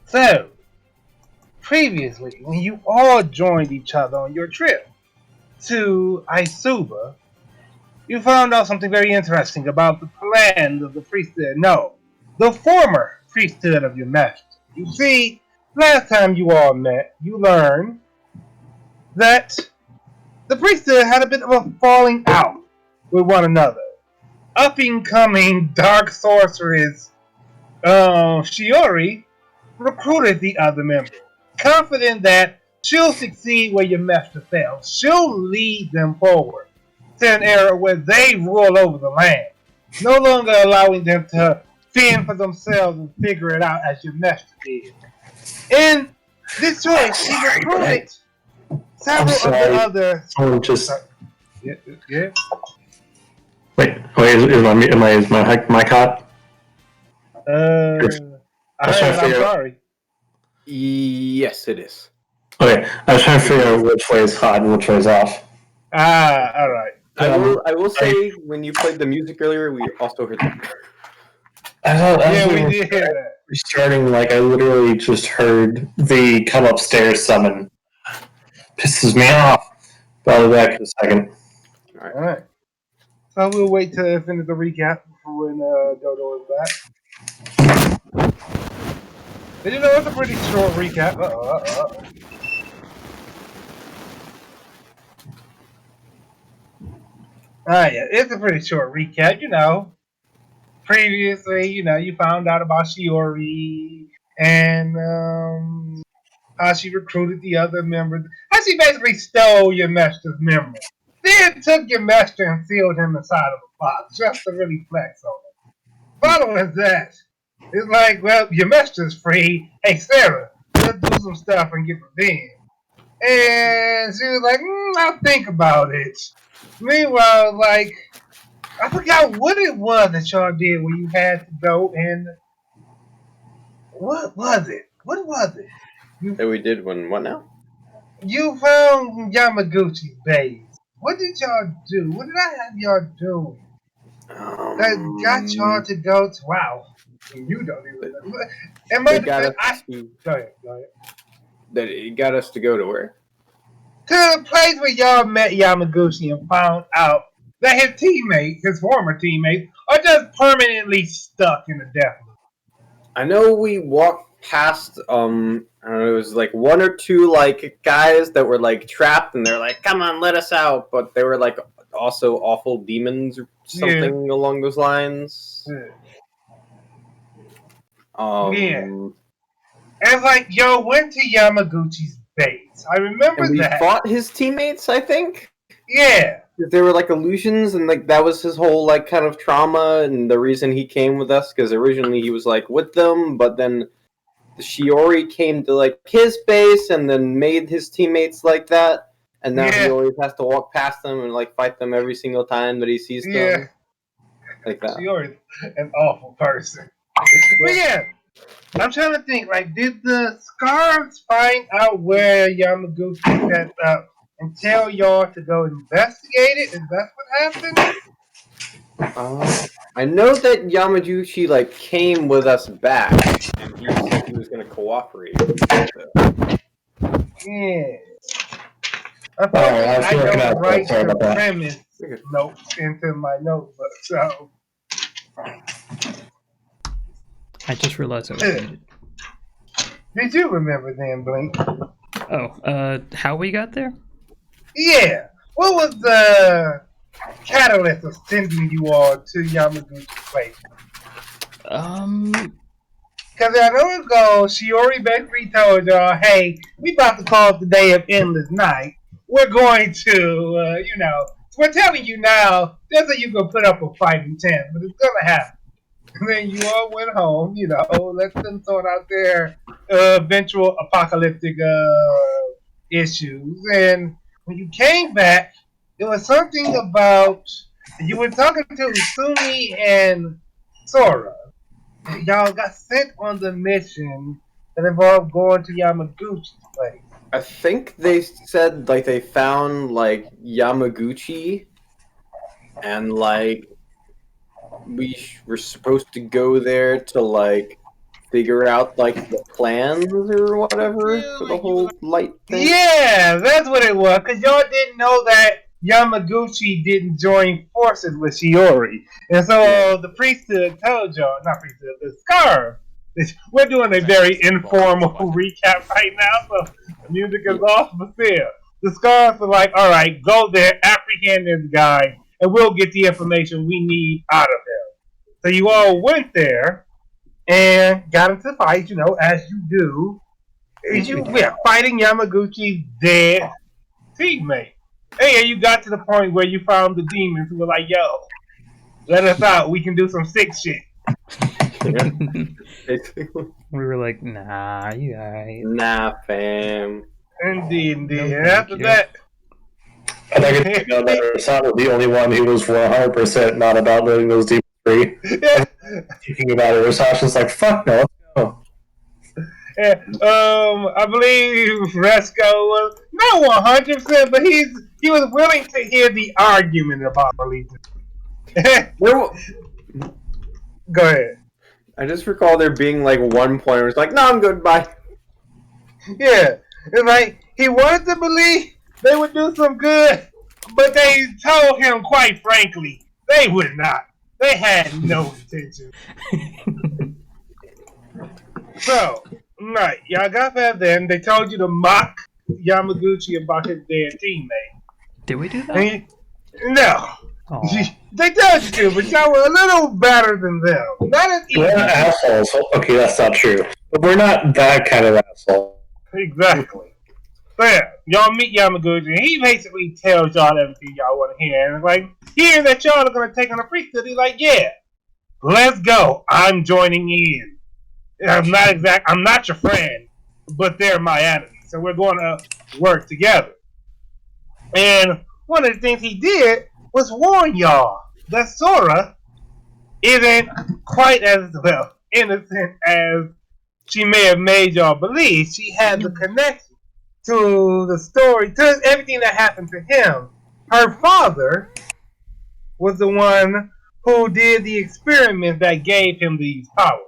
So, previously, when you all joined each other on your trip to Isuba, you found out something very interesting about the plans of the priesthood. No, the former priesthood of your master. You see, last time you all met, you learned that the priesthood had a bit of a falling out with one another. Up and coming dark sorceress Shiori recruited the other members, confident that she'll succeed where your master fails. She'll lead them forward to an era where they rule over the land, no longer allowing them to fend for themselves and figure it out as your master did. In this choice, she recruited several of the other. Someone just. Yeah. Wait. Is my mic hot? I'm sorry. Yes, it is. Okay, I was trying to figure out which way is hot and which way is off. All right. I will say, when you played the music earlier, we also heard that. We did hear that. Restarting, I literally just heard the come upstairs summon. Pisses me off. But I'll be back in a second. All right. So we'll wait to finish the recap when Dodo is back. But it's a pretty short recap. Yeah, it's a pretty short recap. Previously, you found out about Shiori and how she recruited the other members. How she basically stole your master's memory. Then took your master and sealed him inside of a box just to really flex on him. Following that, it's like, well, your master's free. Hey, Sarah, let's do some stuff and get revenge. And she was like, I'll think about it. Meanwhile, I forgot what it was that y'all did when you had to go and... What was it? That we did what now? You found Yamaguchi's base. What did y'all do? What did I have y'all doing? That got y'all to go to... Wow. You don't even know. Go ahead. That it got us to go to where? To the place where y'all met Yamaguchi and found out that his former teammates, are just permanently stuck in the death loop. I know we walked past, I don't know, it was one or two guys that were trapped, and they're like, "Come on, let us out!" But they were also awful demons or something along those lines. And y'all went to Yamaguchi's base. I remember and we that. fought his teammates, I think. Yeah. They were illusions, and that was his whole kind of trauma, and the reason he came with us, because originally he was with them, but then the Shiori came to his base and then made his teammates like that, and now he always has to walk past them and fight them every single time that he sees them. Like that. Shiori's an awful person. But yeah, I'm trying to think, did the Scarves find out where Yamaguchi set up and tell y'all to go investigate it? Is that what happened? I know that Yamaguchi came with us back, and he said he was going to cooperate. Yeah. I don't write the premise notes into my notebook, so. I just realized I was muted. Did you remember then, Blink? How we got there? Yeah. What was the catalyst of sending you all to Yamaguchi's place? Because I know ago, Shiori basically told y'all, hey, we about to call it the day of endless night. We're going to, we're telling you now, just so you can put up a fighting chance, but it's going to happen. And then you all went home, let them sort out their eventual apocalyptic issues. And when you came back, it was something about, you were talking to Sumi and Sora. Y'all got sent on the mission that involved going to Yamaguchi's place. I think they said they found Yamaguchi, and we were supposed to go there to figure out the plans or whatever for the whole light thing? Yeah, that's what it was. Because y'all didn't know that Yamaguchi didn't join forces with Shiori. And so the priesthood told y'all, not priesthood, the Scarf. We're doing a very informal recap right now, so the music is off, but still. The Scarves are like, alright, go there, apprehend this guy, and we'll get the information we need out of him. So you all went there and got into fights, as you do. We're fighting Yamaguchi's dead teammate. Hey, you got to the point where you found the demons who were like, yo, let us out, we can do some sick shit. Basically. We were like, nah, you alright. Nah, fam. Indeed. No, And after thank you. that, And I can know that Rasad was the only one who was 100% not about letting those demons free. Thinking about it, Rasad was like, fuck no, let's go. I believe Resco was not 100%, but he was willing to hear the argument about releasing. Go ahead. I just recall there being like one point where it's like, no, I'm good, bye. Yeah, it's like he wanted to believe they would do some good, but they told him, quite frankly, they would not. They had no intention. So, right, y'all got that then. They told you to mock Yamaguchi about his dead teammate. Did we do that? No. Aw. They told you to, but y'all were a little better than them. Not as easy. We're not assholes. Okay, that's not true. But we're not that kind of asshole. Exactly. So yeah, y'all meet Yamaguchi, and he basically tells y'all everything y'all want to hear. And like, hearing that y'all are going to take on a priesthood, he's like, yeah, let's go. I'm joining in. I'm not your friend, but they're my enemy. So we're going to work together. And one of the things he did was warn y'all that Sora isn't quite as innocent as she may have made y'all believe. She had the connection to the story, to everything that happened to him. Her father was the one who did the experiment that gave him these powers.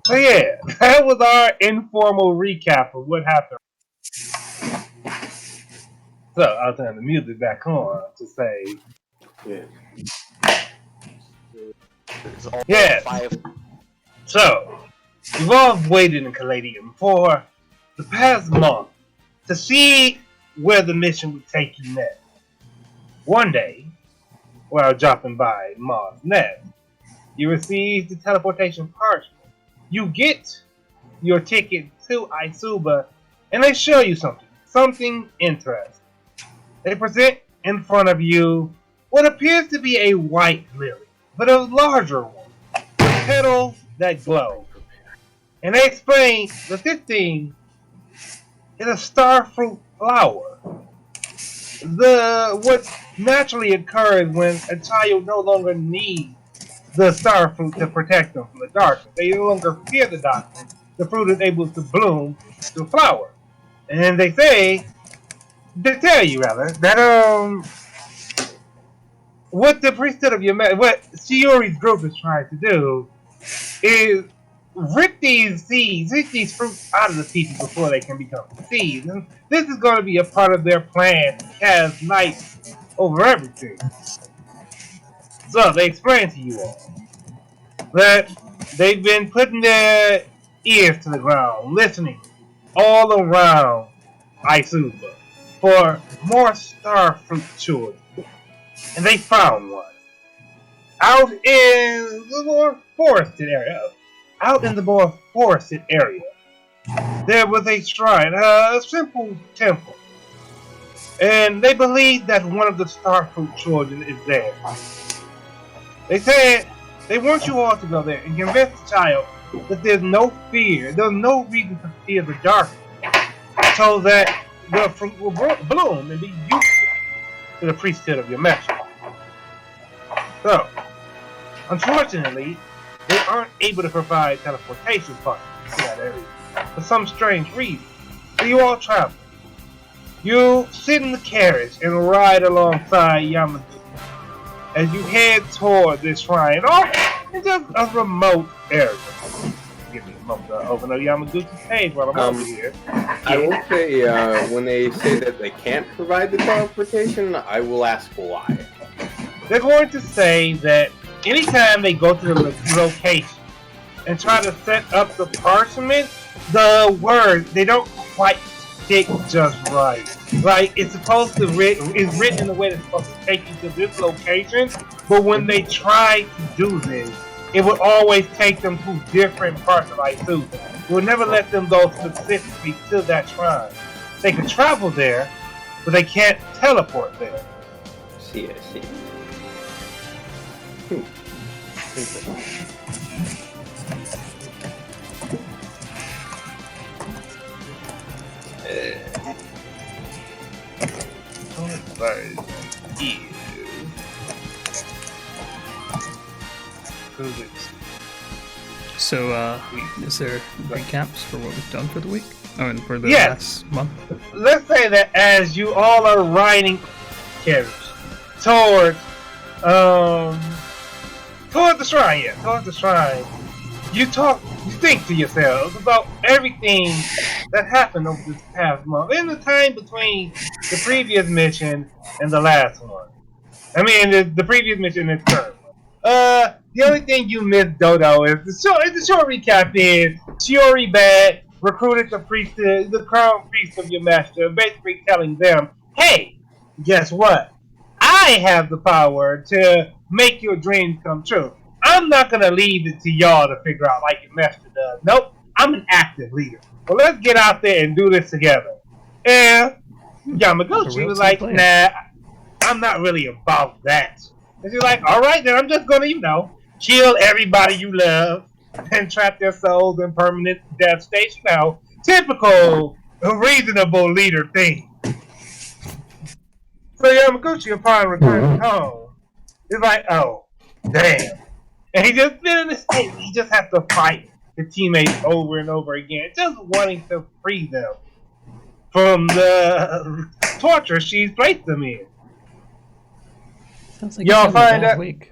So yeah, that was our informal recap of what happened. So I'll turn the music back on to say, yes. So you've all waited in Caladium for the past month to see where the mission would take you next. One day, while dropping by Mars Nest, you receive the teleportation parchment. You get your ticket to Isuba, and they show you something interesting. They present in front of you what appears to be a white lily, but a larger one, with petals that glow. And they explain that this thing is a starfruit flower. What naturally occurs when a child no longer needs the starfruit to protect them from the darkness. They no longer fear the darkness. The fruit is able to bloom to flower. And they tell you rather, that what the priesthood of what Shiori's group is trying to do is rip these fruits out of the people before they can become seeds. And this is going to be a part of their plan to cast night over everything. So they explain to you all that they've been putting their ears to the ground, listening all around Isuba for more starfruit children. And they found one. Out in the more forested area. There was a shrine, a simple temple. And they believe that one of the starfruit children is there. They said they want you all to go there and convince the child that there's no reason to fear the darkness, so that the fruit will bloom and be useful to the priesthood of your master. So, unfortunately, they aren't able to provide teleportation funds to that area for some strange reason. So you all travel. You sit in the carriage and ride alongside Yamaguchi as you head toward this shrine off in just a remote area. I'm gonna open up Yamaguchi's page while I'm over here. I will say, when they say that they can't provide the teleportation, I will ask why. They're going to say that anytime they go to the location and try to set up the parchment, the words, they don't quite stick just right. Like, it's supposed to it's written in a way that's supposed to take you to this location, but when they try to do this, it would always take them to different parts of Isuzu. It would never let them go specifically to that shrine. They can travel there, but they can't teleport there. I see. Interesting. So, is there recaps for what we've done for the week? Oh, and for the Yes. last month? Let's say that as you all are riding carriage towards the shrine, you think to yourselves about everything that happened over this past month, in the time between the previous mission and the last one. I mean, the previous mission and the current one. The only thing you missed, Dodo, is the short recap is Shiori Bad recruited the crown priest of your master, basically telling them, hey, guess what? I have the power to make your dreams come true. I'm not gonna leave it to y'all to figure out like your master does. Nope, I'm an active leader. Well, let's get out there and do this together. And Yamaguchi was like, nah, I'm not really about that. And she's like, alright, then I'm just gonna, kill everybody you love and trap their souls in permanent death states. Typical reasonable leader thing. So Yamaguchi, upon returning home, is like, oh, damn. And he just been in this state. He just has to fight his teammates over and over again, just wanting to free them from the torture she's placed them in. Sounds like y'all find a out. Week.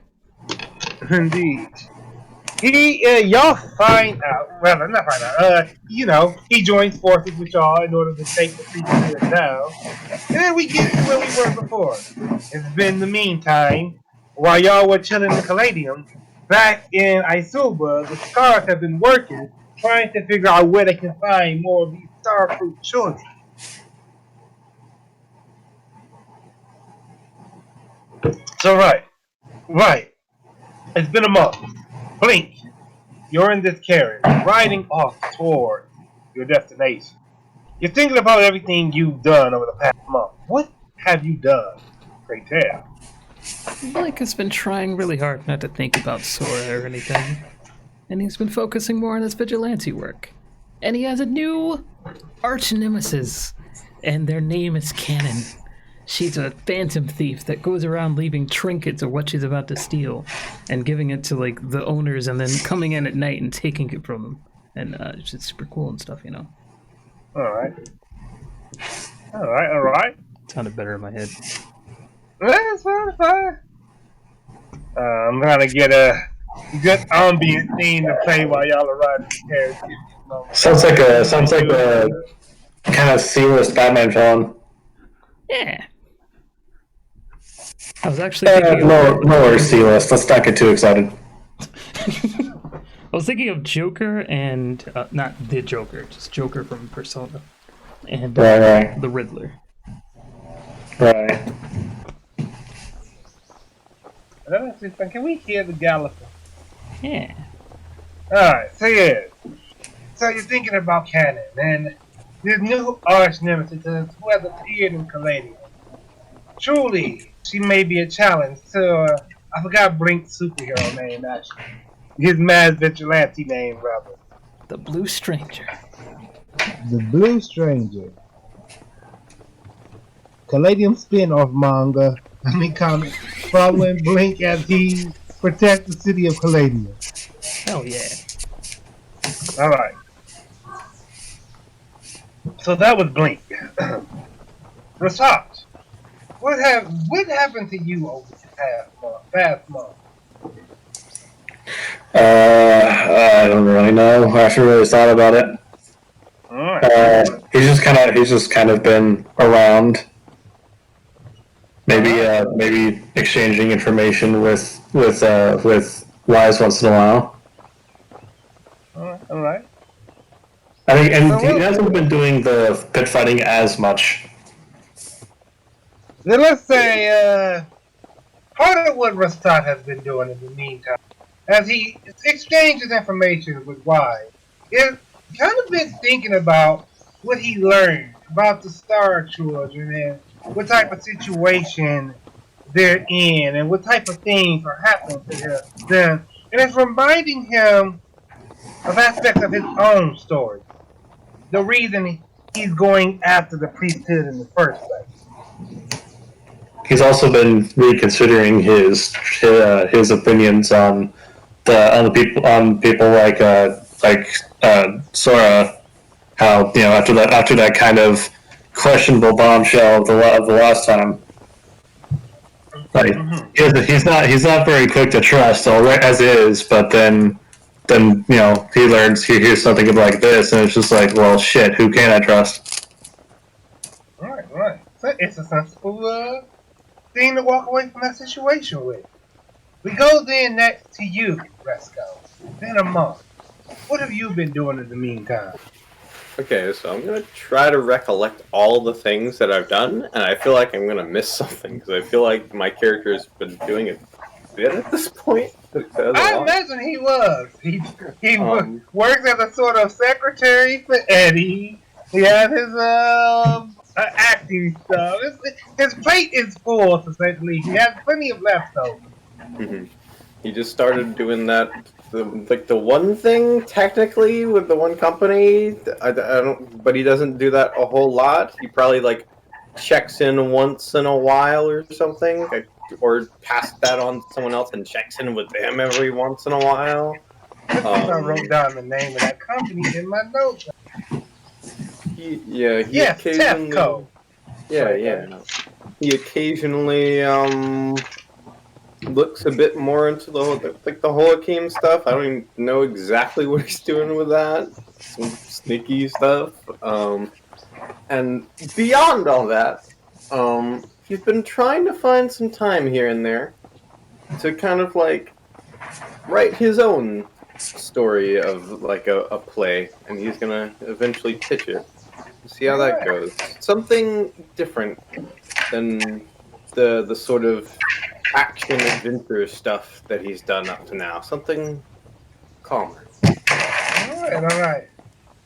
Indeed. Y'all find out. Well, not find out. He joins forces with y'all in order to take the previous down. And then we get to where we were before. It's been the meantime, while y'all were chilling in Caladium, back in Isuba, the Scars have been working, trying to figure out where they can find more of these star-fruit children. So right. It's been a month. Blink, you're in this carriage, riding off toward your destination. You're thinking about everything you've done over the past month. What have you done? Pray tell. Blake has been trying really hard not to think about Sora or anything. And he's been focusing more on his vigilante work. And he has a new arch nemesis. And their name is Cannon. She's a phantom thief that goes around leaving trinkets of what she's about to steal and giving it to the owners and then coming in at night and taking it from them. And it's just super cool and stuff, Alright. Sounded better in my head. That's fine. I'm trying to get a good ambient theme to play while y'all are riding the carriage. Sounds like a kind of seamless Batman villain. Yeah. I was actually thinking lower C-list. Let's not get too excited. I was thinking of Joker and not the Joker, just Joker from Persona, and right. the Riddler. Right. Can we hear the Gallifrey? Yeah. Alright, so you're thinking about Cannon and this new arch nemesis who has appeared in Caladium. Truly, she may be a challenge to, I forgot Blink's superhero name, actually. His mad vigilante name, rather. The Blue Stranger. The Blue Stranger. Caladium spin-off manga, comic, following Blink as he protects the city of Caladium. Hell yeah. Alright. So that was Blink. Rasat, what happened to you over the past month? I don't really really know. I haven't really thought about it. Alright. He's just kind of been around. Maybe exchanging information with Wise once in a while. Alright. I think, and he hasn't been doing the pit fighting as much. Then let's say, part of what Rastat has been doing in the meantime, as he exchanges information with Wise, is kind of been thinking about what he learned about the Star Children and what type of situation they're in and what type of things are happening to them. And it's reminding him of aspects of his own story. The reason he's going after the priesthood in the first place. He's also been reconsidering his opinions on people like Sora. How after that kind of questionable bombshell of the last time, like he's not very quick to trust as is, but then he hears something like this, and it's just like, well, shit, who can I trust? Right. So it's a sensible thing to walk away from that situation with. We go then next to you, Resco. Been a month. What have you been doing in the meantime? Okay, so I'm gonna try to recollect all the things that I've done, and I feel like I'm gonna miss something because I feel like my character has been doing a bit at this point. I imagine he was. He works as a sort of secretary for Eddie. He has his acting stuff. His plate is full, to say the least. He has plenty of leftovers. Mm-hmm. He just started doing that, the one thing technically with the one company. I don't, but he doesn't do that a whole lot. He probably checks in once in a while or something, or passes that on to someone else and checks in with them every once in a while. I wrote down the name of that company in my notes. Yes, Tefco. Yeah. He occasionally looks a bit more into the whole Hakeem stuff. I don't even know exactly what he's doing with that. Some sneaky stuff. And beyond all that, he's been trying to find some time here and there to kind of write his own story of a play, and he's gonna eventually pitch it. See how that goes. Something different than the sort of action adventure stuff that he's done up to now. Something calmer. Alright.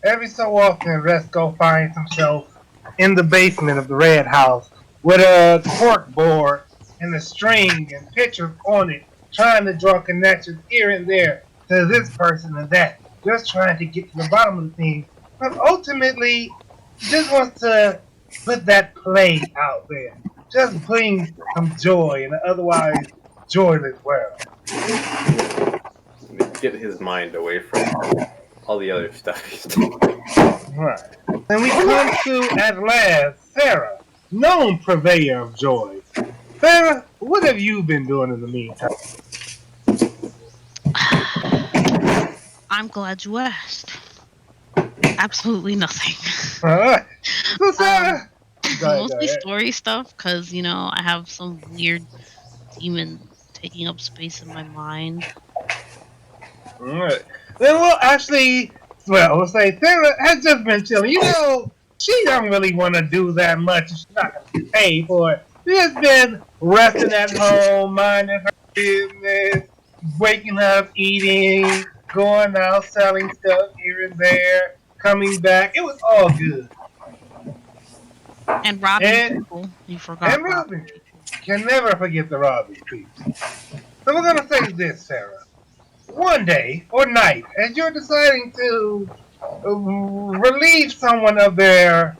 Every so often, Resco finds himself in the basement of the Red House with a cork board and a string and pictures on it, trying to draw connections here and there to this person and that, just trying to get to the bottom of the thing. But ultimately, he just wants to put that play out there. Just bring some joy in an otherwise joyless world. Get his mind away from all the other stuff he's doing. Right. And we come to, at last, Sarah, known purveyor of joys. Sarah, what have you been doing in the meantime? I'm glad you asked. Absolutely nothing. Alright. So, Sarah... Mostly story stuff, because, I have some weird demon taking up space in my mind. Alright. Then we'll say Sarah has just been chilling. She don't really want to do that much. She's not going to pay for it. She's just been resting at home, minding her business, waking up, eating, going out, selling stuff here and there, coming back. It was all good. And robbing people. You forgot. And robbing. Can never forget the robbing people. So we're going to say this, Sarah. One day or night, as you're deciding to relieve someone of their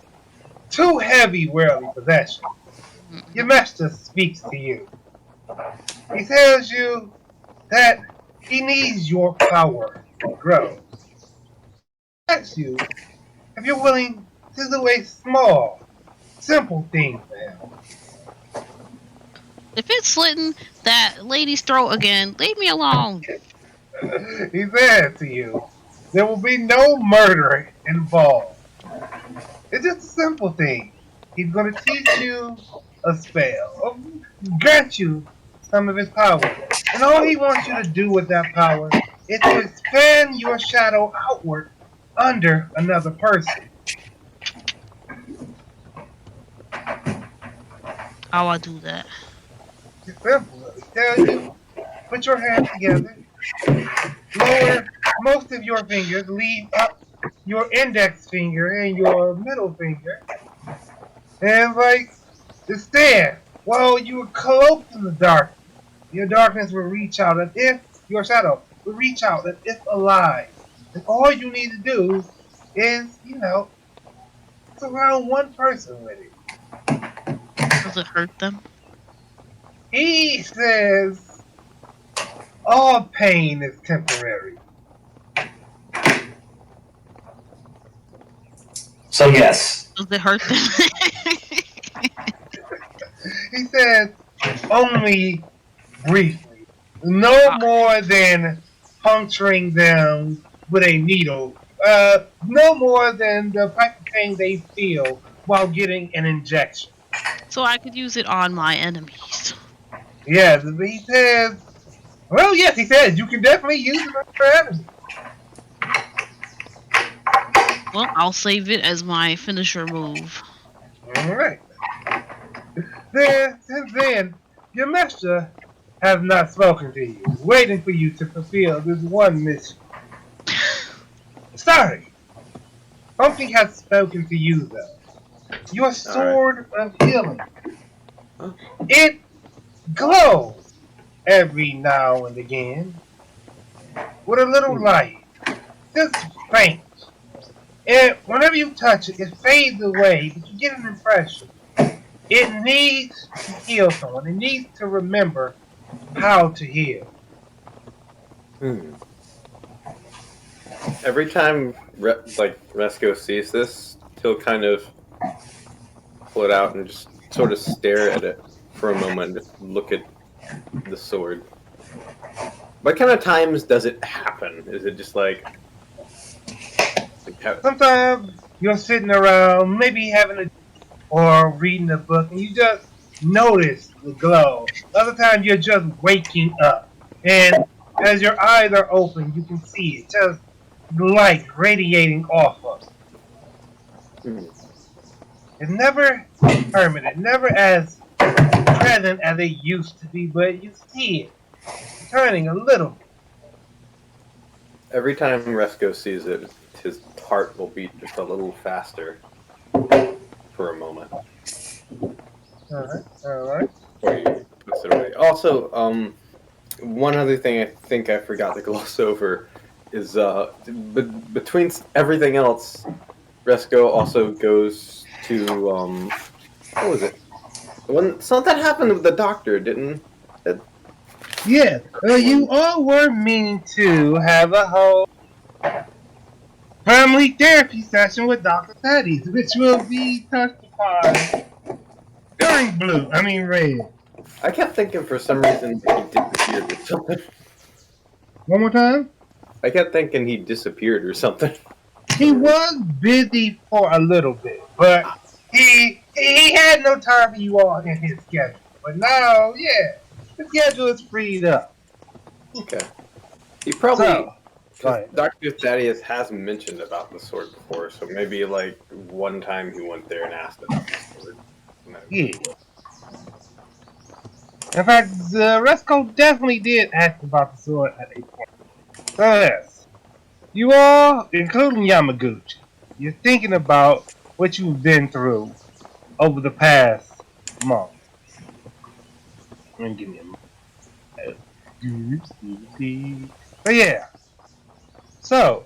too heavy worldly possessions, your master speaks to you. He tells you that he needs your power to grow. He asks you if you're willing to do a small, simple thing for him. If it's slitting that lady's throat again, leave me alone. He says to you There will be no murder involved. It's just a simple thing. He's going to teach you a spell, or grant you some of his power. And all he wants you to do with that power is to expand your shadow outward under another person. How I do that? It's simple. He tells you, put your hands together, lower most of your fingers, leave up your index finger and your middle finger, and like instead, while you were cloaked in the dark, your darkness will reach out as if your shadow will reach out as if alive. And all you need to do is, surround one person with it. Does it hurt them? He says all pain is temporary. So yes. Does it hurt them? He says only briefly. No more than puncturing them with a needle. No more than the type of pain they feel while getting an injection. So I could use it on my enemies. Yes, he says. Well, yes, he says you can definitely use it on your enemies. Well, I'll save it as my finisher move. All right. Since then, your master has not spoken to you, waiting for you to fulfill this one mission. Sorry. Something has spoken to you, though. Your sword of healing. Huh? It glows every now and again with a little light, just faint. And whenever you touch it, it fades away, but you get an impression. It needs to heal someone. It needs to remember how to heal. Every time Resco sees this, he'll kind of pull it out and just sort of stare at it for a moment, and just look at the sword. What kind of times does it happen? Is it just Sometimes you're sitting around, maybe having a or reading a book, and you just notice the glow. Other times you're just waking up, and as your eyes are open, you can see it, just light radiating off of it. It's never permanent, never as present as it used to be, but you see it turning a little bit. Every time Resco sees it, his heart will beat just a little faster for a moment. Alright. Before he puts it away. Also, one other thing I think I forgot to gloss over is between everything else, Resco also goes to what was it? Something happened with the doctor, didn't it? Yeah, you all were meaning to have a whole family therapy session with Dr. Teddy's, which will be touched upon during Red. I kept thinking for some reason he disappeared or something. One more time? I kept thinking he disappeared or something. He was busy for a little bit, but he had no time for you all in his schedule. But now, yeah, the schedule is freed up. Okay. He probably... So, Dr. Thaddeus has mentioned about the sword before, so maybe one time he went there and asked about the sword. yeah. In fact, Resco definitely did ask about the sword at a point. So yes, you all, including Yamaguchi, you're thinking about what you've been through over the past month. Give me a moment. But yeah. So,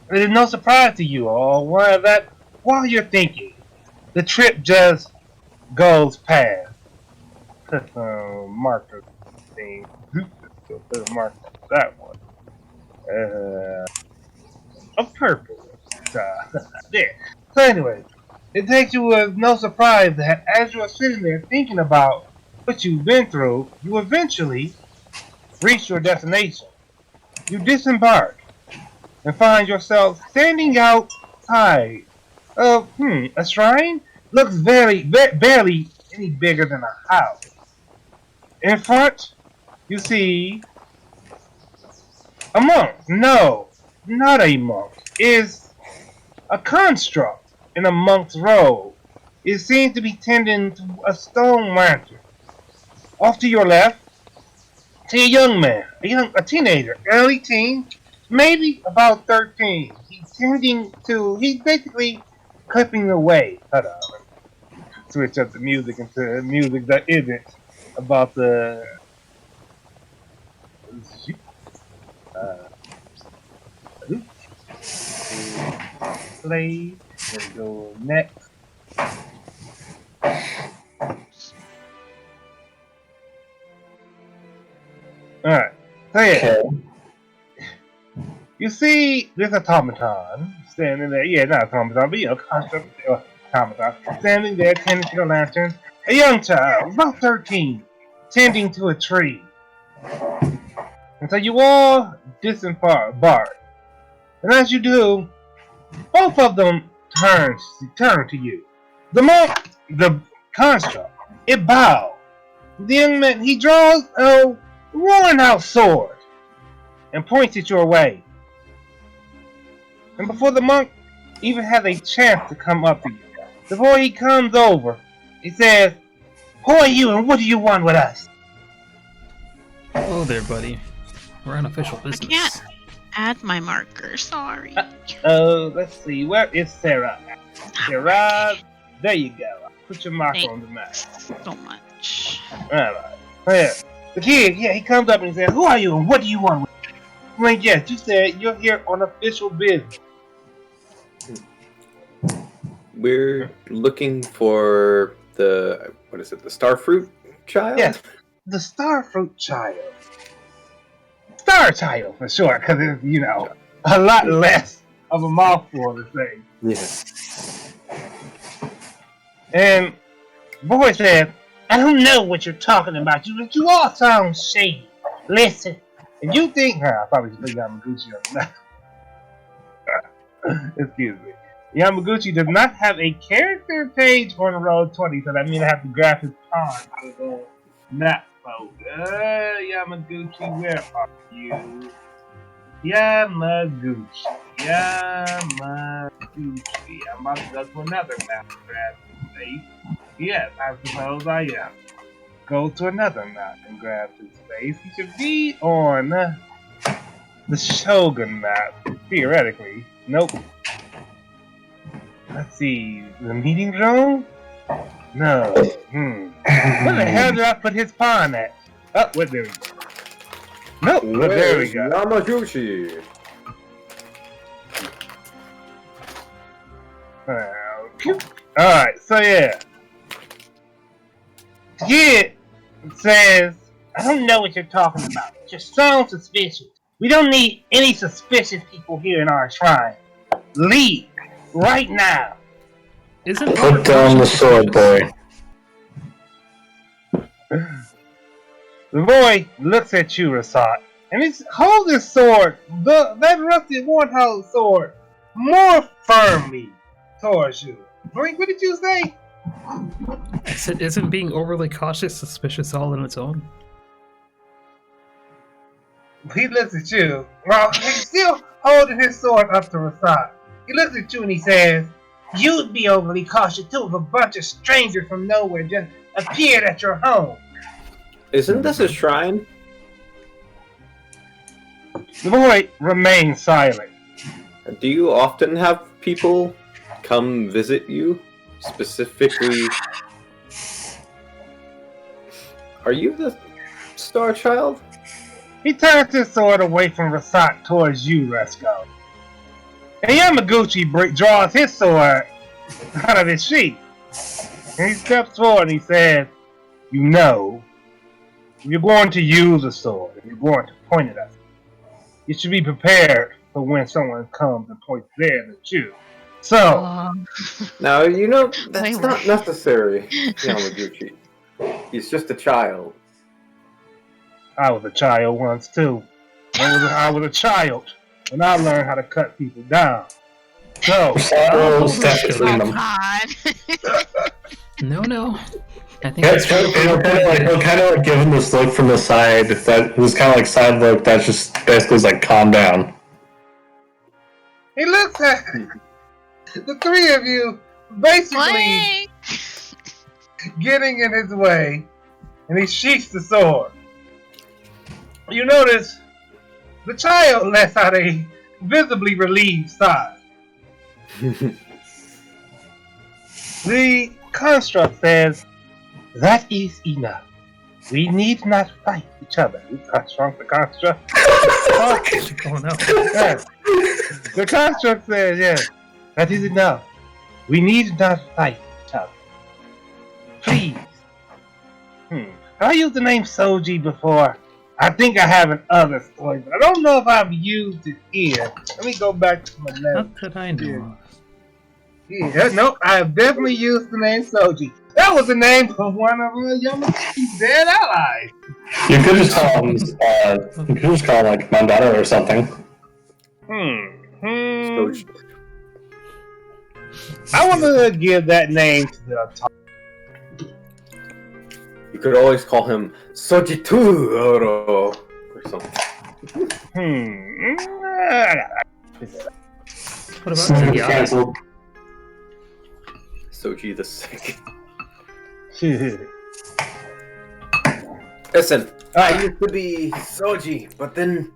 it is no surprise to you all that while you're thinking, the trip just goes past. Marker thing. Put a mark on that one. A purple. There. So anyway, it takes you as no surprise that as you are sitting there thinking about what you've been through, you eventually reach your destination. You disembark and find yourself standing outside of a shrine. Looks barely any bigger than a house. In front, you see a monk. No, not a monk. Is a construct in a monk's robe. It seems to be tending to a stone lantern. Off to your left, see a young man, a teenager, early teen, maybe about 13. He's basically clipping away. Hold on, switch up the music into music that isn't about the uh, play. Let's go next. Alright, so yeah. Okay. You see this automaton standing there. Yeah, not automaton, but construct automaton standing there tending to the lantern. A young child, about 13, tending to a tree. And so you all disembark. And as you do, both of them turn to you. The construct, it bows. The young man, he draws a worn out sword and points it your way. And before the monk even has a chance to come up to you, before he comes over, he says, "Who are you and what do you want with us?" Oh there, buddy. We're on official I business. can't add my marker. Sorry. Let's see, where is Sarah? Sarah, there you go. Put your marker on the map. So much. Alright. Yeah. The kid, he comes up and he says, "Who are you and what do you want with us?" I'm like, yes, you said you're here on official business. We're looking for the starfruit child? Yes, the Starfruit Child. Star Child for sure, because it's, a lot less of a mouthful to say. Yes. And boy said, "I don't know what you're talking about, but you all sound shady. Listen, if you think..." I probably should put Yamaguchi on that. Excuse me. Yamaguchi does not have a character page on Roll20, so that means I have to grab his pawn out of the map folder. Yamaguchi, where are you? Yamaguchi. I'm about to go to another map and grab his face. Yes, I suppose I am. Go to another map and grab his face. He should be on the Shogun map, theoretically. Nope. Let's see, the meeting room? No. Where the hell did I put his pawn at? Oh, wait, there we go. Nope, there we go. Yamaguchi. Alright, so yeah. Kid says, "I don't know what you're talking about. You're so suspicious. We don't need any suspicious people here in our shrine. Leave right now." Isn't Put down the sword, boy. The boy looks at you, Rasat, and he holds his sword, that rusty warthog sword, more firmly towards you. Blink, what did you say? I said, isn't being overly cautious suspicious all on its own? He looks at you. Well, he's still holding his sword up to Rasat. He looks at you and he says, "You'd be overly cautious too if a bunch of strangers from nowhere just appeared at your home." Isn't this a shrine? The boy remains silent. Do you often have people come visit you? Specifically, are you the Star Child? He turns his sword away from Rasat towards you, Resco. And Yamaguchi draws his sword out of his sheath. And he steps forward and he says, "You know, if you're going to use a sword, if you're going to point it at us, you should be prepared for when someone comes and points theirs at you. So, Now, that's not necessary, Yamaguchi. He's just a child. I was a child once too. I was a child when I learned how to cut people down. So, Sorrow stepped bullshit. between Oh them. God. No. I think Yeah, that's it'll kind of like give him this look from the side. That this kind of like side look that's just basically is like calm down. he looks at the three of you basically Wait. getting in his way, and he sheaths the sword. You notice the child lets out a visibly relieved sigh. The construct says, "That is enough. We need not fight each other." You shrunk the construct. Oh no. Yes. The construct says, "Yes, that is enough. We need not fight each other. Please." Have I used the name Soji before? I think I have in other stories, but I don't know if I've used it here. Let me go back to my notes. Not that I know. Yeah, nope, I have definitely used the name Soji. That was the name of one of Yamaguchi's dead allies. You could just call him. You could just call him like Mandata or something. Soji. I want to give that name to the top. You could always call him Sojituro or something. What about Yada? Canceled. Soji the Sick. Listen, I used to be Soji, but then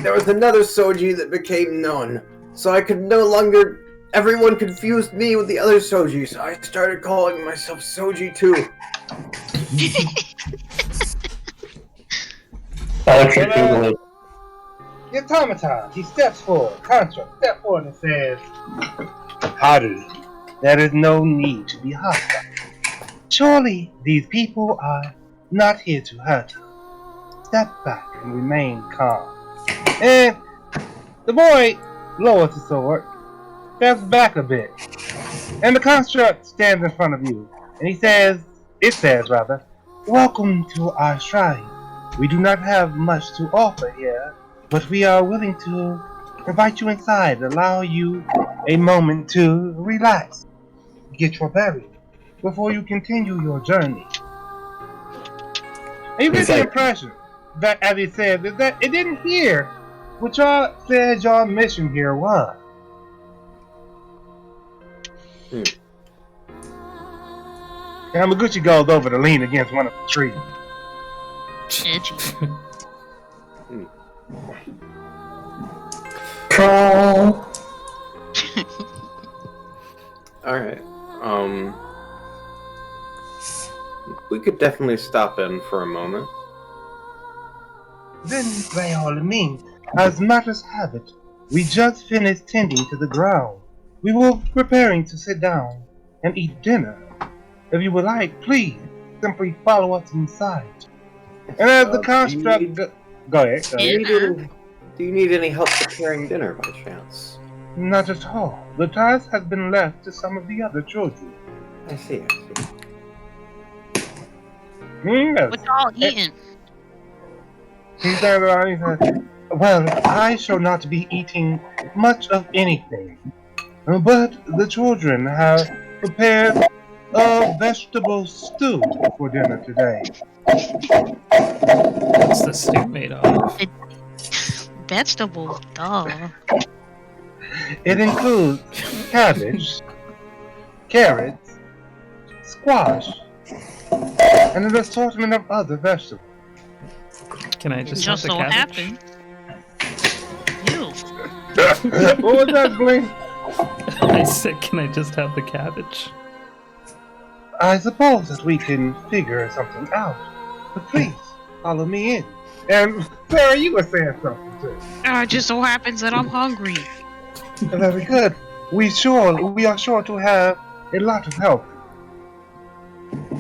there was another Soji that became known. So I could no longer... Everyone confused me with the other Soji, so I started calling myself Soji too. Electric Boogaloo. The automaton, he steps forward, construct, step forward and says, "Haru, there is no need to be hostile. Surely these people are not here to hurt you. Step back and remain calm." And the boy lowers the sword, steps back a bit, and the construct stands in front of you, and it says, "Welcome to our shrine. We do not have much to offer here, but we are willing to invite you inside, allow you a moment to relax, get your bearings, before you continue your journey." And you get the impression that, as he said, that it didn't hear what y'all said your mission here was. Yamaguchi goes over to lean against one of the trees. Edgy. Crawl. Alright, we could definitely stop in for a moment. Then, by all means, as matters have it, we just finished tending to the ground. We were preparing to sit down and eat dinner. If you would like, please simply follow us inside. And as the construct... Go ahead. Do you need any help preparing dinner by chance? Not at all. The task has been left to some of the other children. I see. Yes. What y'all eating? He turned around and he said, "Well, I shall not be eating much of anything, but the children have prepared a vegetable stew for dinner today." What's the stew made of? Vegetables, duh. It includes cabbage, carrots, squash, and an assortment of other vegetables. Can I just have Just the so cabbage? happened. You. What was that, Blink? I said, can I just have the cabbage? I suppose that we can figure something out, but please follow me in. And Sarah, you were saying something too. It just so happens that I'm hungry. Very good. We are sure to have a lot of help.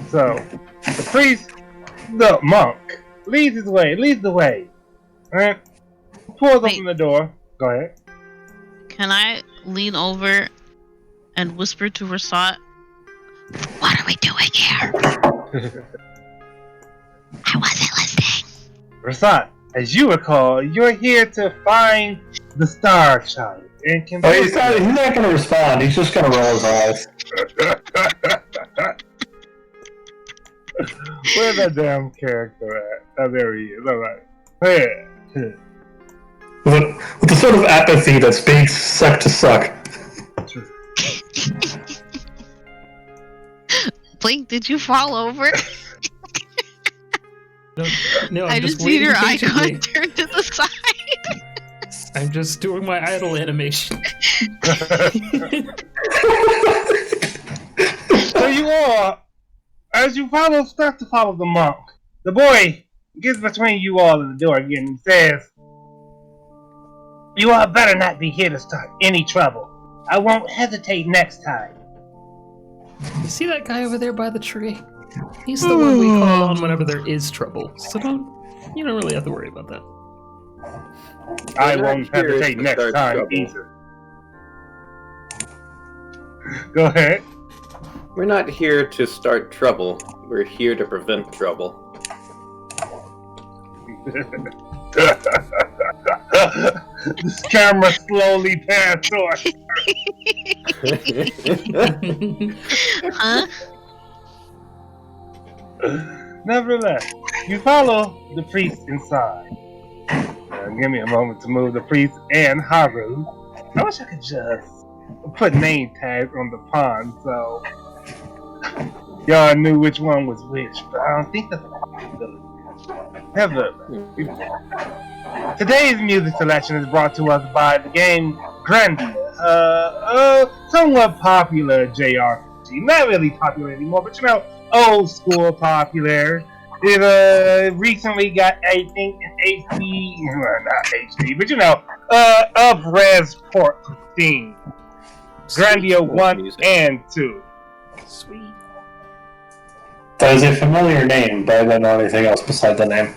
So, the priest, the monk, leads the way. Alright? Pulls open the door. Go ahead. Can I lean over and whisper to Rasat, "What are we doing here?" I wasn't listening. Rasat, as you recall, you're here to find the Star Child. And Oh, he's not going to respond. He's just going to roll his eyes. Where's that damn character at? Oh, there he is. All right. Yeah. With the sort of apathy that speaks suck to suck. Blink, did you fall over? No, I I'm just see waiting your patiently. icon turn to the side. I'm just doing my idle animation. So you all, as you start to follow the monk, the boy gets between you all and the door again and says, "You all better not be here to start any trouble. I won't hesitate next time." You see that guy over there by the tree? He's the one we call on whenever there is trouble. So you don't really have to worry about that. I We're not won't here hesitate to next start time trouble. either. Go ahead. We're not here to start trouble. We're here to prevent trouble. This camera slowly passed on. Huh? Nevertheless, you follow the priest inside. Give me a moment to move the priest and Haru. I wish I could just put name tags on the pond so y'all knew which one was which, but I don't think that's a possibility. Nevertheless, today's music selection is brought to us by the game Grandia, somewhat popular JRPG. Not really popular anymore, but you know, old school popular. It recently got, I think, an HD, well, not HD, but you know, up-res port for Steam. Grandia 1 and 2. Sweet. That is a familiar name, but I don't know anything else besides the name.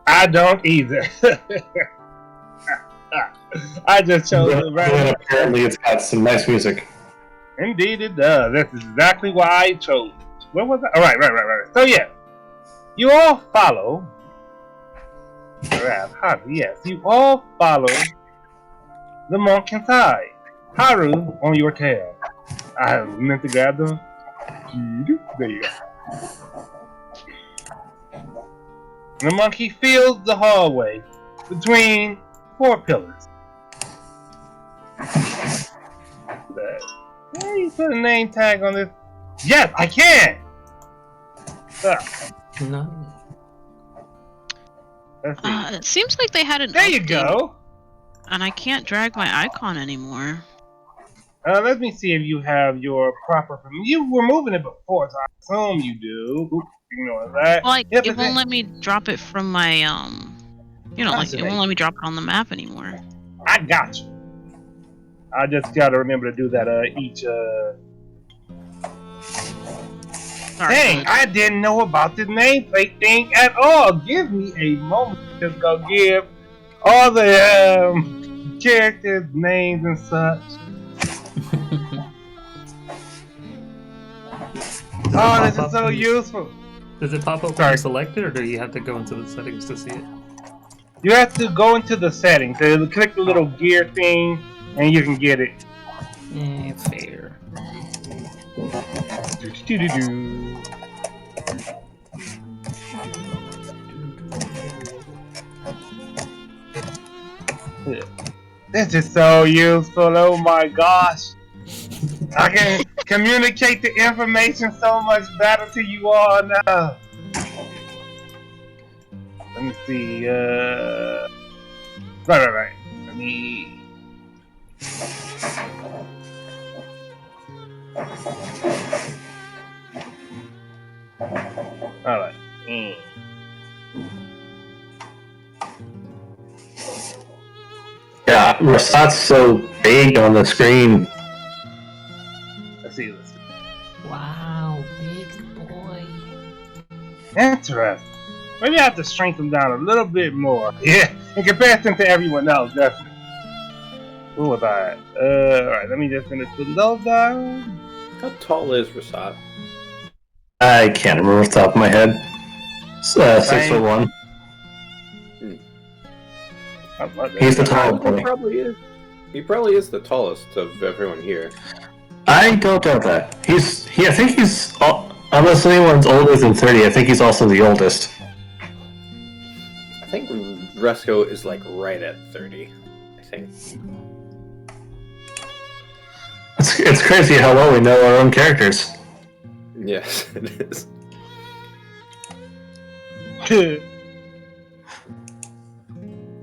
I don't either. I just chose the But apparently it's got some nice music. Indeed it does. That's exactly why I chose it. Where was I? Oh, right. So yeah, you all follow. Yes, you all follow the monk inside. Haru on your tail. I meant to grab them. There you go. The monkey fills the hallway between 4 pillars. Can you put a name tag on this? Yes, I can! No. Let's see. It seems like they had an There you update, go! and I can't drag my icon anymore. Let me see if you have your proper... You were moving it before, so I assume you do. Oops, ignore that. Well, Yep, it won't let me drop it from my, you know, like, it won't let me drop it on the map anymore. I got you. I just gotta remember to do that each Sorry, Dang, bud. I didn't know about this nameplate thing at all. Give me a moment to just go give all the characters names and such. Oh, this is so useful. Does it pop up when Sorry. you select it, or do you have to go into the settings to see it? You have to go into the settings. So click the little gear thing, and you can get it. Fair. Do-do-do-do. This is so useful. Oh my gosh. I can communicate the information so much better to you all now. Let me see. Right. Let me. Alright. Yeah, Rasat's so big on the screen. Let's see this. Wow, big boy. Interesting. Maybe I have to shrink them down a little bit more. Yeah, in comparison to everyone else, definitely. Who was I? Alright, let me just finish putting those down. How tall is Rasat? I can't remember off the top of my head. 6'1". He's the He tall boy. probably is. He probably is the tallest of everyone here. I don't doubt that. I think he's, unless anyone's older than 30, I think he's also the oldest. I think Resco is like right at 30. I think. It's crazy how well we know our own characters. Yes, it is.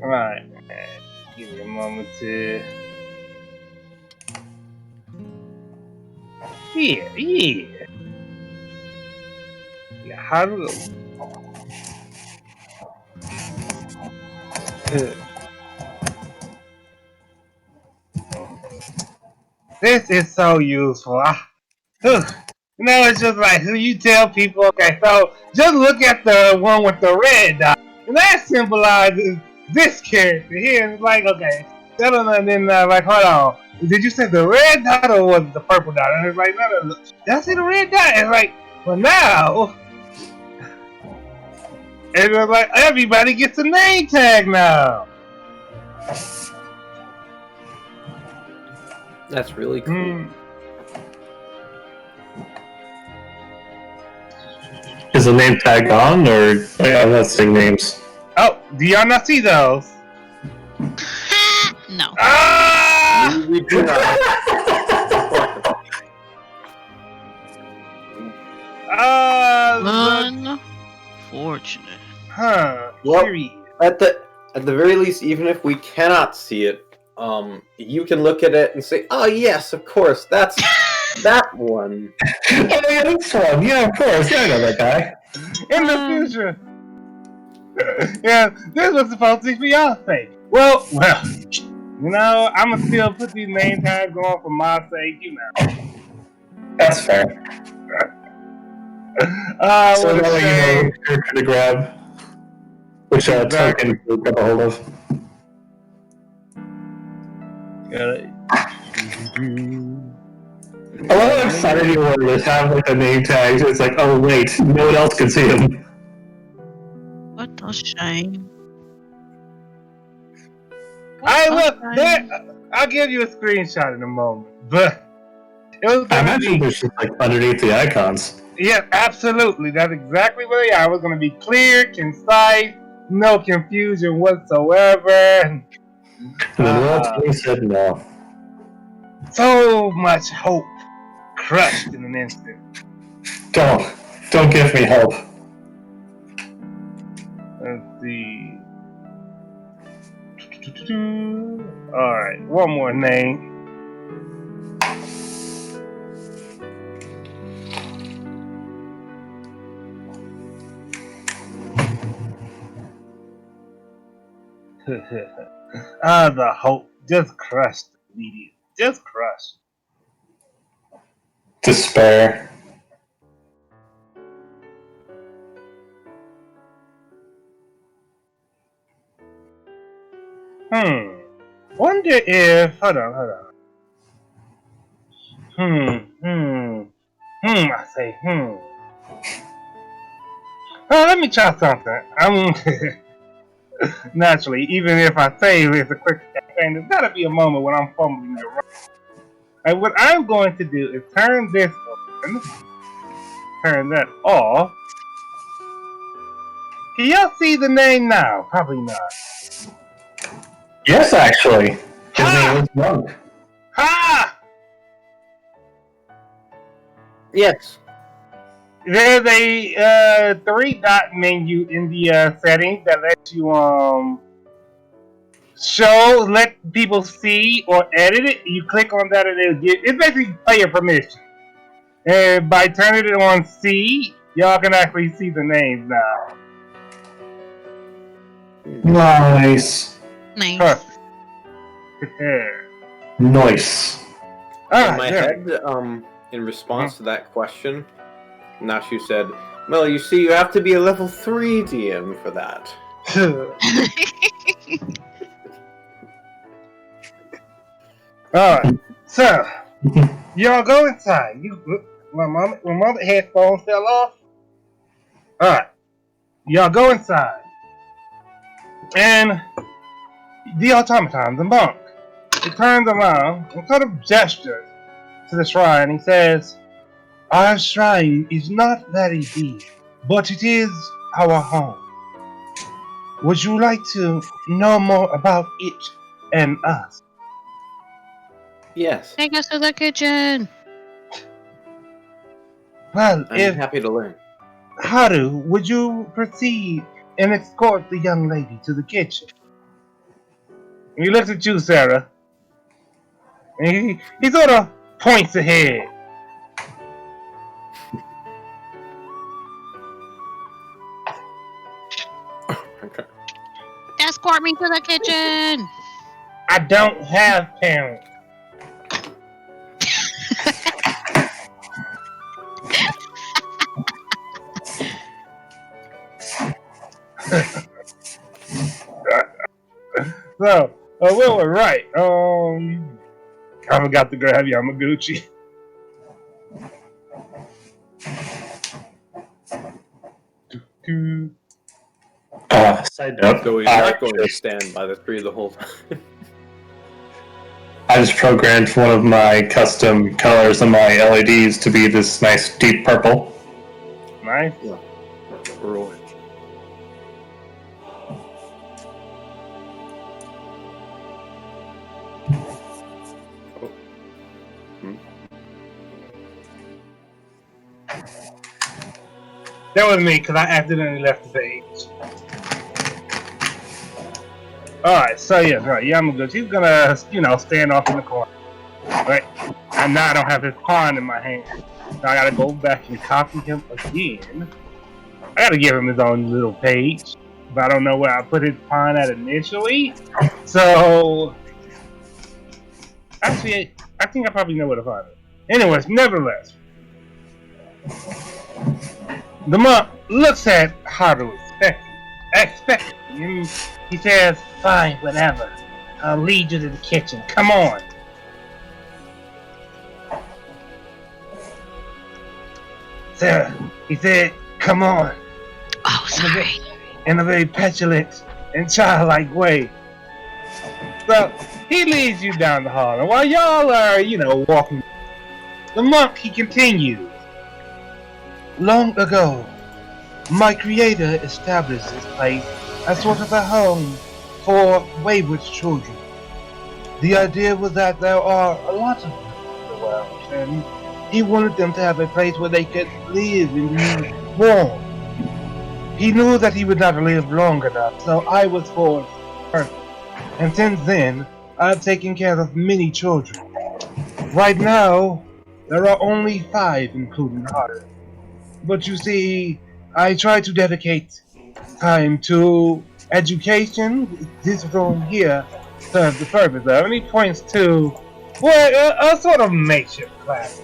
Alright. Give me a moment to. Yeah. Yeah, how do. This is so useful. It's just like who you tell people. Okay, so just look at the one with the red dot, and that symbolizes this character here. And it's like, okay, and then like, hold on, did you say the red dot or was it the purple dot? And it's like, no, did I say the red dot? It's like, well now, and it's like everybody gets a name tag now. That's really cool. Is the name tag on, or I'm not seeing names? Oh, do y'all not see those? No. Ah! We do not. Unfortunate. Huh. Well, Period. At the very least, even if we cannot see it, you can look at it and say, "Oh yes, of course, that's that one." Oh yeah, this one. Yeah, of course. Yeah, I know that guy. In the future. Yeah, this was supposed to be Beyonce. Well, I'ma still put these name tags on for my sake, That's fair. So what that a way shame. you know which character to grab, which Exactly. token to grab a hold of. I love how excited you were to have like the name tags. It's like, oh wait, no one else can see them. What a shame. I'll give you a screenshot in a moment, but it was I gonna imagine be. there's just like underneath the icons. Yeah, absolutely. That's exactly what they are. It was gonna be clear, concise, no confusion whatsoever. And then Roll said no. So much hope crushed in an instant. Don't give me hope. Let's see. Alright, one more name. The hope just crushed immediately. Just crushed. Despair. Wonder if. Hold on. I say, let me try something. Naturally, even if I say it's a quick thing, there's gotta be a moment when I'm fumbling around. And what I'm going to do is turn this open, turn that off. Can y'all see the name now? Probably not. Yes, actually. His name is Monk. Ha! Yes. There's a 3-dot menu in the settings that lets you let people see or edit it. You click on that and it's basically player permission. And by turning it on C, y'all can actually see the names now. Nice. Nice. Perfect. Nice. In my head, in response to that question, Nashu said, "Well, you see, you have to be a level 3 DM for that." Alright, so y'all go inside. My mama headphones fell off. Alright, y'all go inside. And the automaton, the monk, he turns around and sort of gestures to the shrine. He says, "Our shrine is not very big, but it is our home. Would you like to know more about it and us?" Yes, Take us to the kitchen. Well, I'm if happy to learn. Haru, would you proceed and escort the young lady to the kitchen? And he looks at you, Sarah, and he sort of points ahead. Okay. Escort me to the kitchen. I don't have parents. So, we were right. I forgot to grab Yamaguchi. Side note, So he's not going to stand by the tree the whole time. I just programmed one of my custom colors on my LEDs to be this nice deep purple. Nice. Right. That was me because I accidentally left the page. Alright, so yeah, right, Yamaguchi, he's gonna, stand off in the corner. Right? And now I don't have his pawn in my hand. So I gotta go back and copy him again. I gotta give him his own little page. But I don't know where I put his pawn at initially. So actually, I think I probably know where to find it. Anyways, nevertheless. The monk looks at Haru expecting. He says, "Fine, whatever. I'll lead you to the kitchen. Come on." Sarah, he said, "Come on." Oh, sorry. In a very petulant and childlike way. So he leads you down the hall, and while y'all are, walking, the monk, he continues. "Long ago, my creator established this place as sort of a home for wayward children. The idea was that there are a lot of them in the world, and he wanted them to have a place where they could live and be warm. He knew that he would not live long enough, so I was forced first. And since then, I've taken care of many children. Right now, there are only 5, including Haru. But you see, I try to dedicate time to education. This room here serves the purpose of." And he points to, a sort of makeshift class.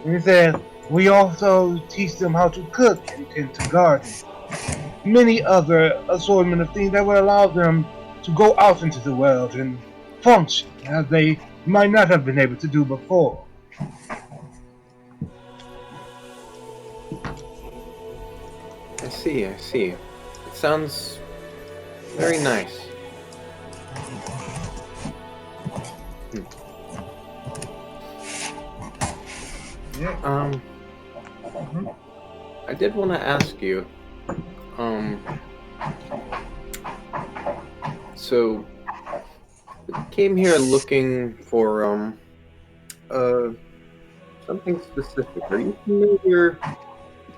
And he says, "We also teach them how to cook and tend to garden. Many other assortment of things that will allow them to go out into the world and function as they might not have been able to do before." I see. It sounds very nice. Yeah. I did want to ask you, so I came here looking for something specific. Are you familiar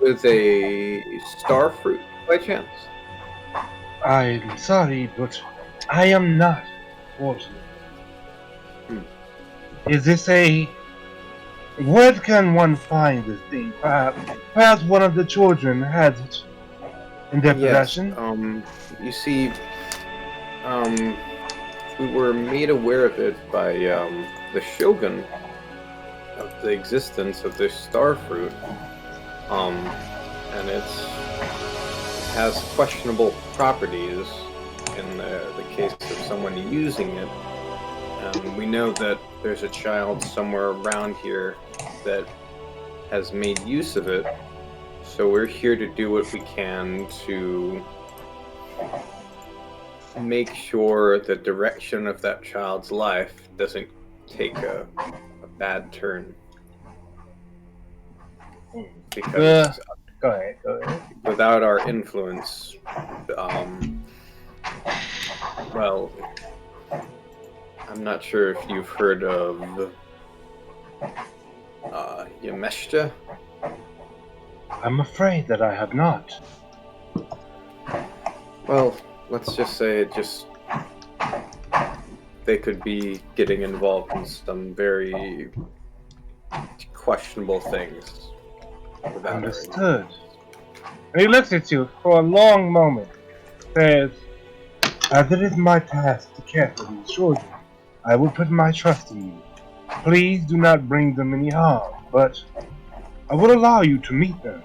with a star fruit by chance? I'm sorry, but I am not, fortunately. Is this a... Where can one find this thing? Perhaps one of the children has it in their possession? You see, we were made aware of it by the Shogun of the existence of this star fruit. And it has questionable properties in the case of someone using it. And we know that there's a child somewhere around here that has made use of it. So we're here to do what we can to make sure the direction of that child's life doesn't take a bad turn. Because Go ahead. without our influence, well, I'm not sure if you've heard of Yameshta. I'm afraid that I have not. Well, let's just say they could be getting involved in some very questionable things. Without Understood. And he looks at you for a long moment. Says, "As it is my task to care for these children, I will put my trust in you. Please do not bring them any harm, but I will allow you to meet them."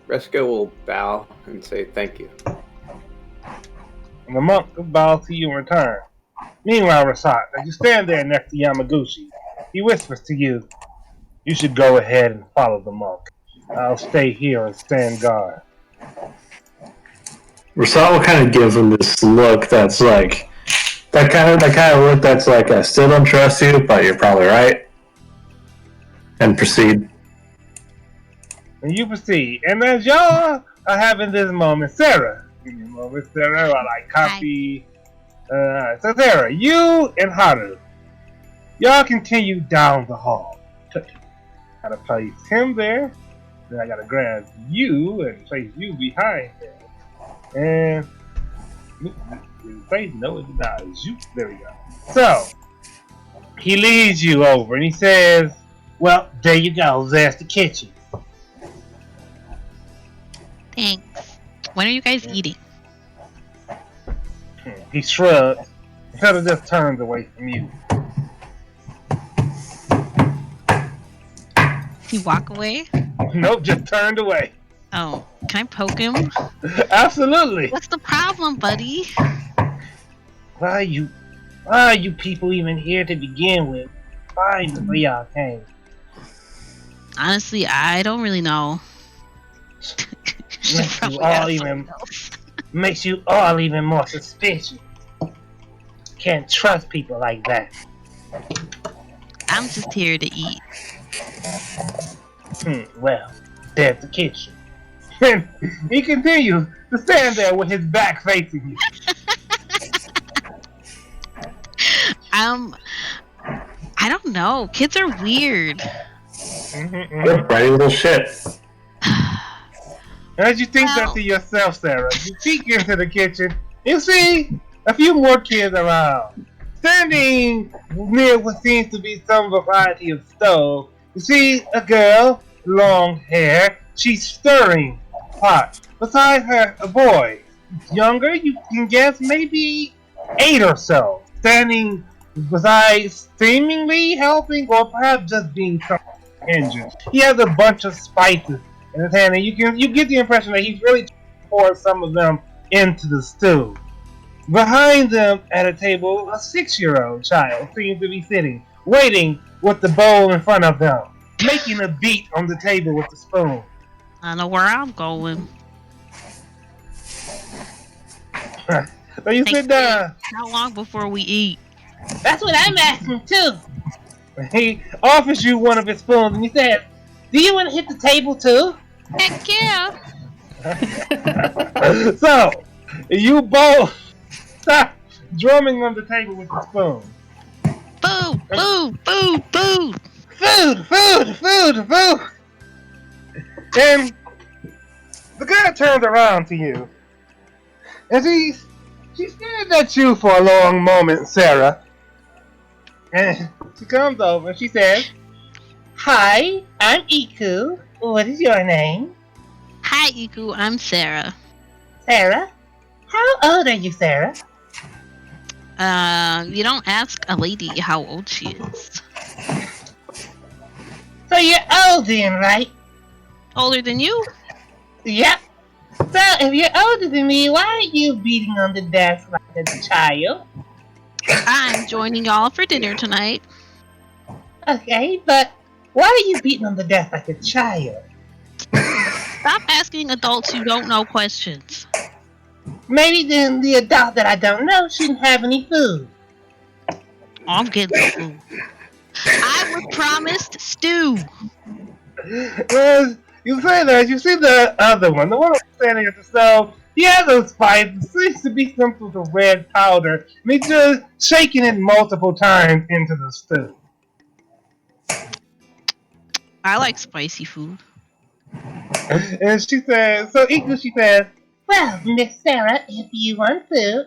Resko will bow and say thank you. And the monk will bow to you in return. Meanwhile, Rasat, as you stand there next to Yamaguchi, he whispers to you, "You should go ahead and follow the monk. I'll stay here and stand guard." Rasal will kind of give him this look that's like that kind of look that's like I still don't trust you, but you're probably right, and proceed. And you proceed. And as y'all are having this moment, Sarah, give me a moment, Sarah, while I copy. So Sarah, you and Haru, y'all continue down the hall. Gotta place him there. Then I gotta grab you and place you behind him. And place no, it did not. Zoop, there we go. So he leads you over and he says, "Well, there you go. There's the kitchen." Thanks. When are you guys eating? He shrugs. Instead of just turns away from you. You walk away? Nope, just turned away. Oh, can I poke him? Absolutely. What's the problem, buddy? Why are you people even here to begin with? Why before y'all came? Honestly, I don't really know. Makes you all even more suspicious. Can't trust people like that. I'm just here to eat. Well, there's the kitchen. And he continues to stand there with his back facing you. I don't know. Kids are weird. Good, Brady little shit. As you think that to yourself, Sarah, you peek into the kitchen. You see a few more kids around. Standing near what seems to be some variety of stove, you see a girl, long hair. She's stirring a pot. Beside her, a boy. Younger, you can guess maybe 8 or so. Standing beside, seemingly helping or perhaps just being injured. He has a bunch of spices in his hand, and you get the impression that he's really poured some of them into the stew. Behind them at a table, a 6-year-old child seems to be sitting, waiting with the bowl in front of them, making a beat on the table with the spoon. I know where I'm going. So you sit down. How long before we eat? That's what I'm asking too. He offers you one of his spoons, and he says, "Do you want to hit the table too?" Heck yeah! So, you both stop drumming on the table with the spoon. Food, food, food, food! Food! And the guy turns around to you. And she stares at you for a long moment, Sarah. And she comes over and she says, "Hi, I'm Iku. What is your name?" Hi, Iku. I'm Sarah. "Sarah? How old are you, Sarah?" You don't ask a lady how old she is. "So you're old then, right?" Older than you? "Yep. So if you're older than me, why are you beating on the desk like a child?" I'm joining y'all for dinner tonight. "Okay, but why are you beating on the desk like a child?" Stop asking adults who don't know questions. Maybe then the adult that I don't know shouldn't have any food. I'm getting some food. I was promised stew. Well, you say that. You see the other one, the one standing at the stove. He has those spices. It seems to be some sort of red powder. And he's just shaking it multiple times into the stew. I like spicy food. And she says, so Iku, she says, Well, Miss Sarah, if you want food,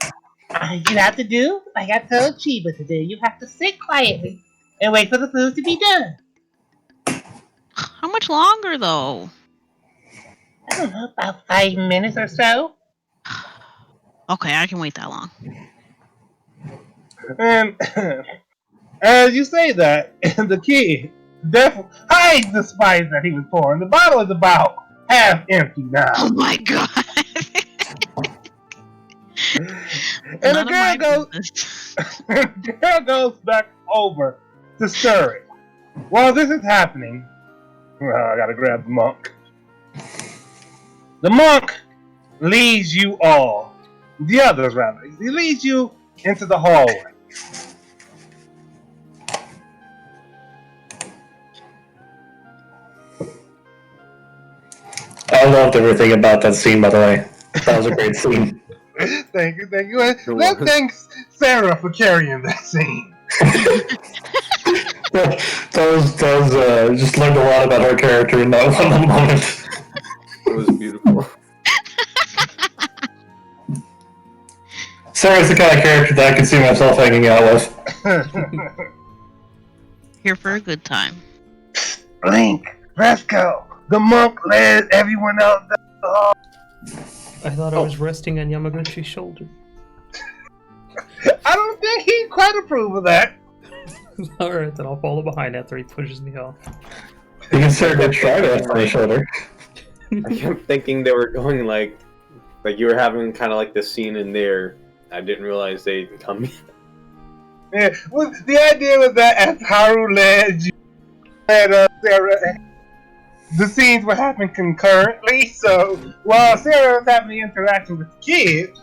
all you have to do, like I told Chiba to do, you have to sit quietly and wait for the food to be done. How much longer though? I don't know, about 5 minutes or so. Okay, I can wait that long. and as you say that, and the kid definitely hides the spice that he was pouring. The bottle is about half empty now. Oh my god. And the girl goes back over to stir it. While this is happening, I gotta grab the monk. The monk leads you all, the others rather, he leads you into the hallway. I loved everything about that scene, by the way. That was a great scene. Thank you. Let's thank Sarah for carrying that scene. Just learned a lot about her character in that one moment. It was beautiful. Sarah's the kind of character that I can see myself hanging out with. Here for a good time. Blink, let's go. The monk led everyone out the hall. I thought I was resting on Yamaguchi's shoulder. I don't think he'd quite approve of that. Alright, then I'll follow behind after he pushes me off. You can certainly try to on my shoulder. I kept thinking they were going like you were having kind of like this scene in there. I didn't realize they'd come. Yeah, well, the idea was that as Haru led you and Sarah, the scenes were happening concurrently. So while Sarah was having the interaction with the kids,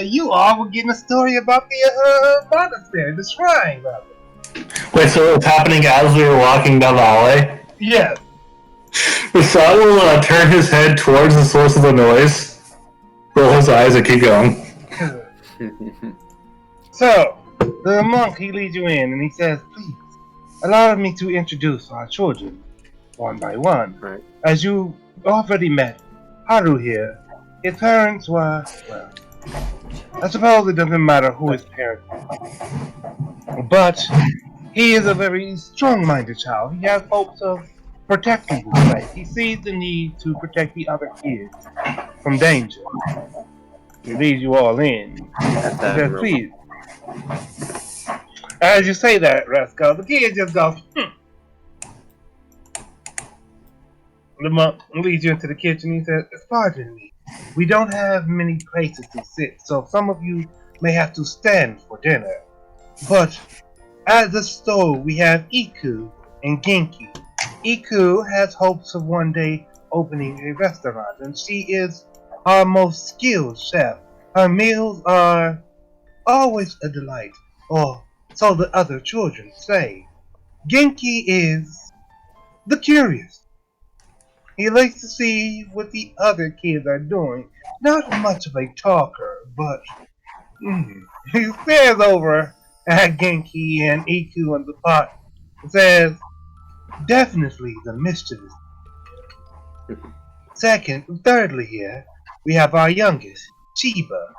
you all were getting a story about the monastery, the shrine, rather. Wait, so it was happening as we were walking down the hallway? Yes. Rasad will turn his head towards the source of the noise, roll his eyes, and keep going. So, the monk, he leads you in and he says, please, allow me to introduce our children, one by one. Right. As you already met, Haru here, his parents were, well, I suppose it doesn't matter who his parents are. But he is a very strong-minded child. He has hopes of protecting this place. He sees the need to protect the other kids from danger. He leads you all in. He says, please. As you say that, Rascal, the kid just goes, The monk leads you into the kitchen. He says, pardon me, we don't have many places to sit, so some of you may have to stand for dinner. But at the stove, we have Iku and Genki. Iku has hopes of one day opening a restaurant, and she is our most skilled chef. Her meals are always a delight, or so the other children say. Genki is the curious. He likes to see what the other kids are doing. Not much of a talker, but he stares over at Genki and Iku in the pot and says, definitely the mischievous. Thirdly here, we have our youngest, Chiba.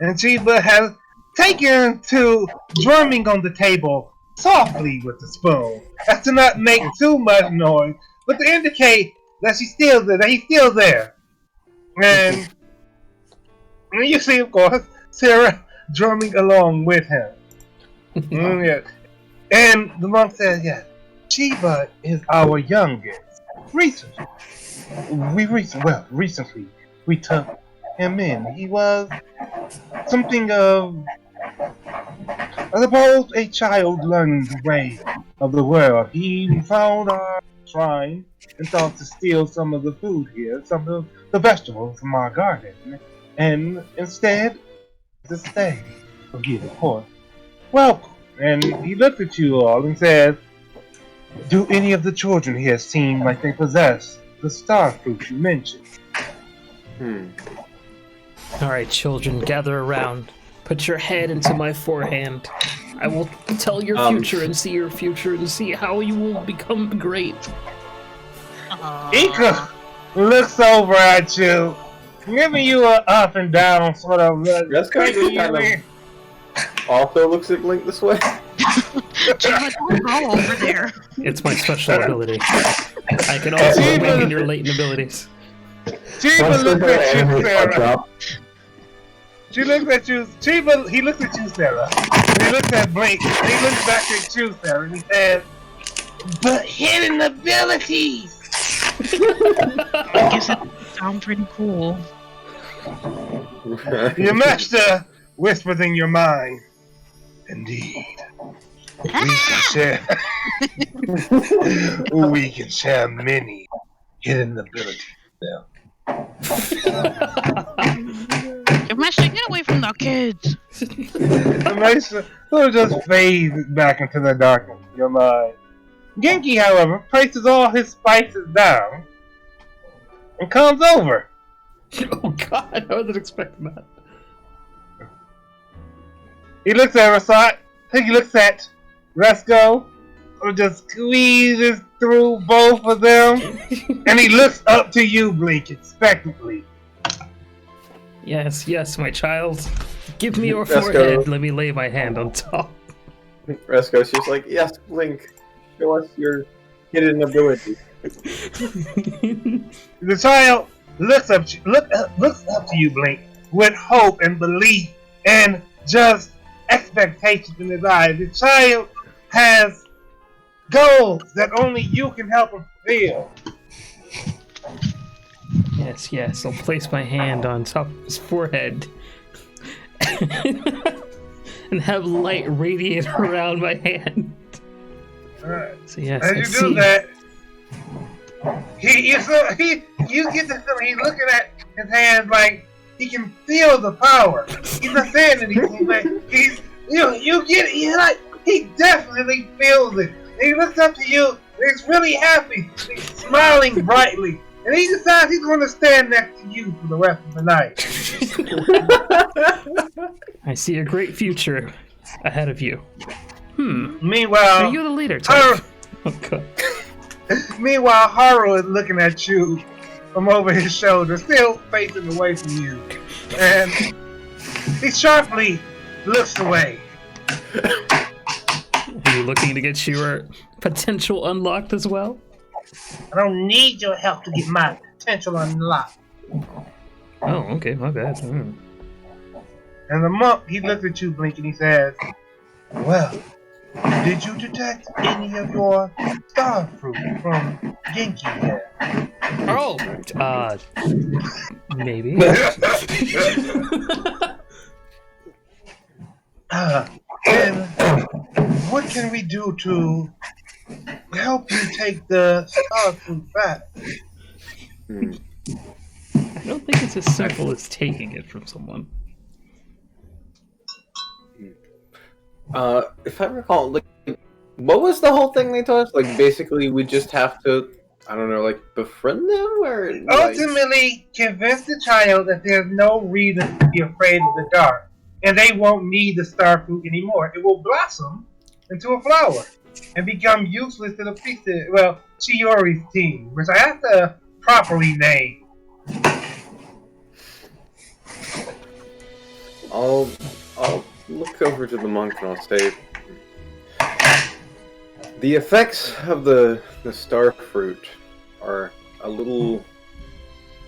And Chiba has taken to drumming on the table softly with the spoon, as to not make too much noise, but to indicate that she's still there, that he's still there. And you see, of course, Sarah drumming along with him. Yeah. And the monk says, yes, Chiba is our youngest. Recently, we took him in. He was something of, I suppose, a child learning the way of the world. He found our shrine and thought to steal some of the food here, some of the vegetables from our garden. and instead to stay. Oh, yeah, of course. Welcome. And he looked at you all and said, do any of the children here seem like they possess the star fruit you mentioned? All right, children, gather around. Put your head into my forehand. I will tell your future and see your future and see how you will become great. Ika looks over at you, giving you an up and down sort of That's kind of also looks at Blink this way. Chiba, don't go over there. It's my special ability. I can also awaken your latent abilities. Chiba looks at you, Sarah. She looks at you. Chiba, he looks at you, Sarah. He looks at Blink. He looks back at you, Sarah, and he says, "But hidden abilities." I guess it sounds pretty cool. Your master whispers in your mind. Indeed, we can share. We can share many hidden abilities. Your master, get away from the kids. The master will just fades back into the darkness of your mind. Genki, however, places all his spices down and comes over. Oh God, I wasn't expecting that. He looks at Rasat. He looks at Resco, who just squeezes through both of them, and he looks up to you, Blink, expectantly. Yes, yes, my child. Give me your Resco. forehead. Let me lay my hand on top. Resco, she's like, yes, Blink, show us your hidden ability. The child looks up to you, Blink, with hope and belief and just expectations in his eyes. The child has goals that only you can help him fulfill. Yes, yes, I'll place my hand on top of his forehead and have light radiate around my hand. Alright. So yes, As I you see. do that, you get the feeling he's looking at his hands like he can feel the power. He's not saying anything, but you get it. He's like he definitely feels it. And he looks up to you. And he's really happy. He's smiling brightly, and he decides he's going to stand next to you for the rest of the night. I see a great future ahead of you. Meanwhile, Are you the leader, type? Oh God. Meanwhile, Haru is looking at you from over his shoulder, still facing away from you. And he sharply looks away. Are you looking to get your potential unlocked as well? I don't need your help to get my potential unlocked. Oh, okay, my bad. And the monk, he looks at you, Blink, and he says, well, did you detect any of your star fruit from Genki here? Oh, maybe. And what can we do to help you take the star fruit back? I don't think it's as simple as taking it from someone. If I recall, like, what was the whole thing they told us? Like, basically, we just have to, I don't know, like, befriend them? Or, like... Ultimately, convince the child that there's no reason to be afraid of the dark, and they won't need the star fruit anymore. It will blossom into a flower and become useless to the priesthood. Well, Chiori's team, which I have to properly name. I'll look over to the monk and I'll say, the effects of the star fruit are a little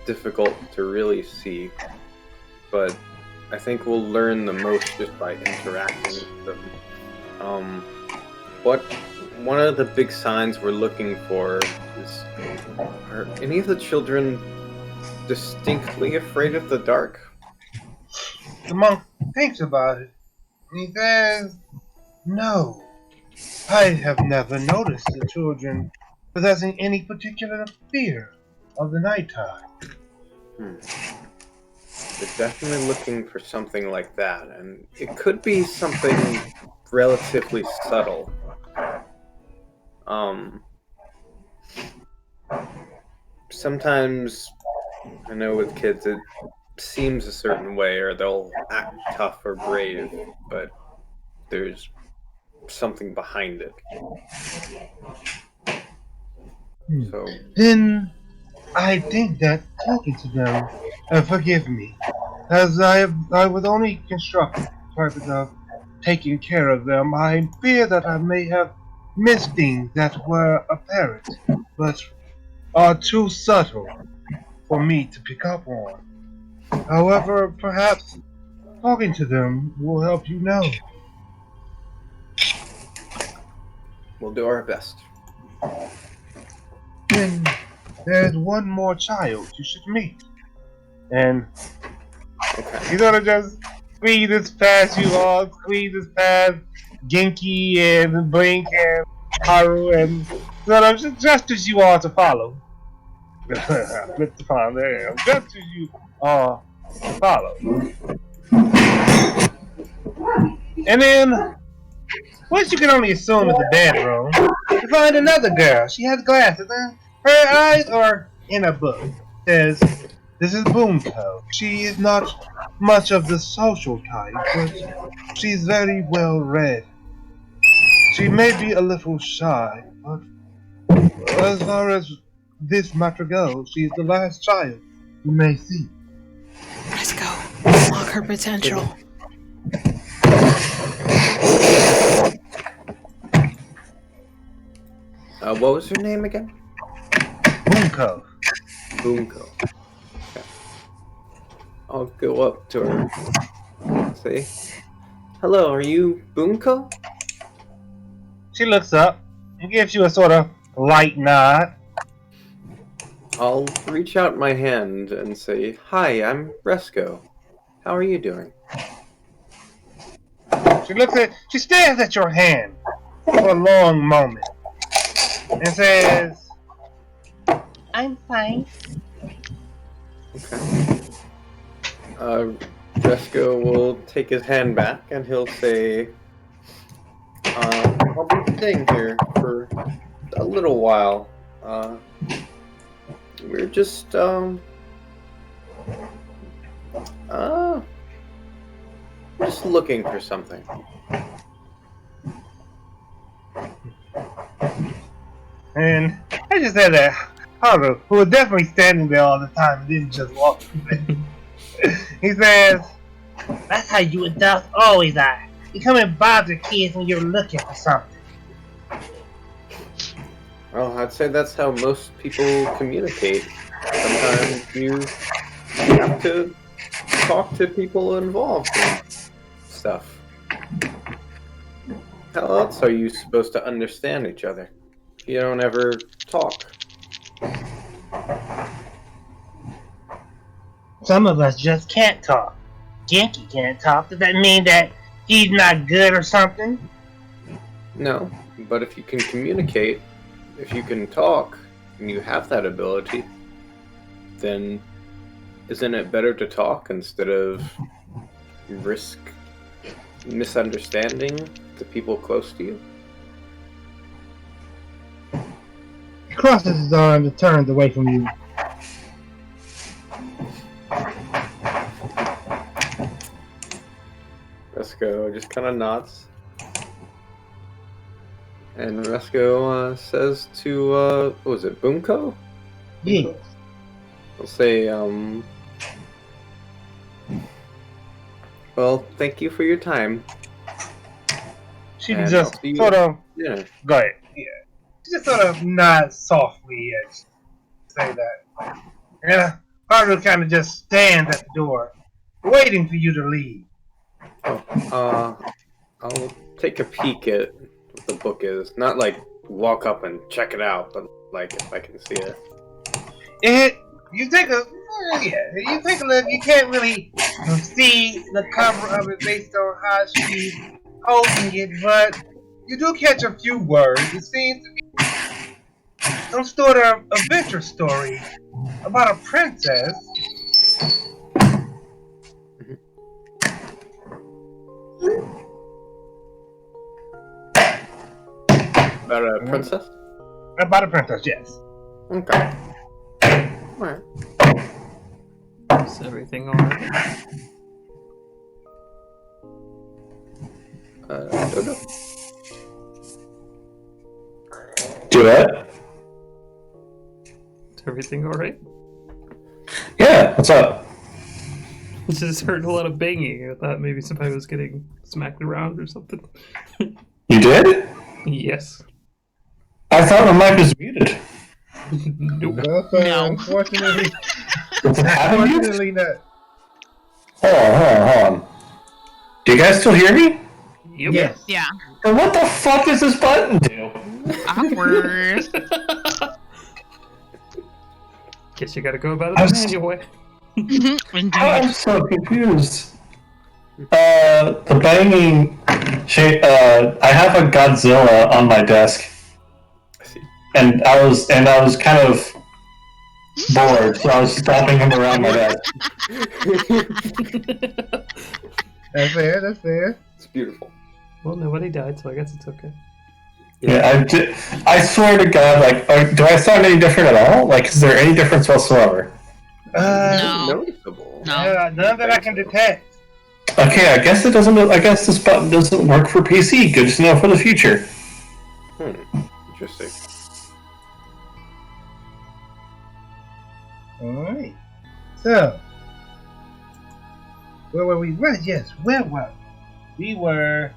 difficult to really see, but I think we'll learn the most just by interacting with them. One of the big signs we're looking for is, are any of the children distinctly afraid of the dark? The monk thinks about it, and he says, no, I have never noticed the children possessing any particular fear of the nighttime. They're definitely looking for something like that, and it could be something relatively subtle. Sometimes, I know with kids it seems a certain way, or they'll act tough or brave, but there's something behind it. So, Then I think that talking to them, forgive me, as I was only constructed for the purpose of taking care of them. I fear that I may have missed things that were apparent, but are too subtle for me to pick up on. However, perhaps talking to them will help you know. we'll do our best. Then there's one more child you should meet. And Okay. he's gonna just squeeze this past you all, squeeze this past Genki and Blink and Haru, and sort of gestures you all to follow. Flip the palm there. Gestures you all to follow. And then, once you can only assume it's a bedroom, you find another girl. She has glasses, and her eyes are in a book. It says, "This is Bunko. She is not much of the social type, but she's very well read. She may be a little shy, but as far as this matter goes, she is the last child you may see." Let's go. Unlock her potential. What was her name again? Bunko. Bunko. Okay. I'll go up to her. Say, "Hello, are you Bunko?" She looks up and gives you a sort of light nod. I'll reach out my hand and say, "Hi, I'm Resco. How are you doing?" She stares at your hand for a long moment and says, I'm fine. Okay. Resco will take his hand back and he'll say, "I'll be staying here for a little while. We're just, just looking for something." and I just said that Haru, who was definitely standing there all the time and didn't just walk away. He says, That's how you adults always are. You come and bother kids when you're looking for something. Well, I'd say that's how most people communicate. Sometimes you have to talk to people involved in stuff. How else are you supposed to understand each other? You don't ever talk. Some of us just can't talk. Genki can't talk. Does that mean that he's not good or something? No, but if you can communicate, if you can talk, and you have that ability, then isn't it better to talk instead of risk misunderstanding the people close to you? he crosses his arms and turns away from you. Resco just kind of nods. And Resco says to, what was it, Bunko? Yeah. He'll say, well, thank you for your time. She And just I'll see you- sort of, Yeah. go ahead. Yeah. She just sort of nods softly as she say that. And Haru kind of just stands at the door, waiting for you to leave. I'll take a peek at what the book is. Not like walk up and check it out, but like if I can see it. You take a look. You can't really see the cover of it based on how she's holding it, but you do catch a few words. It seems to be some sort of adventure story about a princess About a princess? About a princess, yes. Okay. Alright. Is everything alright? Don't know. Do that? Is everything alright? Yeah, what's up? Just heard a lot of banging. I thought maybe somebody was getting smacked around or something. You did? Yes. I thought my mic was muted. Nope. No. Unfortunately, Does it have a mute? unfortunately not. Hold on. Do you guys still hear me? Yep. Yes. Yeah. Then what the fuck does this button do? Awkward. Guess you gotta go about it I'm the s- manual way. Indeed. I'm so confused. The banging. I have a Godzilla on my desk, I see. and I was kind of bored, so I was stomping him around my desk. That's fair. That's fair. It's beautiful. Well, nobody died, so I guess it's okay. Yeah, I swear to God, like, do I sound any different at all? Like, is there any difference whatsoever? No. Noticeable. No. None that I can detect. Okay, I guess it doesn't. I guess this button doesn't work for PC. Good to know for the future. Interesting. Alright. So, where were we? Right, yes, where were we? We were.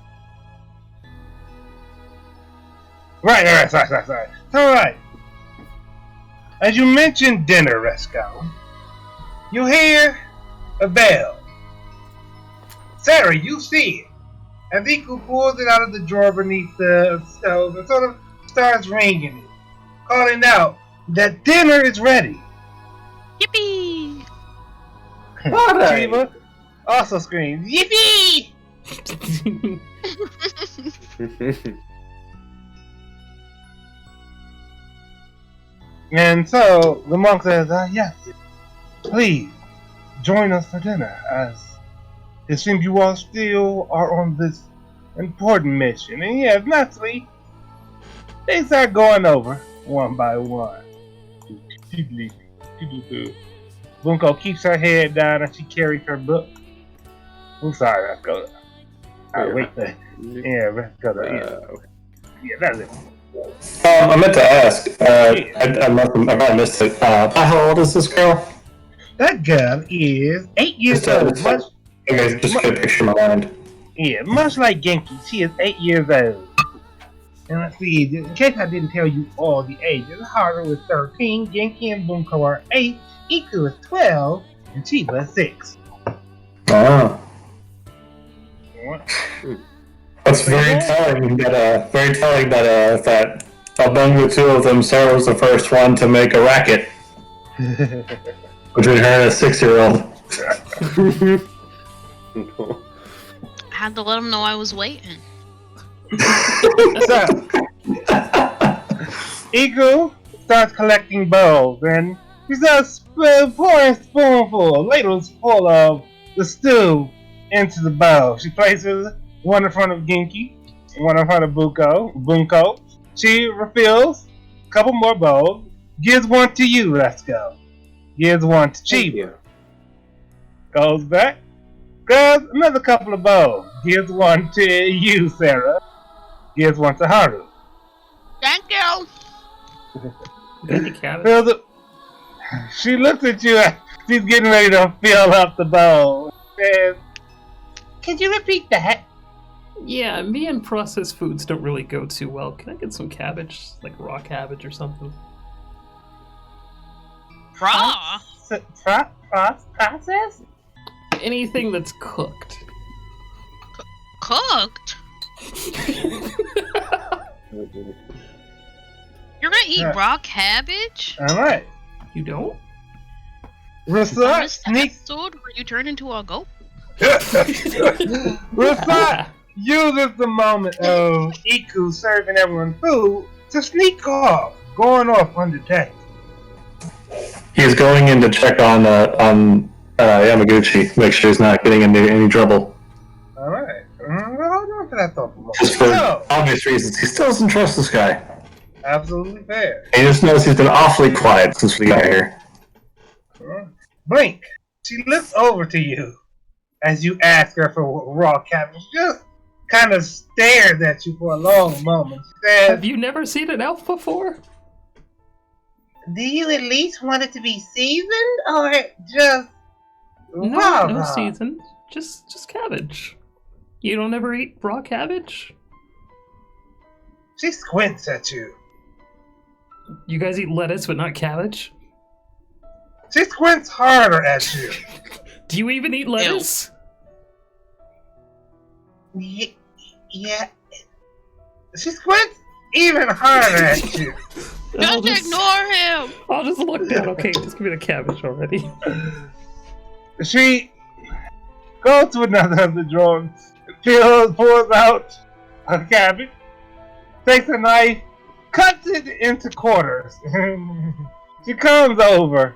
Right, sorry. Alright. As you mentioned dinner, Resco, you hear a bell. Sarah, you see it. As Iku pulls it out of the drawer beneath the stove and sort of starts ringing it, calling out that dinner is ready. Yippee! Alright. Chiba also screams, "Yippee!" And so the monk says, yes, please join us for dinner, as it seems you all still are on this important mission. And yes, naturally, they start going over one by one. Bunko keeps her head down and she carries her book. I'm sorry, let's go. Wait, let's go. Yeah, that's it. I meant to ask. I might have missed it. How old is this girl? That girl is 8 years old. Much, Okay, just get a picture in my mind. much like Genki, she is 8 years old. And let's see, in case I didn't tell you all the ages, Haru is 13, Genki and Bunko are 8, Iku is 12, and Chiba is 6. Oh. That's very telling that among the two of them, Sarah was the first one to make a racket between her and a 6-year-old. I had to let them know I was waiting. So, Iku starts collecting bowls, and he starts pouring ladles full of the stew into the bowl. She places one in front of Genki, one in front of Bunko. She refills a couple more bowls, gives one to you, let's go. Gives one to Chiba. Goes back, grabs another couple of bowls, gives one to you, Sarah. Gives one to Haru. Thank you! Maybe cabbage. Fills it. She looks at you. She's getting ready to fill up the bowl. Says, "Could you repeat that?" Yeah, me and processed foods don't really go too well. Can I get some cabbage? Like raw cabbage or something? Raw? Process? Anything that's cooked. Cooked? You're gonna eat raw cabbage? All right. You don't? Rasat This sneaks. episode where you turn into a goat? Rasat uses the moment of Iku serving everyone food to sneak off, going off undetected. He's going in to check on Yamaguchi, make sure he's not getting into any trouble. All right. Hold on, at that thought for a moment. Just for So, obvious reasons, he still doesn't trust this guy. absolutely fair. He just knows he's been awfully quiet since we got here. Blink. She looks over to you as you ask her for raw cabbage. She just kind of stares at you for a long moment. She says, Have you never seen an elf before? Do you at least want it to be seasoned or just No, raw? no season. Just cabbage. You don't ever eat raw cabbage? She squints at you. You guys eat lettuce but not cabbage? She squints harder at you. Do you even eat lettuce? Yeah. She squints even harder at you. Don't ignore him. I'll just look down. Okay, just give me the cabbage already. She goes to another of the drawers, pours out a cabbage, takes a knife, cuts it into quarters. She comes over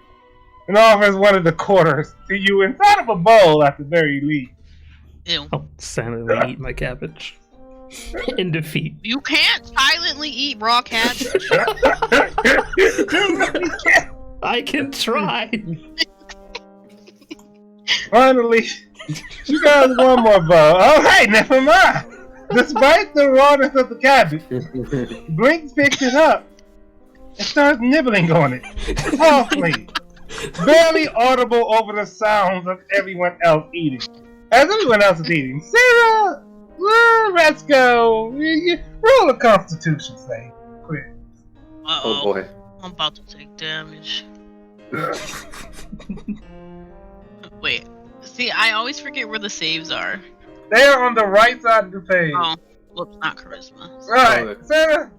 and offers one of the quarters to you inside of a bowl at the very least. Ew. I'll silently eat my cabbage. In defeat. You can't silently eat raw cabbage. I can try. Finally, she does one more bowl. Alright, never mind. Despite the rawness of the cabbage, Blink picks it up and starts nibbling on it. Softly. Barely audible over the sounds of everyone else eating. As everyone else is eating, Sarah, let's go. Roll a constitution save. Quick. Oh boy. I'm about to take damage. Wait. See, I always forget where the saves are. They are on the right side of the page. Oh, whoops, not charisma. Alright, Sarah,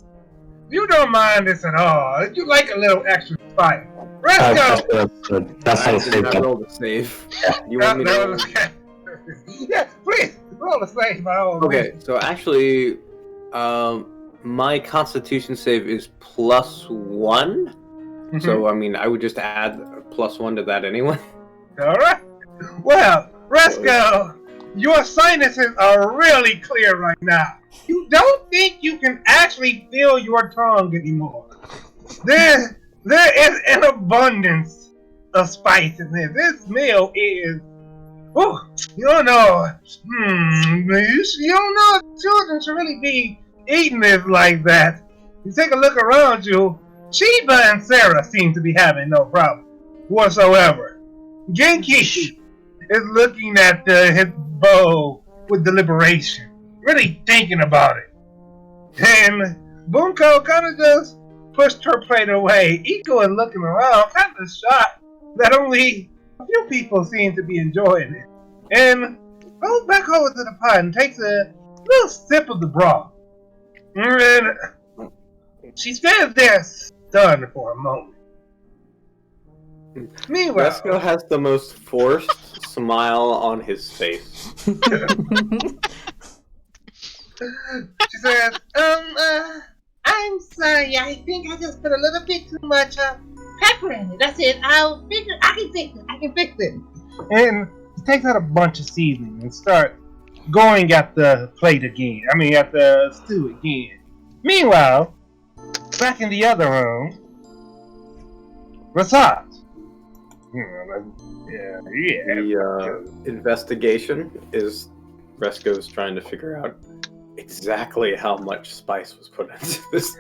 you don't mind this at all. You like a little extra spice. Let's go. That's I not a did save. not roll the save. You want me to? Yeah, please roll a save by all Okay, means. so actually, my Constitution save is +1. So I mean, I would just add +1 to that anyway. Alright. Well, Resco, your sinuses are really clear right now. You don't think you can actually feel your tongue anymore. There is an abundance of spice in this. This meal is... Oh, you don't know. You don't know if children should really be eating this like that. You take a look around you, Sheba and Sarah seem to be having no problem whatsoever. Genki is looking at his bowl with deliberation, really thinking about it. And Bunko kind of just pushed her plate away, Iko is looking around, kind of shocked that only a few people seem to be enjoying it. And goes back over to the pot and takes a little sip of the broth. And she stands there stunned for a moment. Meanwhile, Resco has the most forced smile on his face. she says, I'm sorry, I think I just put a little bit too much pepper in it. That's it. I can fix it. and she takes out a bunch of seasoning and starts going at the plate again. I mean, at the stew again. Meanwhile, back in the other room, Rasat. The investigation is Resco's trying to figure out exactly how much spice was put into this.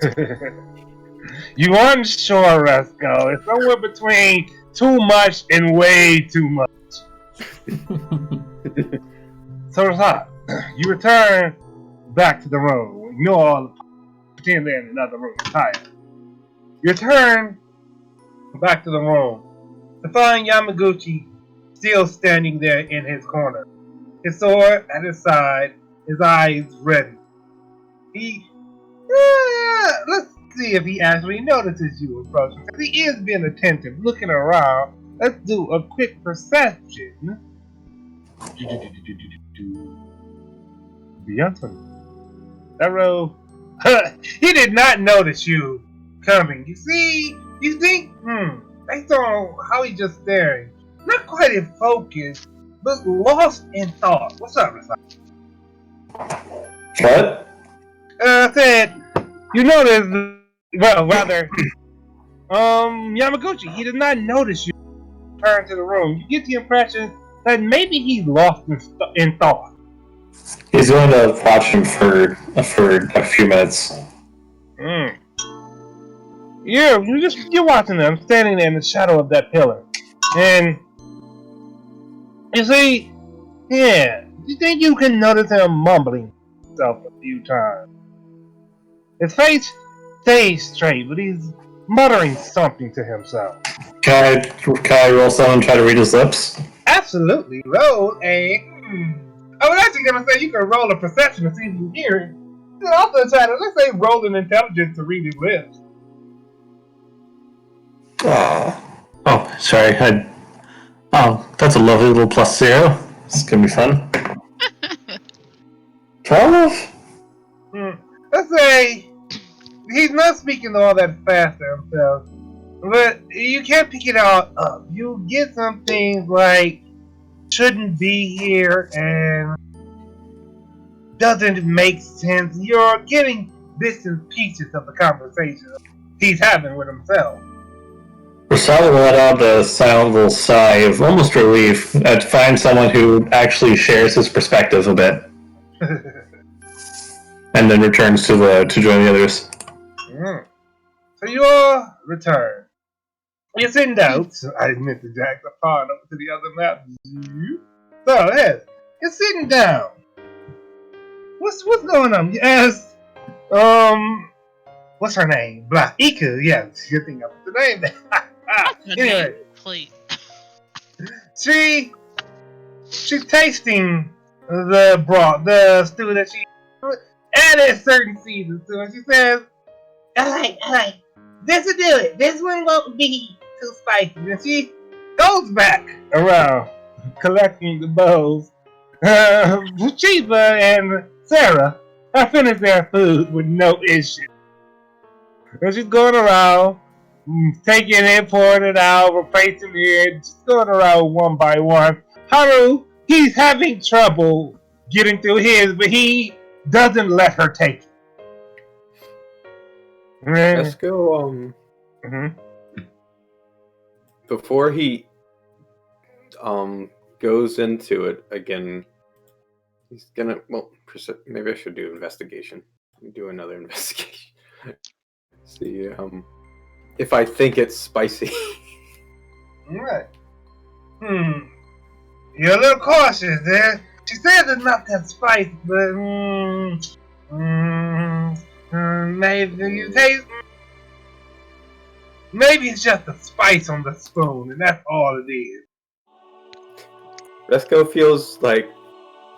You unsure, Resco. It's somewhere between too much and way too much. So, Rasat, you return back to the room. Ignore all the pretend they're in another room. Tired. You return back to the room to find Yamaguchi still standing there in his corner, his sword at his side, his eyes ready. Let's see if he actually notices you approaching. Because he is being attentive, looking around. Let's do a quick perception. Beyond that row. He did not notice you coming. You see, you think, based on how he's just staring, not quite in focus, but lost in thought. What's up, Rasai? What? I said, you notice, well, rather, Yamaguchi, he did not notice you return to the room. You get the impression that maybe he's lost in thought. He's going to watch him for a few minutes. Mm. You're watching them standing there in the shadow of that pillar, and you see, yeah, you think you can notice him mumbling himself a few times. His face stays straight, but he's muttering something to himself. Can I roll someone and try to read his lips? Absolutely, roll a. I was actually gonna say you can roll a perception to see if you hear it. You can also try to let's say roll an intelligence to read his lips. Oh, sorry. That's a lovely little +0. It's gonna be fun. 12? Let's say he's not speaking all that fast to himself, but you can't pick it all up. You get some things like shouldn't be here and doesn't make sense. You're getting bits and pieces of the conversation he's having with himself. Rosala let out a silent little sigh of almost relief to find someone who actually shares his perspective a bit, and then returns to join the others. So you all return. You're sitting down. I meant to jack the pawn over to the other map. So, yes, you're sitting down. What's going on? Yes. What's her name? Iku. Yes, good thing I put the name there. Anyway, she's tasting the broth, the stew that she added certain seasons to, and she says, "I like. This will do it. This one won't be too spicy." And she goes back around collecting the bowls. Chiba and Sarah have finished their food with no issue. And she's going around, taking it, pouring it out, replacing it, just going around one by one. Haru, he's having trouble getting through his, but he doesn't let her take it. Let's go, before he goes into it again, he's gonna, maybe I should do investigation. Do another investigation. See, if I think it's spicy. Alright. You're a little cautious there. She says it's not that spicy, but maybe you taste. Maybe it's just the spice on the spoon, and that's all it is. Resco feels like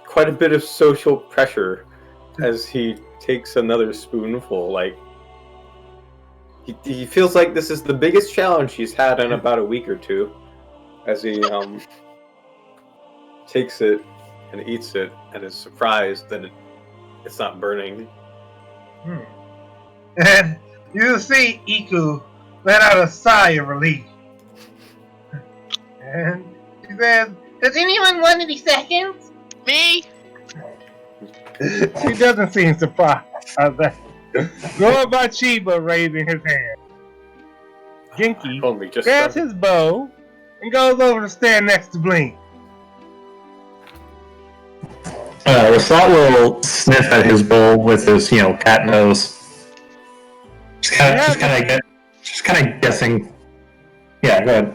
quite a bit of social pressure as he takes another spoonful. Like he feels like this is the biggest challenge he's had in about a week or two. As he takes it and eats it, and is surprised that it's not burning. And you see Iku let out a sigh of relief. And she says, "Does anyone want any seconds?" Me? She doesn't seem surprised at that. Going by Chiba raising his hand. Genki grabs his bow and goes over to stand next to Blink. Rasat will sniff at his bowl with his, cat nose. Just kind of guessing. Yeah, go ahead.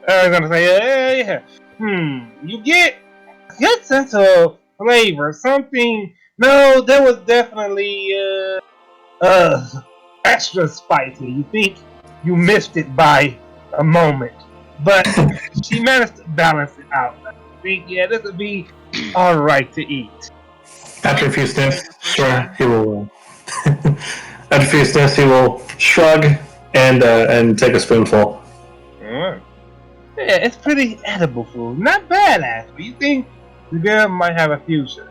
I was gonna say, yeah. You get a good sense of flavor. Something. No, there was definitely extra spicy. You think you missed it by a moment, but she managed to balance it out. I think, this would be all right to eat. After a few sniffs, sure, he will. After a few sniffs, he will shrug and take a spoonful. Yeah, it's pretty edible food. Not bad, actually. You think the girl might have a future?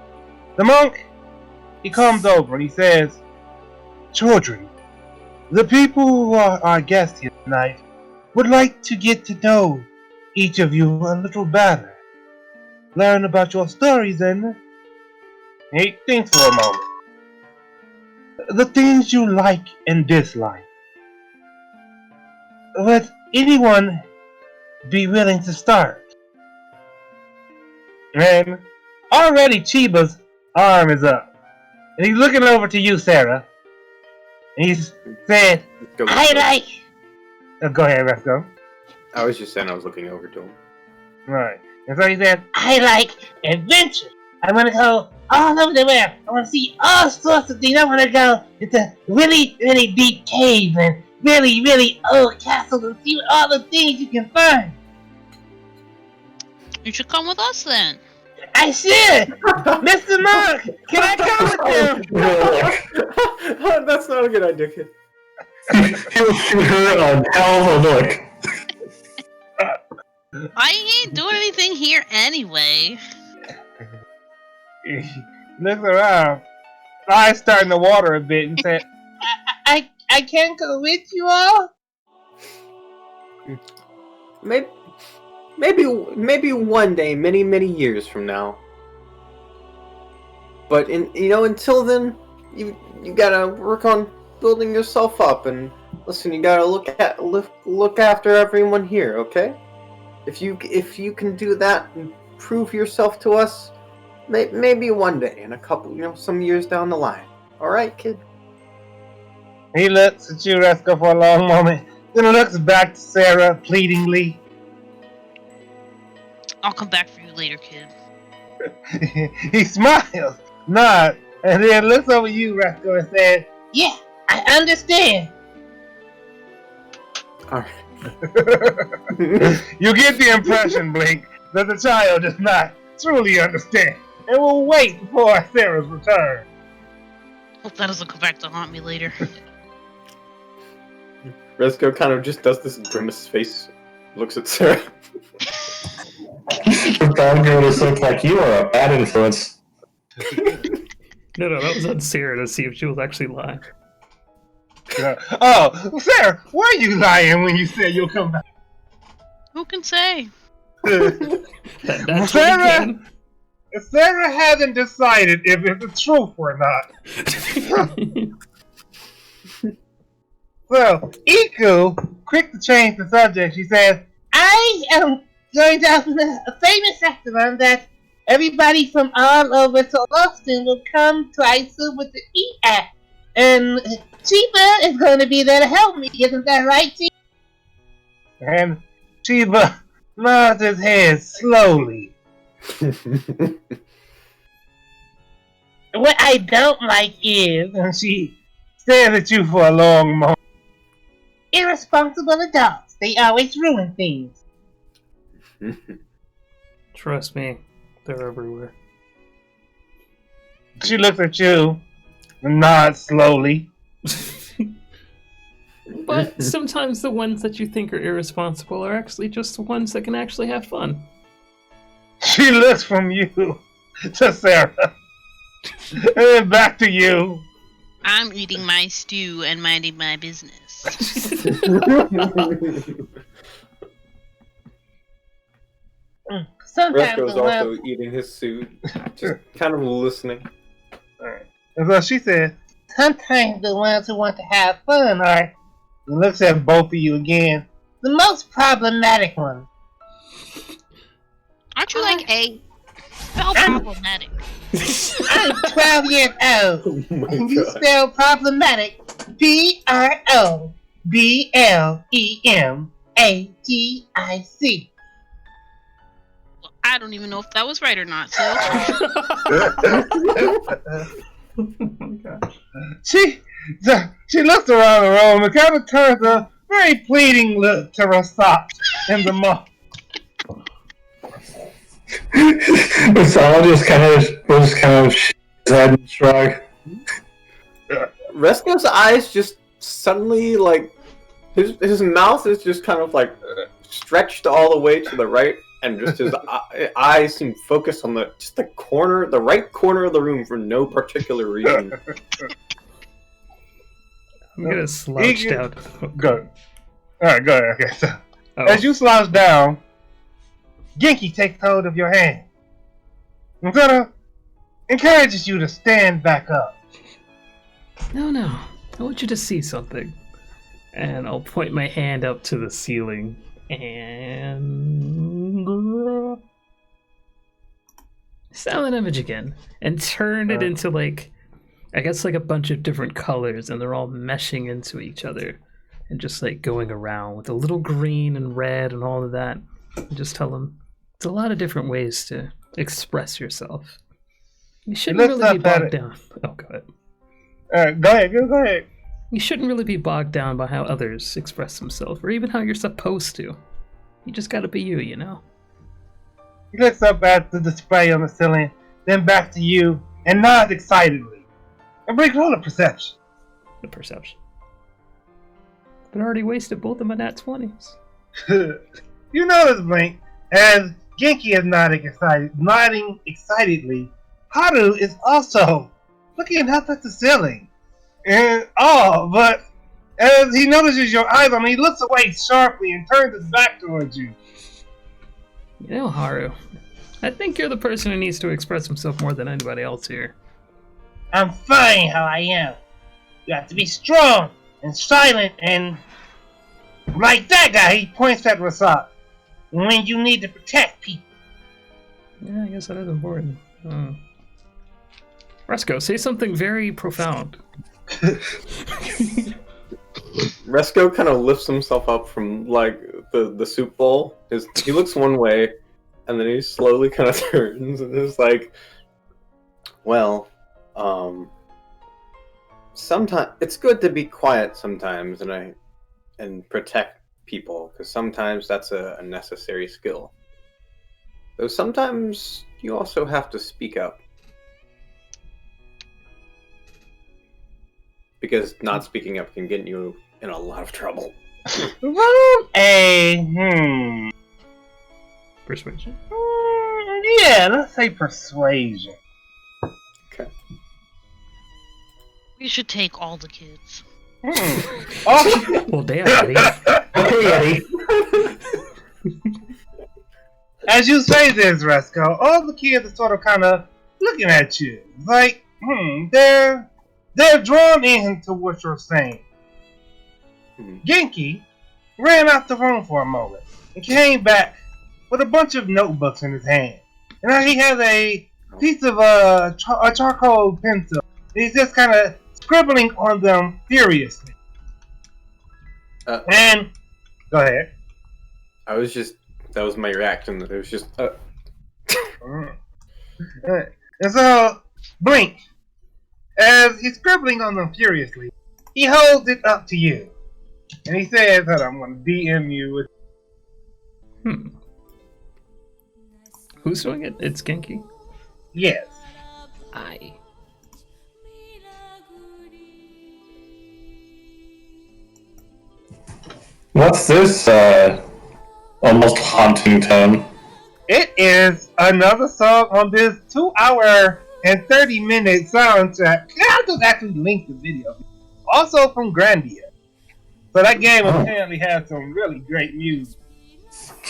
The monk, he comes over and he says, "Children, the people who are our guests here tonight would like to get to know each of you a little better. Learn about your stories and..." He thinks for a moment. the things you like and dislike. Would anyone be willing to start? And already Chiba's arm is up. And he's looking over to you, Sarah. And he said, I like... go ahead, let's go. I was just saying I was looking over to him. Right. And so he said, I like adventure. I want to go all over the world. I want to see all sorts of things. I want to go into really, really deep caves and really, really old castles and see all the things you can find. You should come with us then. I should! Mr. Monk, can I come with you? That's not a good idea, kid. He'll shoot her a hell of a look. I ain't doing anything here anyway. He looks around. Eyes starting to water a bit and said, I can't go with you all? Maybe one day, many years from now. But until then, you gotta work on building yourself up, and listen, you gotta look after everyone here, okay? If you can do that and prove yourself to us, maybe one day, in a couple, some years down the line. All right, kid. He looks at you, Resko, for a long moment, then looks back to Sarah pleadingly. I'll come back for you later, kid. He smiles, nods, and then looks over you, Resko, and says, yeah, I understand. All right. You get the impression, Blink, that the child does not truly understand and will wait for Sarah's return. Hope that doesn't come back to haunt me later. Resko kind of just does this grimace face, looks at Sarah. The dog notice look like you are a bad influence. No, that was on Sarah to see if she was actually lying. Oh, Sarah, were you lying when you said you'll come back? Who can say? That's Sarah hasn't decided if it's the truth or not. So, Iku, quick to change the subject, she says, I am going to open a famous restaurant that everybody from all over Soloston will come twice with to eat at. And Chiba is going to be there to help me. Isn't that right, Chiba? And Chiba nods his head slowly. What I don't like is, and she stares at you for a long moment, irresponsible adults. They always ruin things. Trust me, they're everywhere. She looks at you and nods slowly. But sometimes the ones that you think are irresponsible are actually just the ones that can actually have fun. She looks from you to Sarah. And then back to you. I'm eating my stew and minding my business. Sometimes Resko's also eating his suit, just kind of listening. Alright. And so she says, sometimes the ones who want to have fun are, and looks at both of you again, the most problematic ones. Aren't you like a spell problematic? I'm 12 years old. Oh my And you god. spell problematic Problematic. Well, I don't even know if that was right or not, so. She looks around the room and kind of turns a very pleading look to her socks in the mall. So I'll just kind of his head and shrug. Resko's eyes just suddenly, like, his mouth is just kind of like stretched all the way to the right, and just his eyes seem focused on the right corner of the room for no particular reason. I'm gonna slouch down. Go. Alright, go ahead. Okay, so Oh. as you slouch down, Genki takes hold of your hand and kind of encourages you to stand back up. No. I want you to see something. And I'll point my hand up to the ceiling. And... silent image again. And turn it into, like... I guess, like, a bunch of different colors. And they're all meshing into each other. And just, like, going around with a little green and red and all of that. And just tell them... it's a lot of different ways to express yourself. You shouldn't really be bogged down. Oh, go ahead. Go ahead. You shouldn't really be bogged down by how others express themselves, or even how you're supposed to. You just gotta be you, you know? He looks up at the display on the ceiling, then back to you, and nods excitedly. And breaks all the perception. The perception. But I already wasted both of my nat 20s. You notice, Blink, as Genki is nodding excitedly, Haru is also looking up at the ceiling. And but as he notices your eyes on him, he looks away sharply and turns his back towards you. You know, Haru, I think you're the person who needs to express himself more than anybody else here. I'm fine how I am. You have to be strong and silent and like that guy. He points at Rasat. When you need to protect people. Yeah, I guess that is important. Resco, say something very profound. Resco kind of lifts himself up from like the soup bowl. He looks one way, and then he slowly kind of turns and is like, "Well, sometimes it's good to be quiet sometimes, and protect people, because sometimes that's a necessary skill. Though sometimes you also have to speak up." Because not speaking up can get you in a lot of trouble. Roll a Persuasion? yeah, let's say persuasion. Okay. We should take all the kids. Oh, Well, damn, Eddie. Okay, Eddie. as you say this, Resco, all the kids are sort of kind of looking at you. Like, they're drawn into what you're saying. Genki ran out the room for a moment and came back with a bunch of notebooks in his hand. And now he has a piece of a charcoal pencil. He's just kind of scribbling on them furiously. And go ahead. That was my reaction. It was just. And so, Blink, as he's scribbling on them furiously, he holds it up to you. And he says, hold on, I'm going to DM you with... Who's doing it? It's Genki. Yes. Aye. What's this almost haunting tone? It is another song on this 2-hour and 30-minute soundtrack. I'll just actually link the video. Also from Grandia. So that game apparently has some really great music.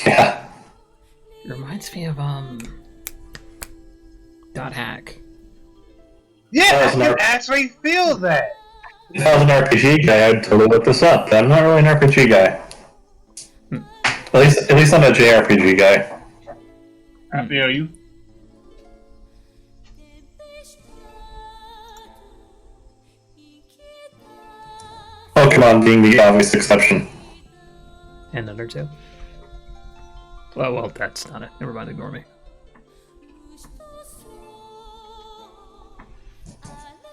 Yeah. It reminds me of, Dot Hack. Yeah, I can actually feel that. If I was an RPG guy, I'd totally look this up, but I'm not really an RPG guy. At least I'm a JRPG guy. I feel you. Pokemon being the obvious exception. And Undertale. Well, that's not it. Never mind, ignore me.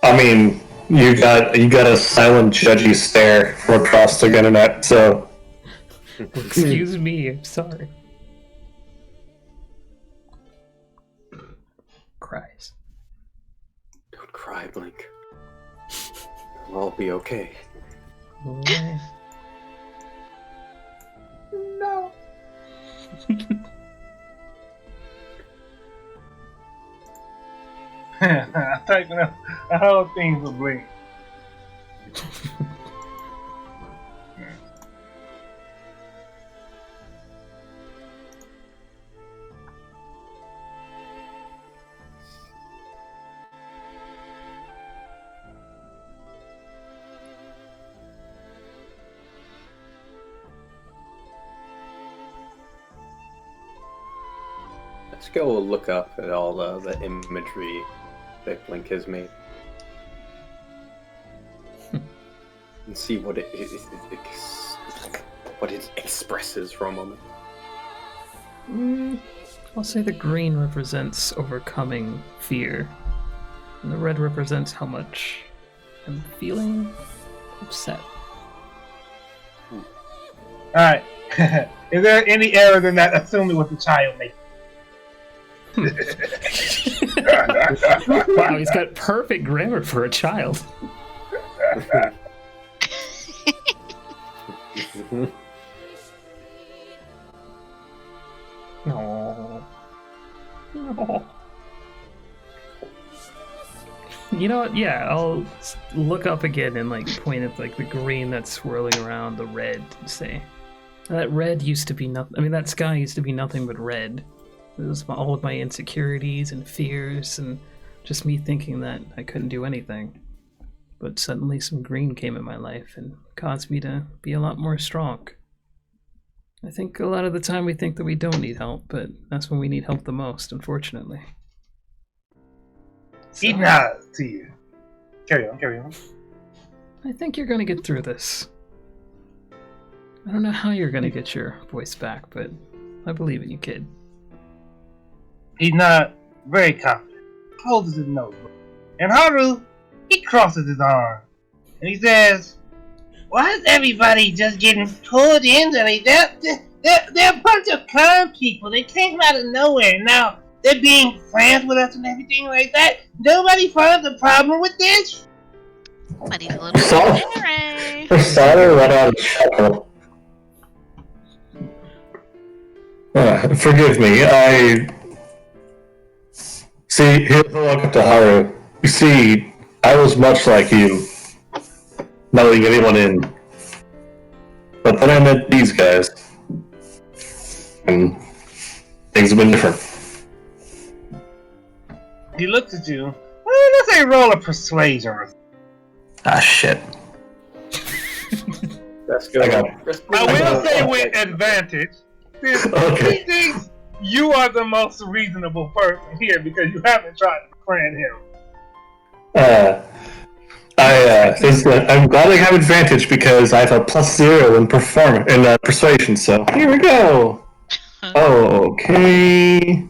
I mean, you got a silent, judgy stare from across the internet, so... Excuse me, I'm sorry. Cries. Don't cry, Blink. It'll all be okay. Okay. No. I'm typing up the whole thing for Blink. Let's go look up at all the imagery that Blink has made. And see what it expresses for a moment. I'll say the green represents overcoming fear, and the red represents how much I'm feeling upset. Alright. Is there any error in that? Assume it was a child making. Wow, he's got perfect grammar for a child. No. You know what? Yeah, I'll look up again and like point at like the green that's swirling around the red and say, that red used to be nothing. I mean, that sky used to be nothing but red. It was all of my insecurities and fears and just me thinking that I couldn't do anything. But suddenly some green came in my life and caused me to be a lot more strong. I think a lot of the time we think that we don't need help, but that's when we need help the most, unfortunately. He nods to you. Carry on. I think you're gonna get through this. I don't know how you're gonna get your voice back, but I believe in you, kid. He's not very confident. Holds his notebook. And Haru, he crosses his arm. And he says, Why is everybody just getting pulled into it? They're a bunch of calm people. They came out of nowhere. Now, they're being friends with us and everything like that. Nobody finds a problem with this? Somebody's a little scary. Sada let out a chuckle. Forgive me, See, he'll look up to Haru. You see, I was much like you, not letting anyone in. But then I met these guys, and things have been different. he looks at you. Well, let's say roll a persuasion. Ah, shit. Let's go. I will say with advantage, since Okay. he thinks you are the most reasonable person here because you haven't tried to befriend him. I'm glad I have advantage because I have a +0 in persuasion. So here we go. Okay.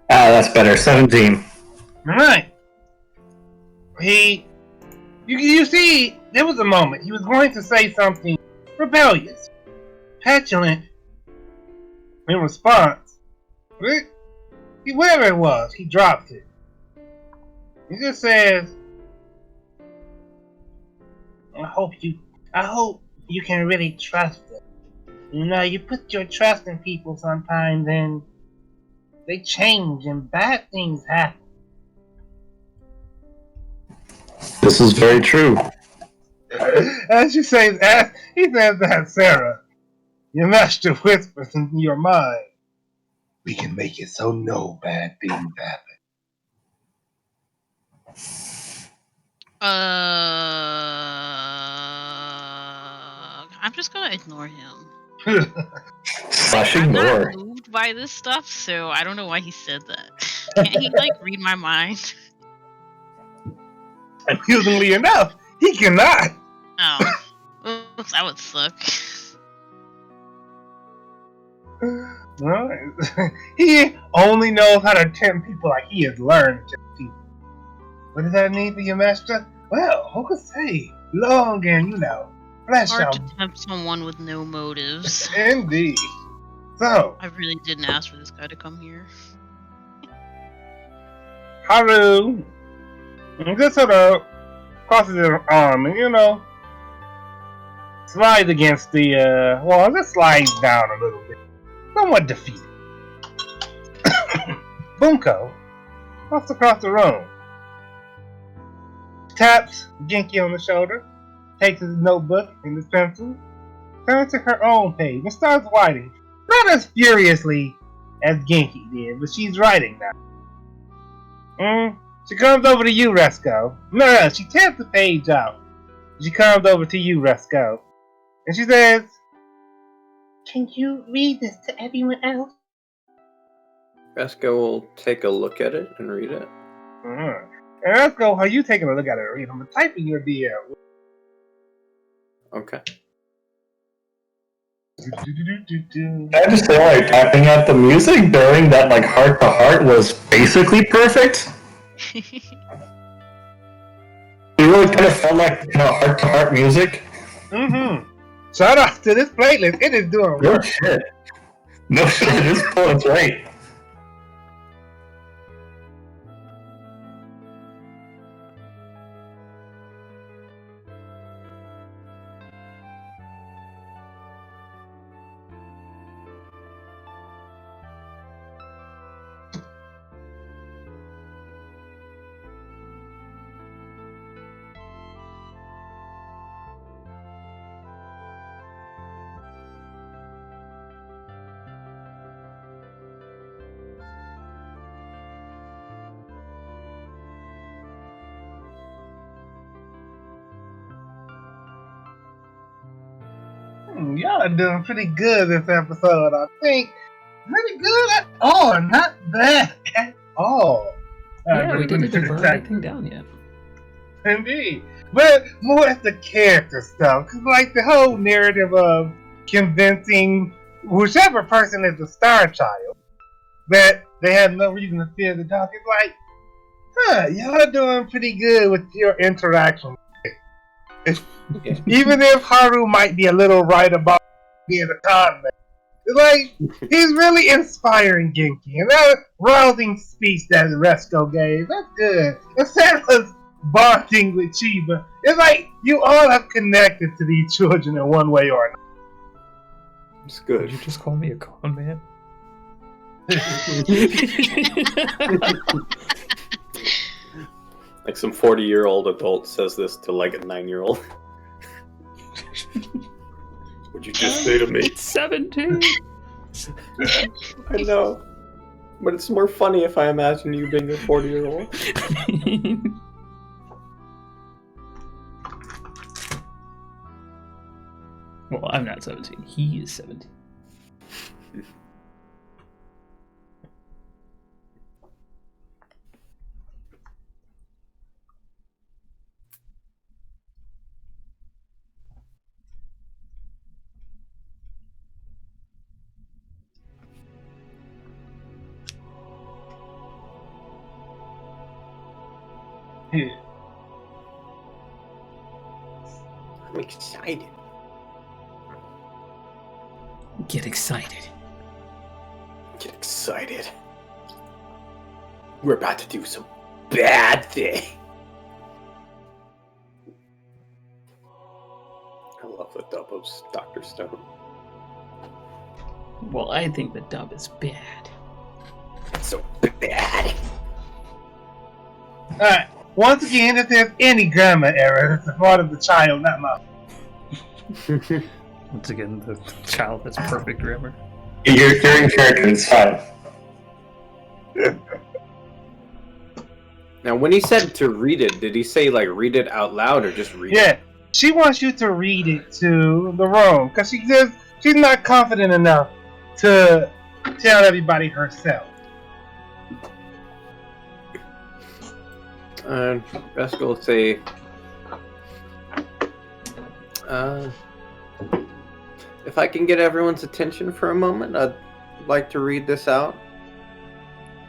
That's better. 17. Alright. You see, there was a moment he was going to say something rebellious, petulant. In response, whatever it was, he drops it. He just says, I hope you can really trust them. You know, you put your trust in people sometimes and they change and bad things happen. This is very true. as you say that, he says that, Sarah. Your master whispers in your mind, we can make it so no bad things happen. I'm just gonna ignore him. Slash I'm ignore. not moved by this stuff, so I don't know why he said that. Can't he like read my mind? Amusingly enough, he cannot. Oh, oops, that would suck. Well, he only knows how to tempt people like he has learned to tempt people. What does that mean for your master? Well, who could say? Long and, flesh Hard out. to tempt someone with no motives. Indeed. So, I really didn't ask for this guy to come here. Haru just sort of crosses his arm and, slides against the, just slides down a little bit. Somewhat defeated. Bunko walks across the room. Taps Genki on the shoulder, takes his notebook and his pencil, turns to her own page and starts writing. Not as furiously as Genki did, but she's writing now. She comes over to you, Resco. No, she tears the page out. She comes over to you, Resco. And she says, Can you read this to everyone else? Esco will take a look at it and read it. And let's go. How you taking a look at it? Read. I'm typing your DM. Okay. Can I just say, like, tapping at the music during that, like, heart to heart was basically perfect. It really kind of felt like, heart to heart music. Mm-hmm. Shout out to this playlist. It is doing No work. shit. No shit, this poet's right. Y'all are doing pretty good this episode, I think. Pretty good at all, not bad at all. Yeah, we didn't even burn anything down yet. Indeed. But more at the character stuff. Because, like, the whole narrative of convincing whichever person is the star child that they have no reason to fear the dog is like, y'all are doing pretty good with your interaction. Even if Haru might be a little right about being a con man. Like, he's really inspiring Genki. And that rousing speech that Resco gave, that's good. Instead of bonding with Chiba, it's like you all have connected to these children in one way or another. It's good. Did you just call me a con man? Like some 40-year-old adult says this to like a 9-year-old. What'd you just say to me? It's 17. I know. But it's more funny if I imagine you being a 40-year-old. Well, I'm not 17. He is 17. I'm excited. Get excited. Get excited. We're about to do some bad thing. I love the dub of Dr. Stone. Well, I think the dub is bad. It's so bad. Alright, once again, if there's any grammar error, it's the fault of the child, not mine. Once again, the child has perfect grammar. You're in character, it's fine. Now, when he said to read it, did he say, like, read it out loud or just read it? Yeah, she wants you to read it to the room, because she's not confident enough to tell everybody herself. Vesco will say, if I can get everyone's attention for a moment, I'd like to read this out.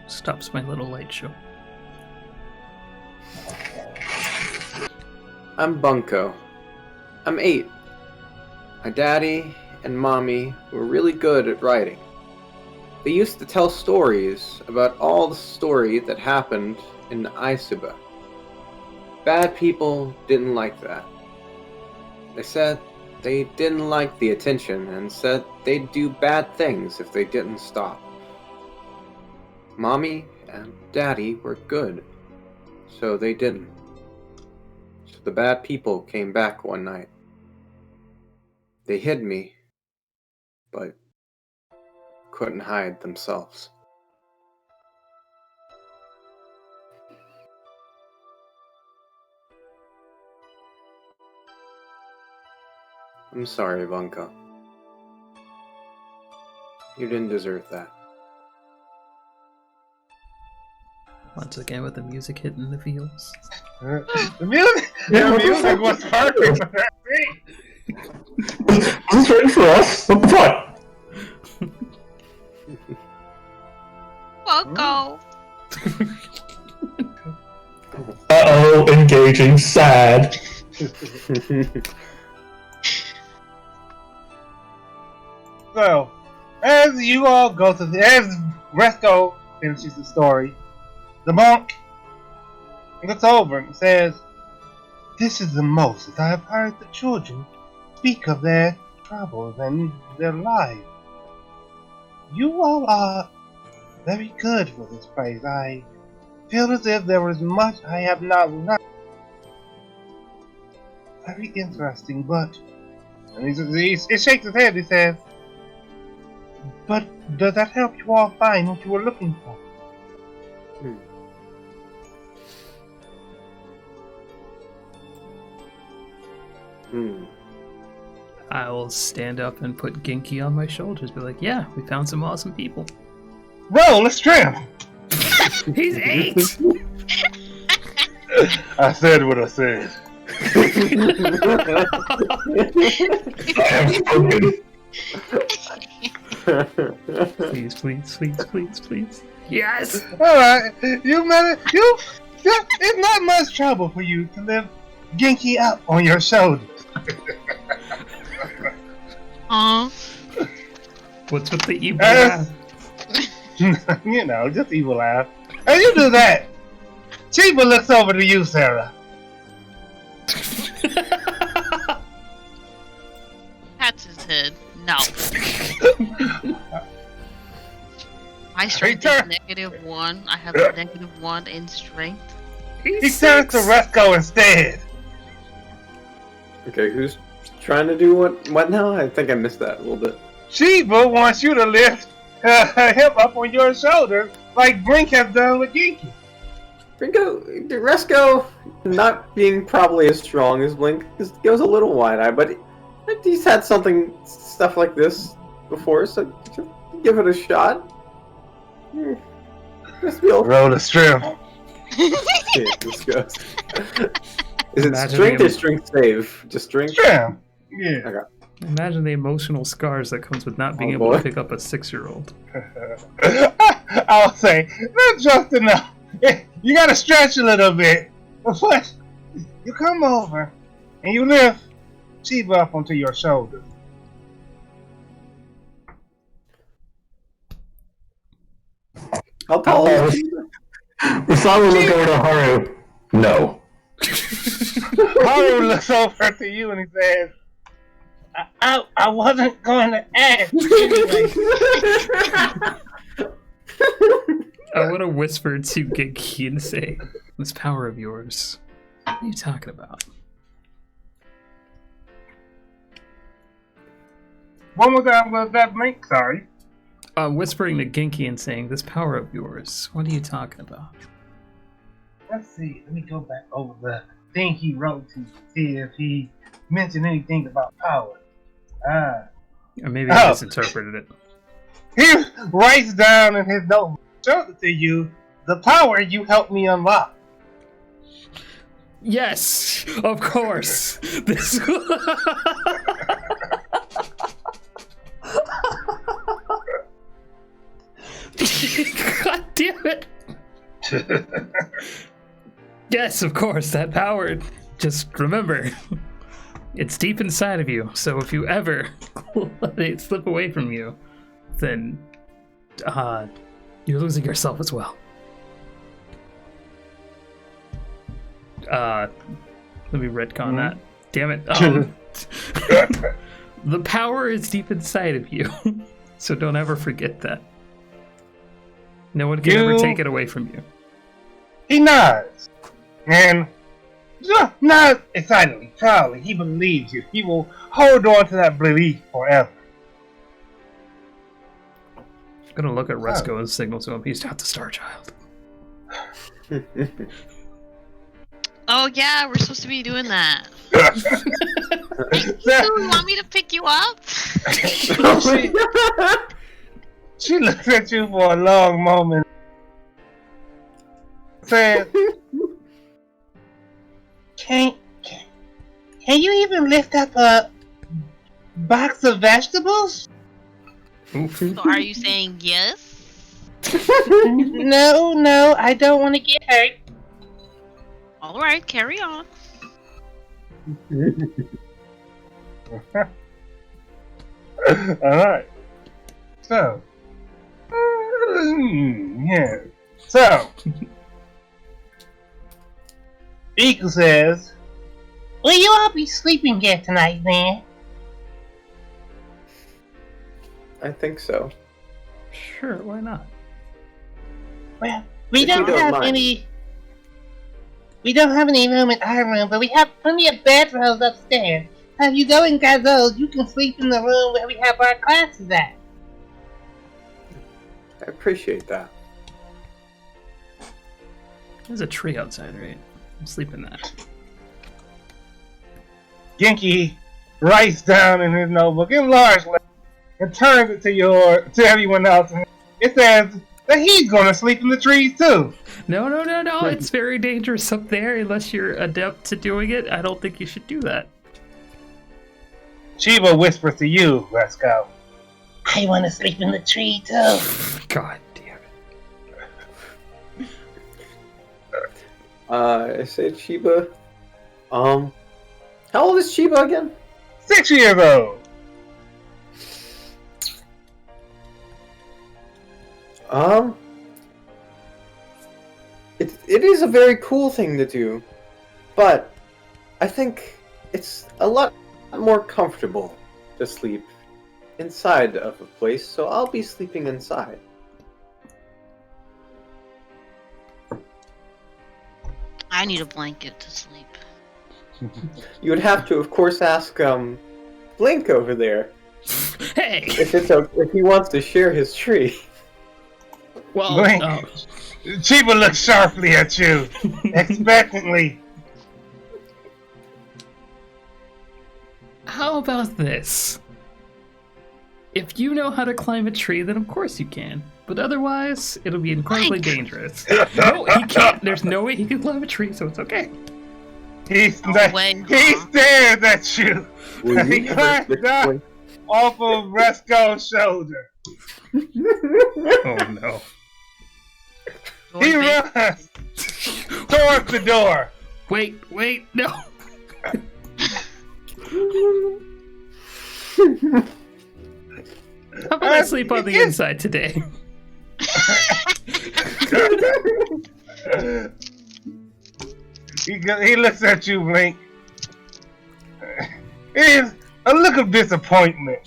Stops my little light show. I'm Bunko. I'm 8. My daddy and mommy were really good at writing. They used to tell stories about all the story that happened in Aisuba. Bad people didn't like that. They said they didn't like the attention and said they'd do bad things if they didn't stop. Mommy and Daddy were good, so they didn't. So the bad people came back one night. They hid me, but couldn't hide themselves. I'm sorry, Bunko. You didn't deserve that. Once again with the music hitting the feels. The music was perfect for that scene. Is this ready for us? What the fuck? Poco. Uh-oh, engaging, sad. So, as you all go to as Resco finishes the story, the monk looks over and says, "This is the most that I have heard the children speak of their troubles and their lives. You all are very good for this place. I feel as if there was much I have not learned. Very interesting, but..." And he shakes his head, he says, "But does that help you all find what you were looking for?" I will stand up and put Genki on my shoulders, be like, yeah, we found some awesome people. Roll a strength! He's 8! I said what I said. I have spoken. Please, please, please, please, please. Yes! Alright, it's not much trouble for you to lift Genki up on your shoulders. What's with the evil laugh? You know, just evil laugh. And you do that. Chiba looks over to you, Sarah. Pats his head. No. My strength is -1. I have a -1 in strength. He turns to Resco instead. Okay, who's trying to do what now? I think I missed that a little bit. Chiba wants you to lift him up on your shoulders like Blink has done with Genki. Resco, not being probably as strong as Blink, goes a little wide-eyed, but he's had stuff like this before, so give it a shot. Roll a strength. Okay, this goes. Is it Imagine strength the or strength save? Just strength? Strength. Yeah. Okay. Imagine the emotional scars that comes with not being Oh, able boy. to pick up a 6-year-old. I'll say, not just enough. You gotta stretch a little bit. But you come over and you lift Chiba up onto your shoulder. How tall is he? Usamu look over to Haru. No. Haru looks over to you and he says, I wasn't going to ask anyway. I want to whisper to Genki and say, this power of yours, what are you talking about? One more time was that Blink, sorry. Whispering to Genki and saying, this power of yours, what are you talking about? Let's see, let me go back over the thing he wrote to see if he mentioned anything about power. Or maybe I misinterpreted it. He writes down in his note, shows it to you, the power you helped me unlock. Yes, of course. This. God damn it. Yes, of course, that power. Just remember, it's deep inside of you, so if you ever let it slip away from you, then you're losing yourself as well. Let me retcon that. Damn it. The power is deep inside of you, so don't ever forget that. No one can ever take it away from you. He nods. And not excitedly, proudly, he believes you. He will hold on to that belief forever. I'm gonna look at Resco and signal to him he's not the Star Child. Oh yeah, we're supposed to be doing that. You want me to pick you up? She looks at you for a long moment. said, Can you even lift up a box of vegetables? So are you saying yes? No, I don't want to get hurt. All right, carry on. alright. So, yeah. So, Eagle says, Will you all be sleeping here tonight, then? I think so. Sure, why not? Well, we If you don't don't have mind. any. We don't have any room in our room, but we have plenty of bedrolls upstairs. If you go and get those, you can sleep in the room where we have our classes at. I appreciate that. There's a tree outside, right? I'll sleep in that. Genki writes down in his notebook in large letters and turns it to everyone else. And it says that he's going to sleep in the trees too. No, it's very dangerous up there unless you're adept to doing it. I don't think you should do that. Shiva whispers to you, Resco. I want to sleep in the tree too. God damn it. I said Chiba. How old is Chiba again? 6 years old. It is a very cool thing to do, but I think it's a lot more comfortable to sleep inside of a place, so I'll be sleeping inside. I need a blanket to sleep. You would have to, of course, ask Blink over there Hey! if he wants to share his tree. Well, Blink. Chiba looks sharply at you, expectantly. how about this? If you know how to climb a tree, then of course you can. But otherwise, it'll be incredibly dangerous. No, he can't. There's no way he can climb a tree, so it's okay. He way, stares at you. Will He you climbs ever- down off of Resco's shoulder. Oh no. He runs towards the door. Wait, no. How about I sleep on the inside today? He looks at you, Blink. It is a look of disappointment.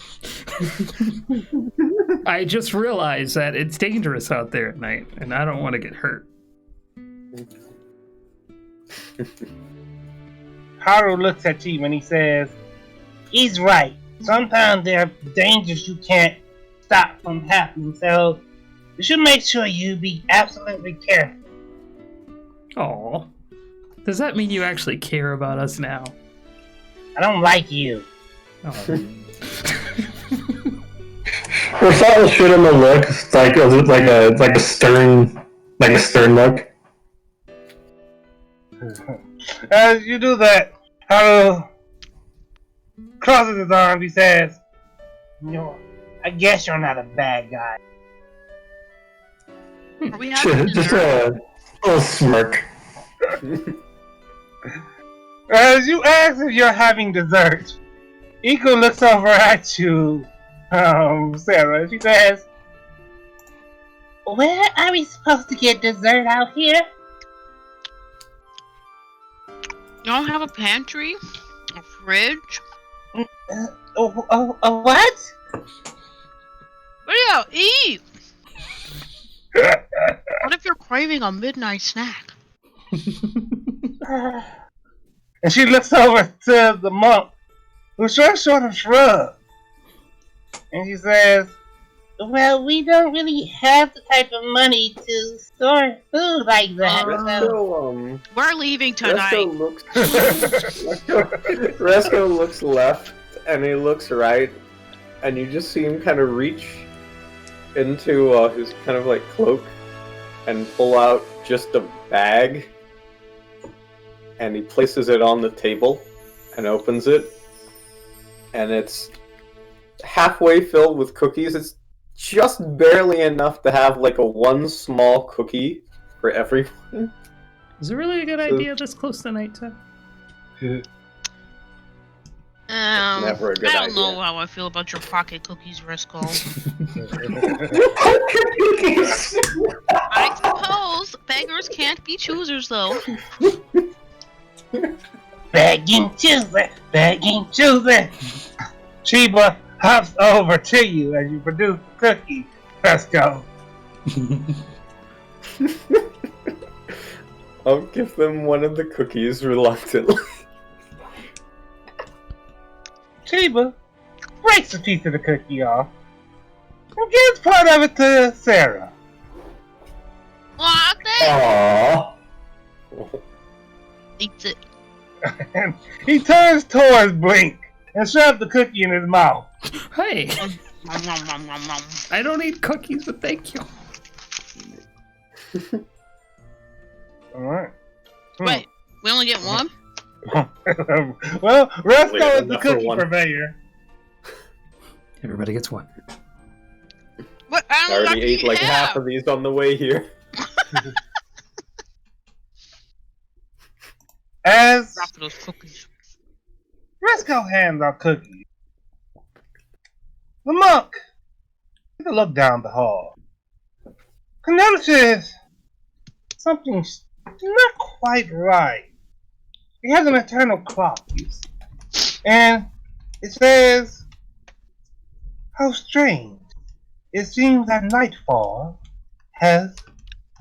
I just realized that it's dangerous out there at night, and I don't want to get hurt. Haru looks at you and he says, He's right. Sometimes there are dangers you can't stop from happening, so you should make sure you be absolutely careful. Aw. Does that mean you actually care about us now? I don't like you. Oh. Rafael shoot him a look, like a stern look. as you do that, Haru crosses his arms. He says, I guess you're not a bad guy. Are we having Just dinner? a little smirk. as you ask if you're having dessert, Iko looks over at you, Sarah. She says, Where are we supposed to get dessert out here? You don't have a pantry? A fridge? What? Yeah, eat! What if you're craving a midnight snack? and she looks over to the monk, who just sort of shrugs. And she says, Well, we don't really have the type of money to store food like that. So. We're leaving tonight. Resco looks left and he looks right, and you just see him kind of reach into his kind of like cloak and pull out just a bag, and he places it on the table and opens it, and it's halfway filled with cookies. It's just barely enough to have like a one small cookie for everyone. Is it really a good idea this close to nighttime? Never a good I don't idea. know how I feel about your pocket cookies, Risco. I suppose beggars can't be choosers, though. Begging children, begging children. Chiba hops over to you as you produce the cookie. Let's go. I'll give them one of the cookies reluctantly. Chiba breaks a piece of the cookie off and gives part of it to Sarah. Aw, thanks. Aww. Eats it. And he turns towards Blink and shoves the cookie in his mouth. Hey, Nom, nom, nom, nom, nom. I don't eat cookies, but thank you. Alright. Wait, we only get one? Well, Resto We got is the enough for cookie one. purveyor. Everybody gets one. What? I I already ate like half of these on the way here. As Drop those cookies. Resco hands out cookies, the monk takes a look down the hall and notices something's not quite right. He has an eternal clock, you see, and it says, "How strange! It seems that nightfall has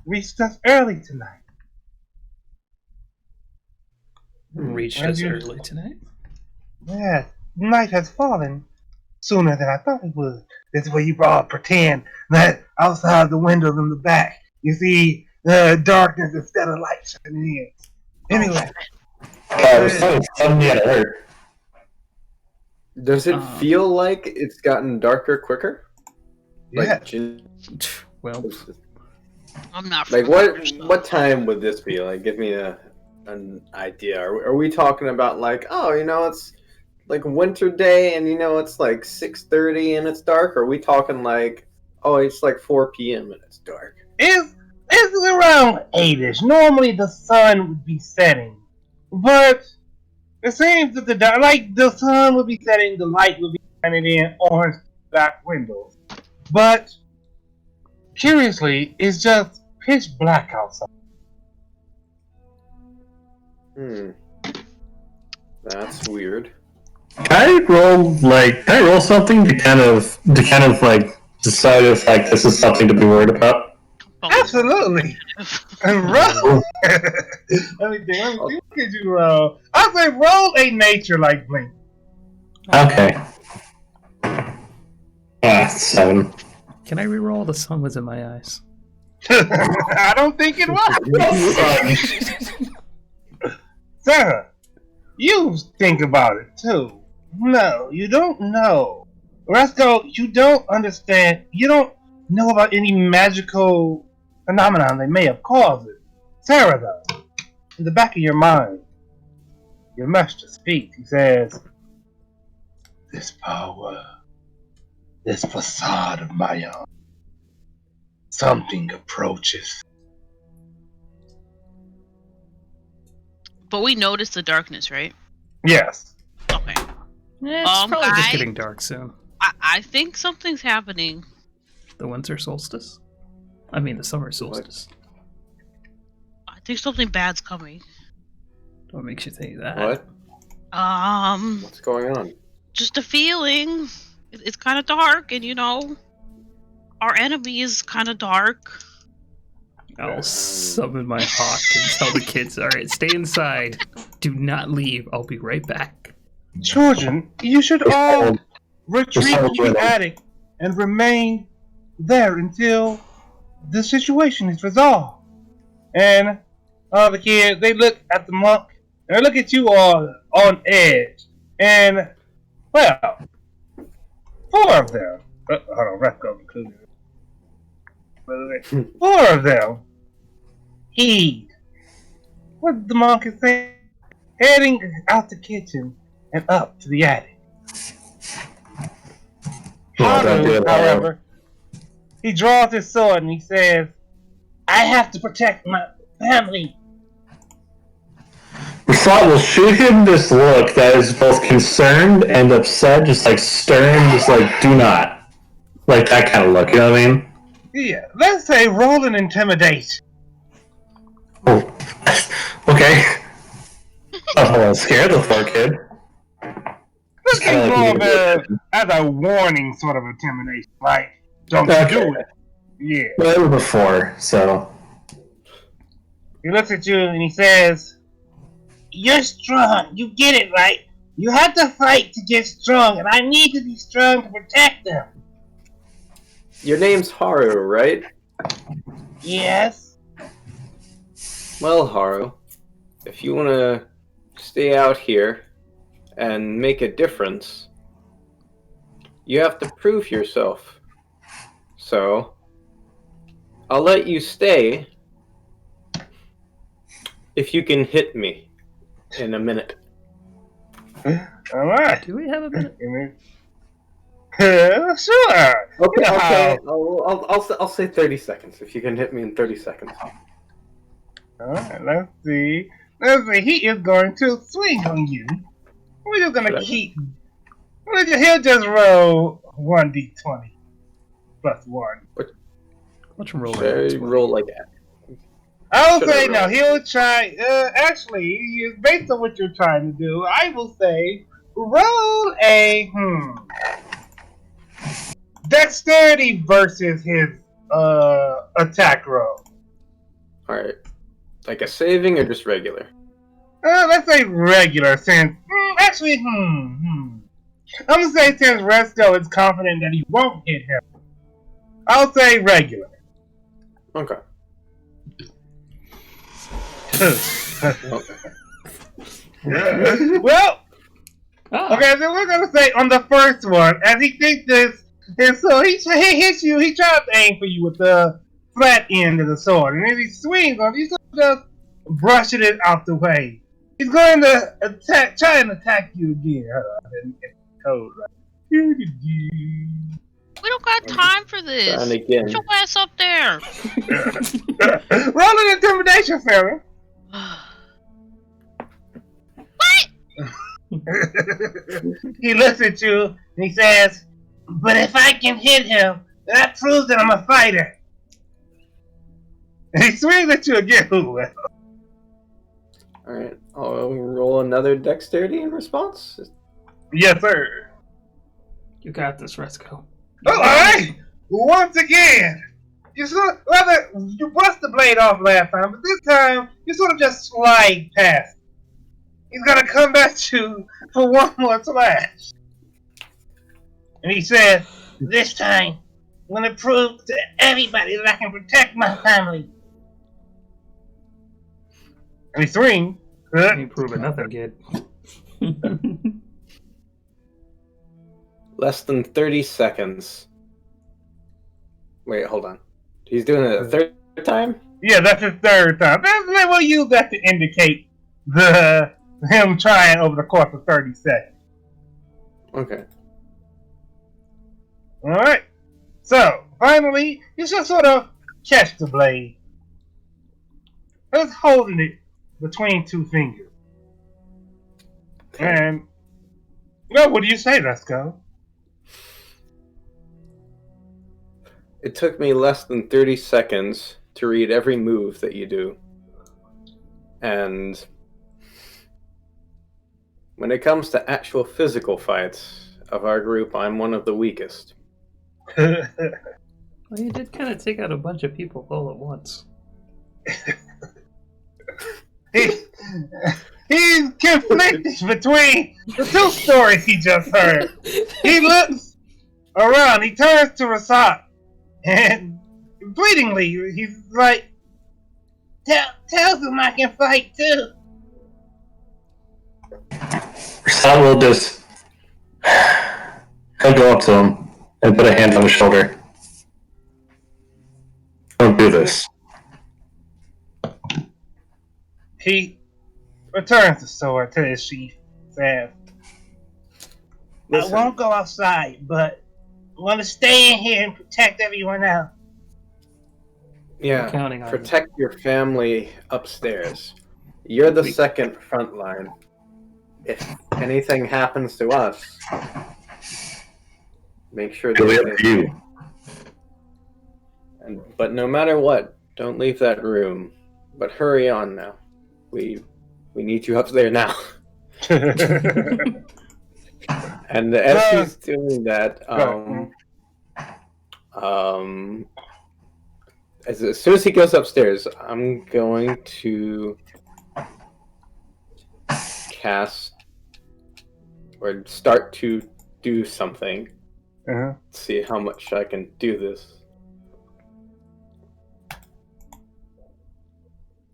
reached us early tonight." Reached As us you- early tonight. Yes, night has fallen sooner than I thought it would. This is where you all pretend that outside the windows in the back, you see the darkness instead of light shining in. Anyway, We're still suddenly at alert. Does it Um, feel like it's gotten darker quicker? yeah, Like, Well, I'm not. like familiar, so- what time would this be? Like, give me an idea. Are we talking about like, oh, it's like winter day and it's like 6:30 and it's dark? Or are we talking like, oh, it's like 4 p.m. and it's dark? it's around 8ish. Normally the sun would be setting, but it seems that the sun would be setting, the light would be shining in on back windows. But curiously, it's just pitch black outside. That's weird. Can I roll something to kind of like decide if like this is something to be worried about? Absolutely. And roll. Let me think. What could you roll? I say roll a nature like Blink. Okay. 7. can I reroll? The sun was in my eyes. I don't think it was. Sarah, you think about it too. No, you don't know. Rasco, you don't understand. You don't know about any magical phenomenon that may have caused it. Sarah, though, in the back of your mind, your master speaks. He says, "This power, this facade of my own, something approaches." But we noticed the darkness, right? Yes. Okay. It's probably just I- getting dark soon. I think something's happening. The winter solstice? I mean, the summer solstice. I think something bad's coming. What makes you think that? What? What's going on? Just a feeling. It's kind of dark, and our enemy is kind of dark. I'll summon my hawk and tell the kids, alright, stay inside. Do not leave. I'll be right back. Children, you should all retreat to the attic and remain there until the situation is resolved. And all the kids, they look at the monk, and they look at you all on edge. And, well, 4 of them, hold on, Resco included. By the way, 4 of them Heed what the monk is saying. Heading out the kitchen and up to the attic. No, don't do Haru, it. however, he draws his sword and he says, I have to protect my family. Rasat will shoot him this look that is both concerned and upset, just like stern, just like do not. Like that kind of look, you know what I mean? Yeah, let's say roll an intimidation. Oh. Okay. Oh, scared the poor kid. This kinda is like more you of did. as a warning sort of intimidation. Like, don't Okay. you do it. Yeah. Well, it was before, so. He looks at you and he says, you're strong. You get it, right? You have to fight to get strong, and I need to be strong to protect them. Your name's Haru, right? Yes? Well, Haru, if you want to stay out here and make a difference, you have to prove yourself. So, I'll let you stay if you can hit me in a minute. Alright. Do we have a minute? Sure. Okay, Yeah. okay. I'll say 30 seconds. If you can hit me in 30 seconds. Alright, let's see. Let's see. He is going to swing on you. We're just gonna keep. He'll just roll 1d20 plus 1. Let's roll Should I it. roll like that? I will Should I say roll? no. He'll try. Actually, based on what you're trying to do, I will say roll a dexterity versus his attack roll. Alright. Like a saving or just regular? Let's say regular. Since I'm gonna say since Resto is confident that he won't hit him, I'll say regular. Okay. Well, okay, then we're gonna say on the first one, as he thinks this, and so he hits you. He tries to aim for you with the flat end of the sword, and as he swings on, he's just brushing it out the way. He's going to try and attack you again. In code, right? We don't got time for this. And again. Get your ass up there. Roll an intimidation, Sarah. What? He looks at you and he says, but if I can hit him, that proves that I'm a fighter. And he swings at you again. Alright, I'll roll another dexterity in response. Yes, sir. You got this, Resco. Oh, alright! Once again! You bust the blade off last time, but this time, you sort of just slide past. He's gonna come at you for one more slash. And he said, this time, I'm gonna prove to everybody that I can protect my family. And he swings. Ain't proving nothing, kid. Less than 30 seconds. Wait, hold on. He's doing it a third time? Yeah, that's his third time. We'll use that to indicate him trying over the course of 30 seconds. Okay. Alright. So, finally, you just sort of catch the blade. Just holding it between two fingers. And, well, what do you say, let's go? It took me less than 30 seconds to read every move that you do. And when it comes to actual physical fights of our group, I'm one of the weakest. Well, you did kind of take out a bunch of people all at once. He's conflicted between the two stories he just heard. He looks around, he turns to Rasat, and bleedingly, he's like, tell them I can fight too. Rasat will just. He'll go up to him and put a hand on his shoulder. Don't do this. He returns the sword to his sheath. Says, I Listen, won't go outside, but I want to stay in here and protect everyone else. yeah, Counting on protect your family upstairs. You're the second front line. If anything happens to us, make sure It'll be they're up safe. to you. But no matter what, don't leave that room. But hurry on now. We need you up there now. And as he's doing that, as soon as he goes upstairs, I'm going to cast or start to do something. Uh-huh. See how much I can do this.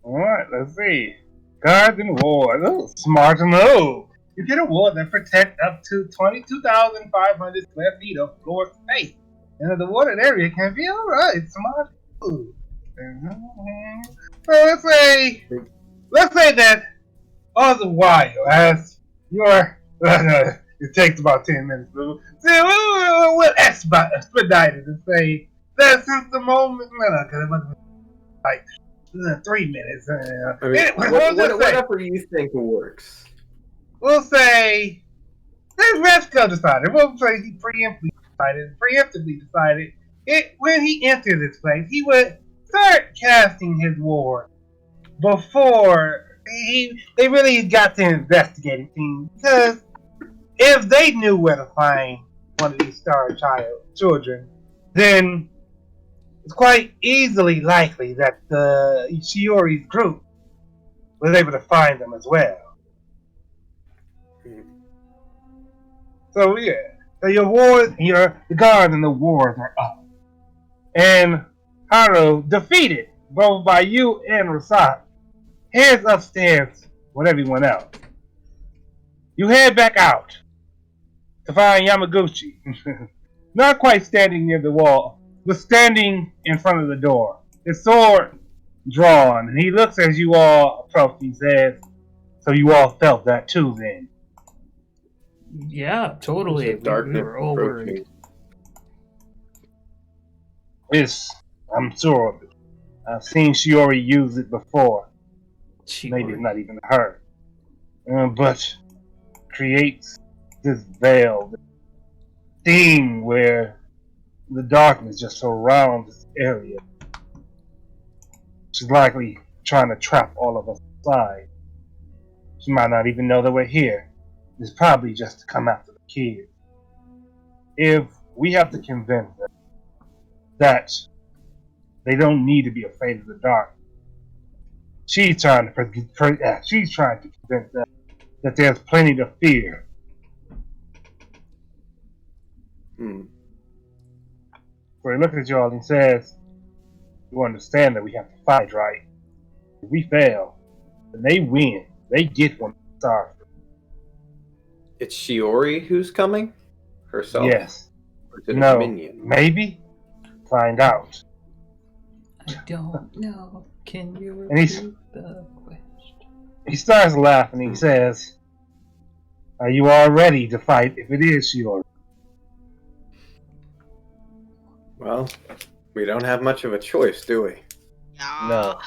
Alright, let's see. Guards and wards. Oh, smart to know. You get a ward that protects up to 22,500 square feet of floor space. And the water area can be alright. Smart. Ooh. So let's say that all the while, as your it takes about 10 minutes. So we'll expedite it and say that since the moment, like 3 minutes. I mean, whatever you think works. We'll say Resco decided. We'll say he preemptively decided it when he entered this place. He would start casting his ward before they really got to investigating things, because if they knew where to find one of these children, then it's quite easily likely that the Shiori's group was able to find them as well. So yeah, so the guards and the wards are up, and Haru, defeated both by you and Rasat, heads upstairs with everyone else. You head back out to find Yamaguchi, not quite standing near the wall, but standing in front of the door, his sword drawn, and he looks as you all approach. He says, "So you all felt that too, then?" Yeah, totally. We were all worried. I'm sure of it. I've seen Shiori use it before. Maybe it's not even her. But creates this veil, this thing where the darkness just surrounds this area. She's likely trying to trap all of us inside. She might not even know that we're here. It's probably just to come after the kids. If we have to convince them that they don't need to be afraid of the dark, she's trying to convince them that there's plenty to fear. So he looks at y'all and says, "You understand that we have to fight, right? If we fail, then they win. They get one star." It's Shiori who's coming? Herself? Yes. Or is it No. a minion? Maybe. Find out. I don't know. Can you And repeat the question? He starts laughing. He says, "Are you all ready to fight if it is Shiori?" Well, we don't have much of a choice, do we? No,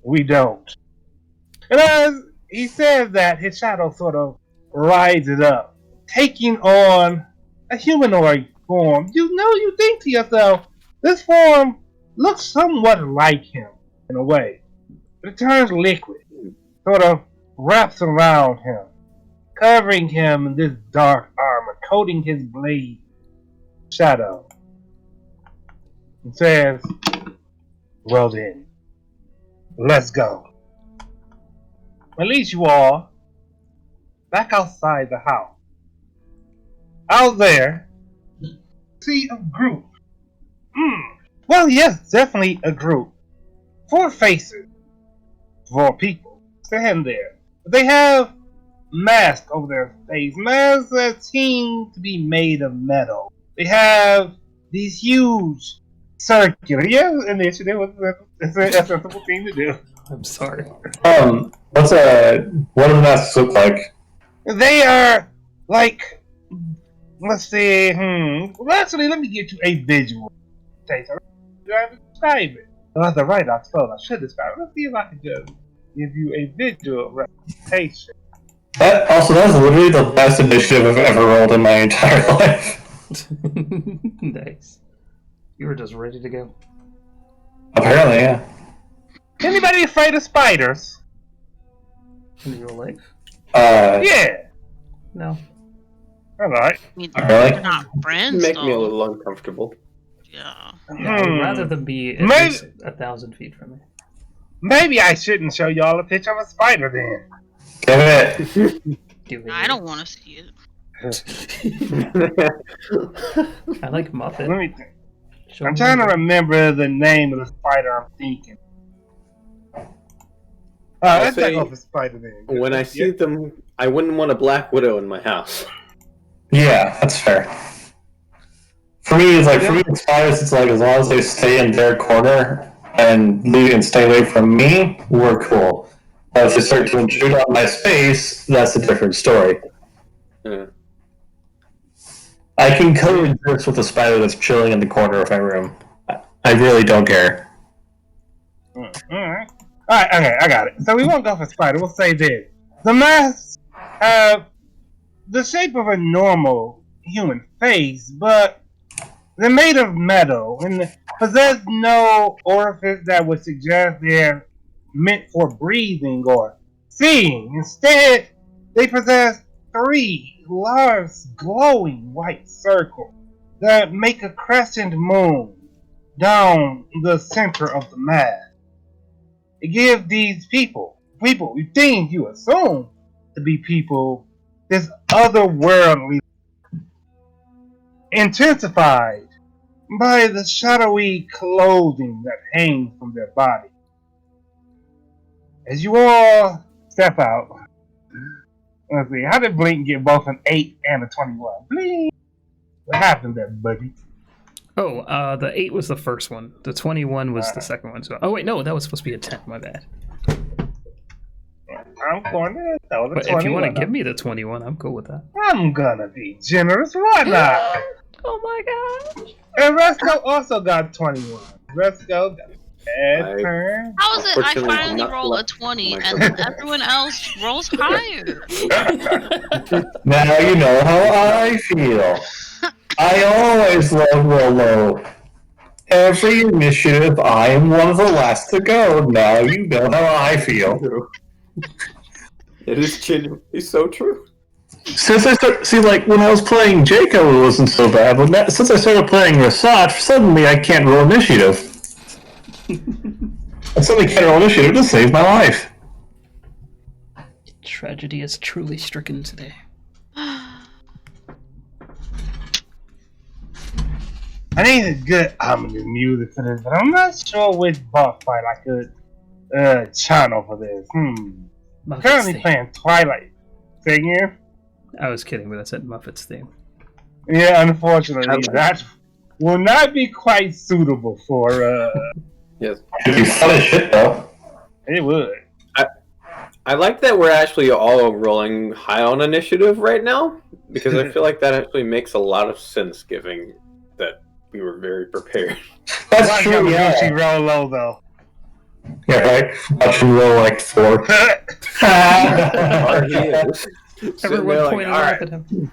we don't. And as he says that, his shadow sort of rises up, taking on a humanoid form. You think to yourself, this form looks somewhat like him in a way. But it turns liquid, sort of wraps around him, covering him in this dark armor, coating his blade shadow. And says, "Well then, let's go." Release you all back outside the house. Out there, see a group. Well, yes, definitely a group. 4 faces, 4 people stand there. But they have masks over their face, masks that seem to be made of metal. They have these huge circular. Yeah, initiative. That's a sensible thing to do. I'm sorry. What do the masks look like? They are like, let's see. Well, actually, let me get you a visual. I describe it. Well, that's right. I suppose I should describe it. Let's see if I can just give you a visual representation. That's literally the best initiative I've ever rolled in my entire life. Nice. You were just ready to go. Apparently, yeah. Anybody afraid of spiders? In real life? Yeah. No. All right. Really? Really? They're not friends, Make me a though. little uncomfortable. Yeah. Yeah, I would rather them be at Maybe- least 1,000 feet from me. Maybe I shouldn't show y'all a picture of a spider then. Give it. Do it. I don't want to see it. I like Muppet. Let me think. Show I'm me trying to Muppet. remember the name of the spider I'm thinking. I'll Let's not say go for spider then. When I see them, I wouldn't want a black widow in my house. Yeah, that's fair. For me, it's spiders. It's like as long as they stay in their corner and stay away from me, we're cool. But if they start to intrude on my space, that's a different story. Yeah. I can coexist with a spider that's chilling in the corner of my room. I really don't care. Alright. Alright, okay, I got it. So we won't go for spider, we'll say this. The masks have the shape of a normal human face, but they're made of metal and possess no orifice that would suggest they're meant for breathing or seeing. Instead, they possess 3 large glowing white circles that make a crescent moon down the center of the mask. It gives these people we think you assume to be people, this otherworldly, intensified by the shadowy clothing that hangs from their body. As you all step out, let's see, how did Blink get both an 8 and a 21? Blink! What happened there, buddy? Oh, the 8 was the first one. The 21 was the second one. So, oh wait, no, that was supposed to be a 10. My bad. I'm going to throw the But 21. if you want to give me the 21, I'm cool with that. I'm gonna be generous. Why not? Oh my gosh! And Resco also got 21. Resco got a bad turn. How is it I Unfortunately, finally not roll a left 20 my and everyone else rolls higher? Now you know how I feel. I always love Rolo. Every initiative, I am one of the last to go. Now you know how I feel. It is genuinely so true. Since I when I was playing Jacob, it wasn't so bad. But since I started playing Rasat, suddenly I can't roll initiative. I suddenly can't roll initiative to save my life. Tragedy is truly stricken today. I need a good ominous music for this, but I'm not sure which boss fight I could channel for this. Muppets Currently theme. playing Twilight. Say again? I was kidding, but I said Muppets theme. Yeah, unfortunately, I like that will not be quite suitable for. Yes. It'd be fun as shit, though. It would. I like that we're actually all rolling high on initiative right now, because I feel like that actually makes a lot of sense, given that we were very prepared. That's Watch true, Yamaguchi yeah. roll low though. Yeah, right? Watch him roll like 4. There he is. Sitting Everyone there like, pointed "All off right, at him.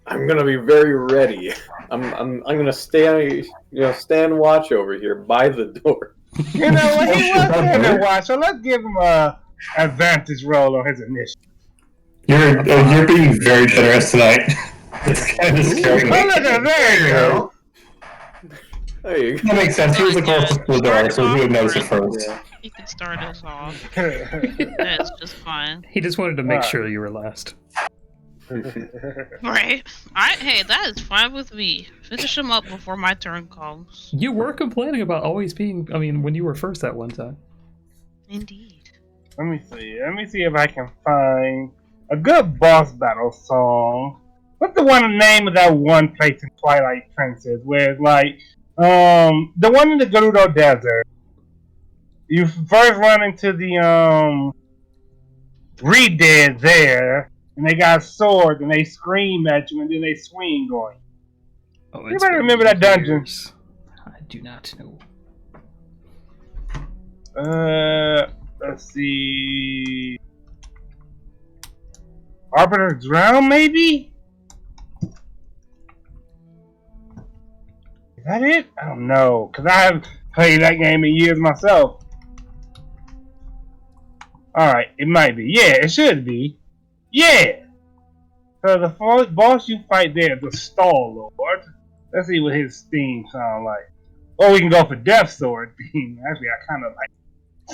I'm gonna be very ready. I'm gonna stand watch over here by the door." You know what? He was standing watch, so let's give him a advantage roll on his initiative. You're being very generous tonight. It's kind of scary. Oh, look at there you go. There you go. That makes sense. He was the closest to the door, so he would notice it first. Yeah. You can start us off. That's just fine. He just wanted to make sure you were last. Right? Alright, hey, that is fine with me. Finish him up before my turn comes. You were complaining about always being, when you were first that one time. Indeed. Let me see if I can find a good boss battle song. What's the name of that one place in Twilight Princess where it's like, the one in the Gerudo Desert? You first run into the Reed Dead there, and they got swords and they scream at you and then they swing on you. Oh, You better remember that dungeon. years. I do not know. Let's see. Arbiter Drown, maybe? Is that it? I don't know, because I haven't played that game in years myself. Alright, it might be. Yeah, it should be. Yeah! So the boss you fight there is the Stall Lord. Let's see what his theme sounds like. Or we can go for Death Sword theme. Actually, I kind of like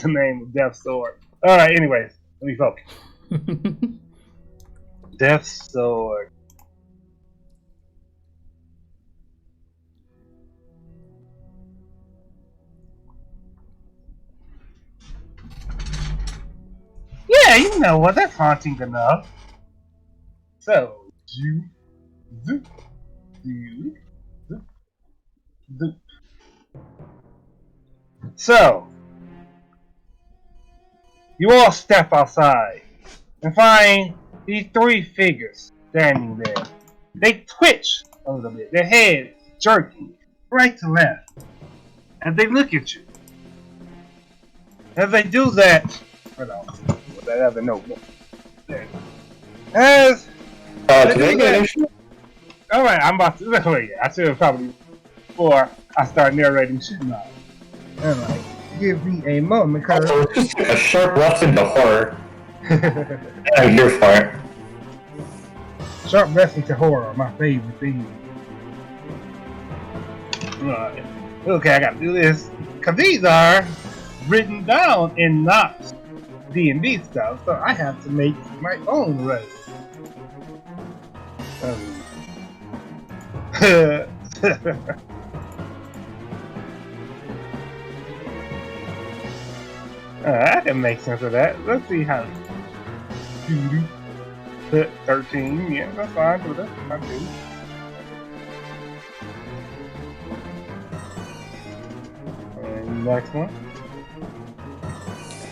the name of Death Sword. Alright, anyways, let me focus. Death Sword. Yeah, you know what? That's haunting enough. So, you, zoop, zoop, zoop, zoop. So, you all step outside and find these three figures standing there. They twitch a little bit, their heads jerking right to left as they look at you. As they do that, hold on, with that other notebook. There. As Today get an issue? alright, I'm about to. Oh, yeah, I should have probably before I start narrating shit now. Alright, give me a moment, because. Also, it's just like a sharp left into horror. I'm here for it. Sharp wrestling to horror, my favorite thing. Alright. Okay, I gotta do this. Because these are written down in Knox D&D stuff, so I have to make my own road. I can make sense of that. Let's see how. 13, yeah, that's fine. So that's fine too. And next one.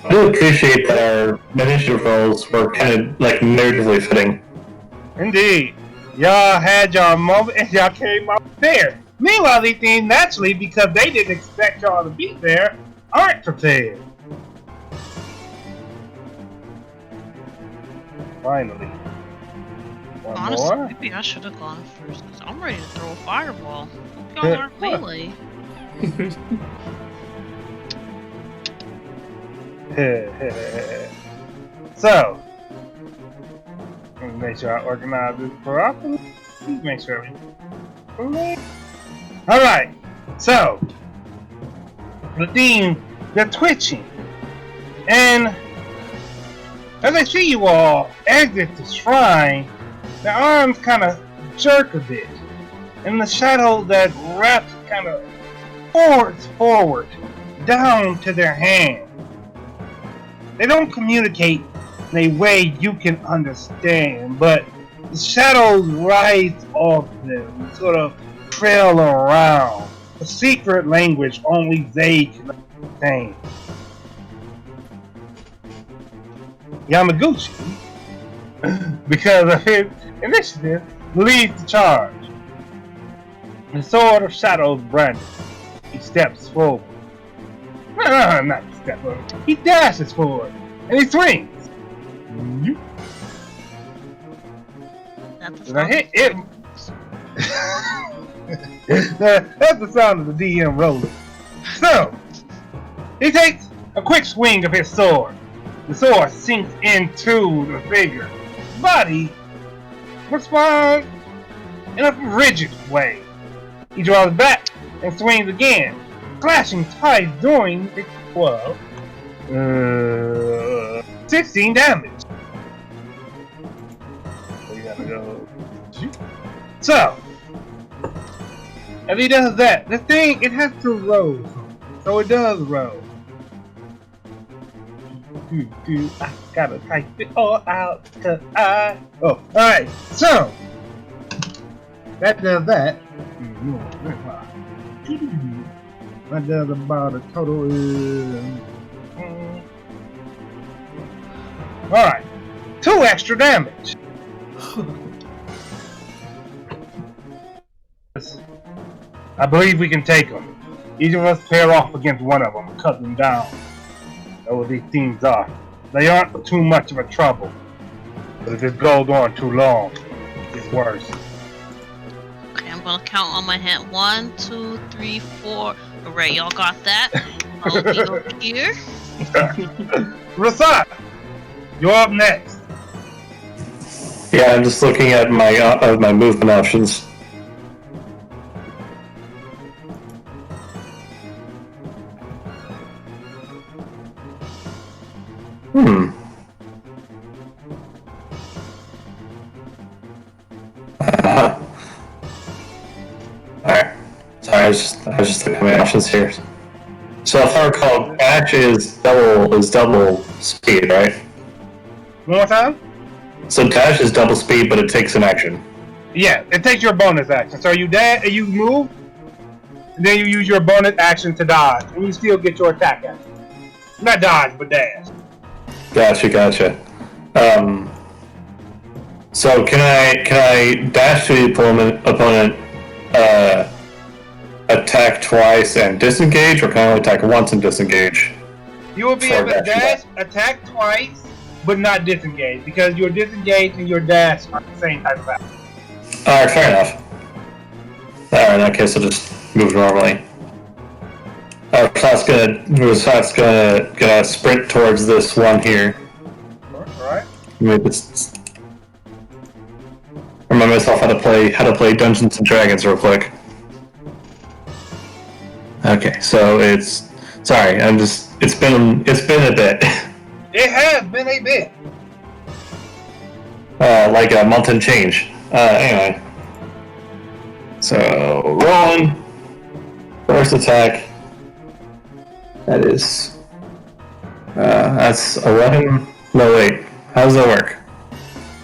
I do appreciate that our initiative rolls were kind of like narratively fitting. Indeed. Y'all had y'all moment and y'all came out there. Meanwhile, these things naturally, because they didn't expect y'all to be there, aren't prepared. Finally. One Honestly, more. maybe I should have gone first because I'm ready to throw a fireball. Hope y'all aren't melee. So, let me make sure I organize this properly. Make sure everything. Alright, so, the theme, they're twitching. And as I see you all exit the shrine, their arms kind of jerk a bit. And the shadow that wraps kind of forward, down to their hand. They don't communicate in a way you can understand, but the shadows rise off them and sort of trail around. A secret language only they can understand. Yamaguchi, because of his initiative, leads the charge. The sword of shadows branded. He steps forward. No, not step forward. He dashes forward and he swings. That's And I hit it. That's the sound of the DM rolling. So, he takes a quick swing of his sword. The sword sinks into the figure's body, responds in a rigid way. He draws back and swings again, slashing twice during the 16 damage. We gotta go. So, as he does that, the thing, it has to roll. So it does roll. I gotta type it all out because alright, so that does that. That does about a total Alright. 2 extra damage. I believe we can take them. Each of us pair off against one of them, cut them down. That's what these things are. They aren't too much of a trouble. But if it goes on too long, it's worse. Okay, I'm gonna count on my hand. 1, 2, 3, 4. Alright, y'all got that? I'll be over here. Rasad, you're up next. Yeah, I'm just looking at my movement options. Alright. Sorry, I was just looking at my options here. So if I recall, dash is double speed, right? One more time? So dash is double speed, but it takes an action. Yeah, it takes your bonus action. So you move, and then you use your bonus action to dodge, and you still get your attack action. Not dodge, but dash. Gotcha. So can I dash to the opponent, attack twice and disengage, or can I only attack once and disengage? You will be able to dash, attack twice, but not disengage, because your disengage and your dash are the same type of action. Alright, fair enough. Alright, in that case I'll just move normally. Rasat's gonna sprint towards this one here. Alright. Maybe remind myself how to play Dungeons and Dragons real quick. Okay, so it's been a bit. It has been a bit. Like a month and change. Anyway. So rolling. First attack. That's 11. No wait. How does that work?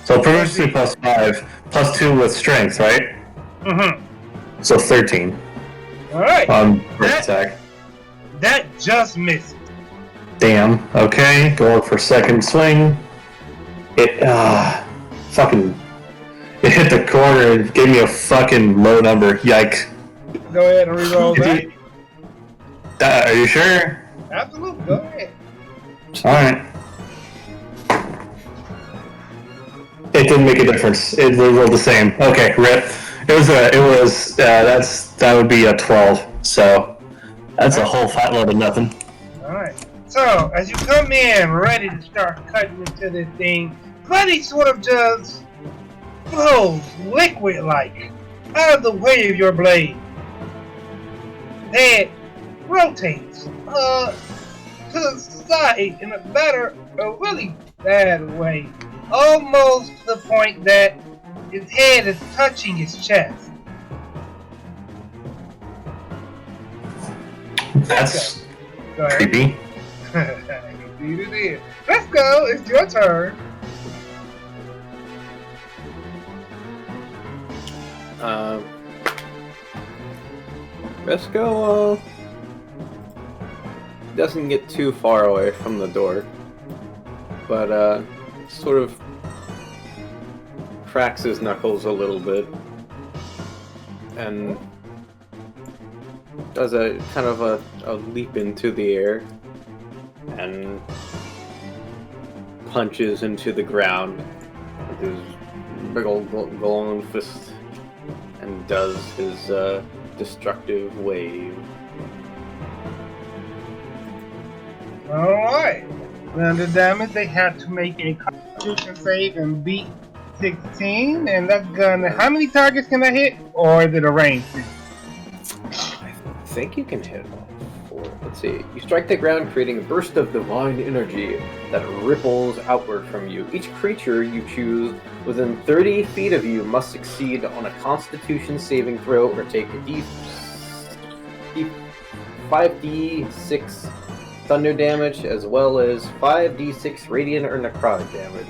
So proficiency plus 5, plus 2 with strength, right? Mm-hmm. So 13. Alright. On first attack. That just missed. Damn. Okay. Going for second swing. It hit the corner and gave me a fucking low number. Yikes. Go ahead and reroll that. Are you sure? Absolutely. Go ahead. Alright. It didn't make a difference. It rolled the same. Okay, rip. That would be a 12. So that's a whole fat load of nothing. Alright. So, as you come in, ready to start cutting into this thing, Buddy sort of just flows liquid-like out of the way of your blade. Then rotates to the side in a really bad way. Almost to the point that his head is touching his chest. That's creepy. Indeed it is. Let's go. It's your turn. Resco doesn't get too far away from the door, but sort of cracks his knuckles a little bit and does a kind of a leap into the air and punches into the ground with his big old golden fist and does his destructive wave. Alright. Now the damage, they had to make a constitution save and beat 16, and that's gonna... How many targets can I hit? Or is it a range thing? I think you can hit all 4. Let's see. You strike the ground, creating a burst of divine energy that ripples outward from you. Each creature you choose within 30 feet of you must succeed on a constitution saving throw or take a 5d6 thunder damage as well as 5d6 radiant or necrotic damage.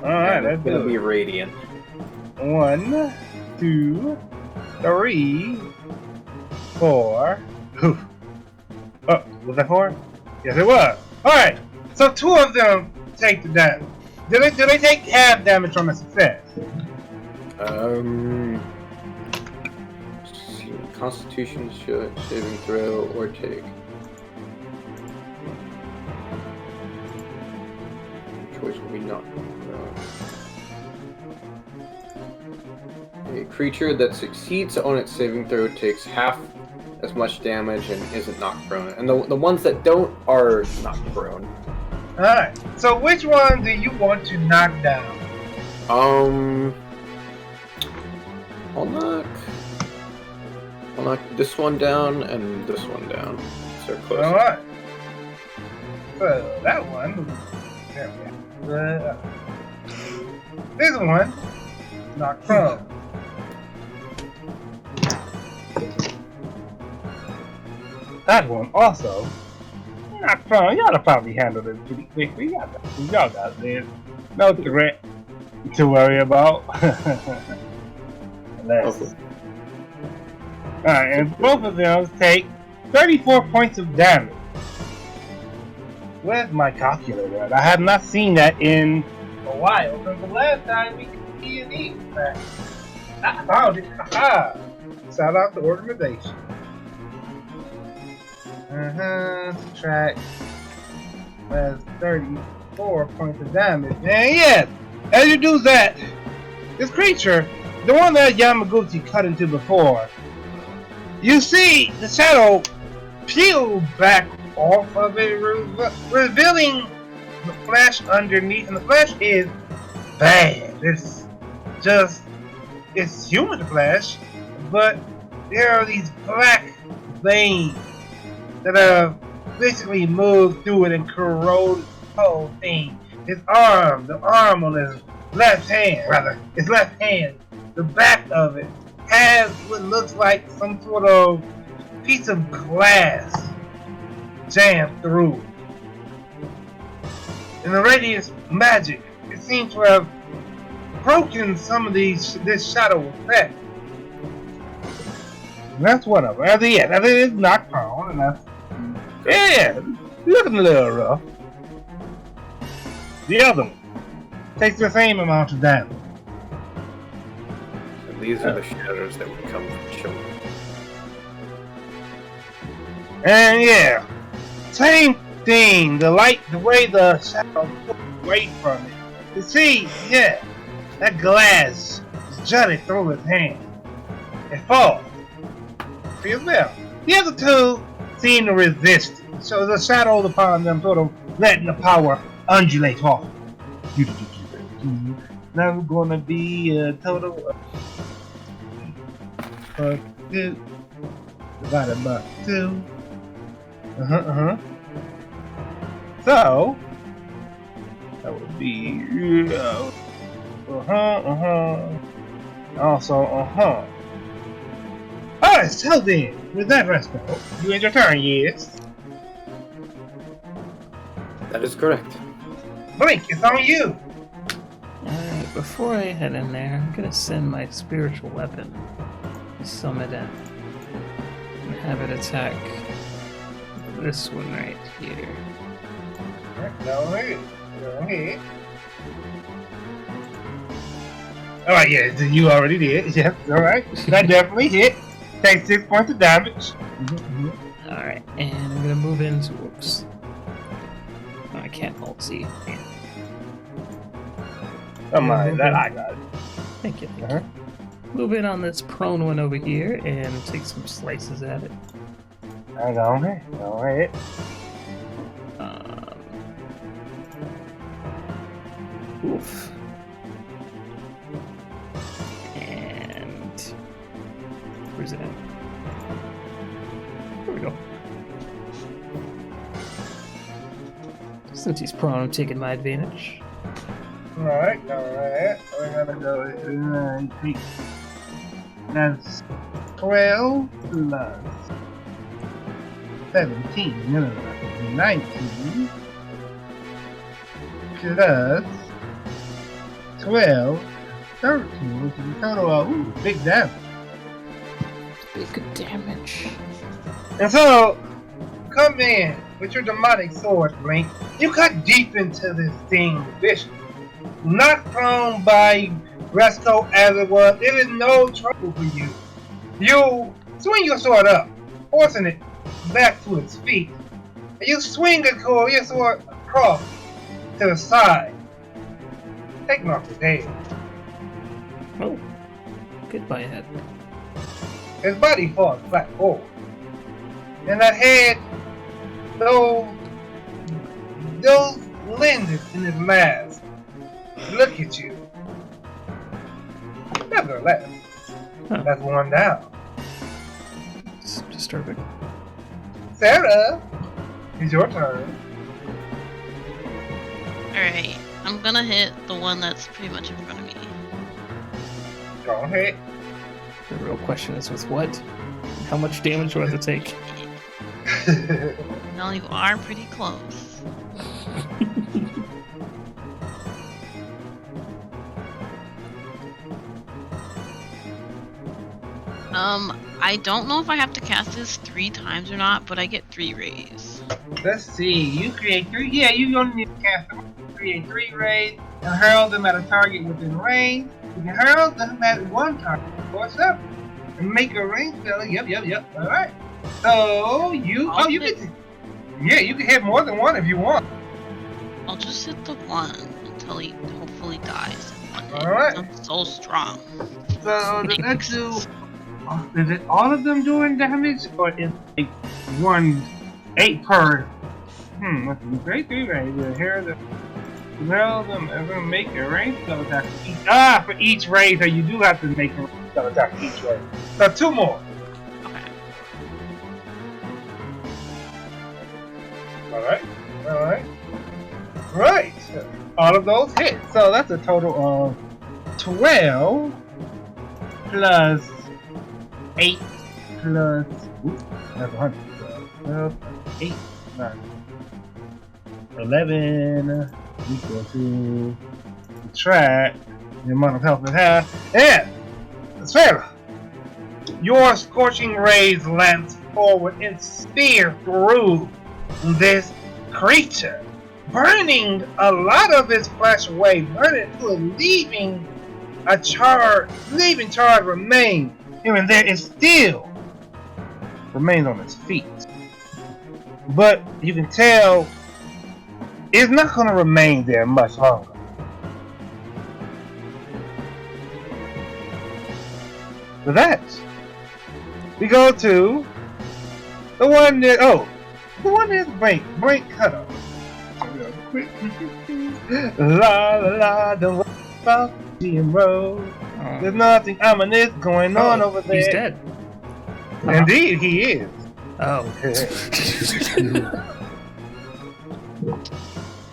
Alright, that's gonna good. be radiant. 1, 2, 3, 4. Oh, was that 4? Yes, it was. Alright, so 2 of them take the damage. Do they take half damage from a success? Let's see, Constitution saving throw or take. Choice will be not. A creature that succeeds on its saving throw takes half as much damage and isn't knocked prone. And the ones that don't are knocked prone. Alright, so which one do you want to knock down? I'll knock this one down and this one down. So close. Alright. So that one. There we go. This one. Knock prone. That one also. Knock prone. Y'all have probably handled it pretty quickly. Y'all got this. No threat to worry about. Alright, and both of them take 34 points of damage. Where's my calculator? I have not seen that in a while. Since the last time we could D&D. I found it. Haha. Shout out to organization. Subtract. That's 34 points of damage. And yes, as you do that, this creature, the one that Yamaguchi cut into before, you see the shadow peel back off of it, revealing the flesh underneath, and the flesh is bad. It's human flesh, but there are these black veins that have basically moved through it and corroded the whole thing. The arm on his left hand, the back of it has what looks like some sort of piece of glass jammed through. And the radius magic, it seems to have broken some of this shadow effect. And that's one of them. That is knocked prone, and that's looking a little rough. The other one takes the same amount of damage. And these are the shadows that would come from children. And same thing. The way the shadow pulls away from it. You see, that glass is jutted through his hand. It falls. Feels well. The other two seem to resist it. So the shadows upon them sort of letting the power undulate off. Now we're gonna be a total of 2 divided by 2. So that would be also Alright, so then, with that rest you end your turn, yes? That is correct. Blink, it's on you! Alright, before I head in there, I'm gonna send my spiritual weapon, summon it, and have it attack this one right here. Alright, go ahead. Alright, you already did. Yes, alright. That definitely hit. Takes 6 points of damage. Alright, and I'm gonna move into. Whoops. Oh, I can't alt Z. Don't mind that, I got it. Thank you. Move in on this prone one over here and take some slices at it. Alright. Oof. And where's it at? There we go. Since he's prone, I'm taking my advantage. Alright. We're gonna go and take. That's 12 plus 17. No, 19 plus 12, 13, which is a total of big damage. Big damage. And so, come in with your demonic sword, Blink. You cut deep into this thing with vision. not thrown by Resco as it was. It is no trouble for you. You swing your sword up, forcing it back to its feet. And you swing your sword across to the side, taking off his head. Oh, goodbye head. His body falls flat forward. And that head, those lenses in his mask look at you. Nevertheless, Huh. that's one down. It's disturbing. Sarah, it's your turn. Alright, I'm gonna hit the one that's pretty much in front of me. Go ahead. The real question is with what? How much damage do I have to take? Well, you are pretty close. I don't know if I have to cast this 3 times or not, but I get 3 rays. Let's see. You create 3. Yeah, you only need to cast them. Create 3 rays and hurl them at a target within range. You can hurl them at one target or 7 and make a range spell. Yep. All right. So you you can you can hit more than one if you want. I'll just hit the one until he hopefully dies. Alright. I'm so strong. So let's do. Is it all of them doing damage, or is like 8 per? Let's do 3 rays. Here the hurl them and then make a range spell attack for each. For each raise, so you do have to make a range spell attack for each raise. So 2 more. Okay. Right. All of those hit. So that's a total of 12 plus 8 plus. That's 100. 12 plus 8 plus 11 equal to subtract the amount of health it has. And Sarah, your scorching rays lance forward and spear through this creature, burning a lot of its flesh away, burning to it, leaving charred remains. Even there, it still remains on its feet. But you can tell it's not going to remain there much longer. For that, we go to the one that the one that's blank cutoff. Real quick. La la la, don't worry about GMO. There's nothing ominous going on over there. He's dead. Indeed, he is. Oh.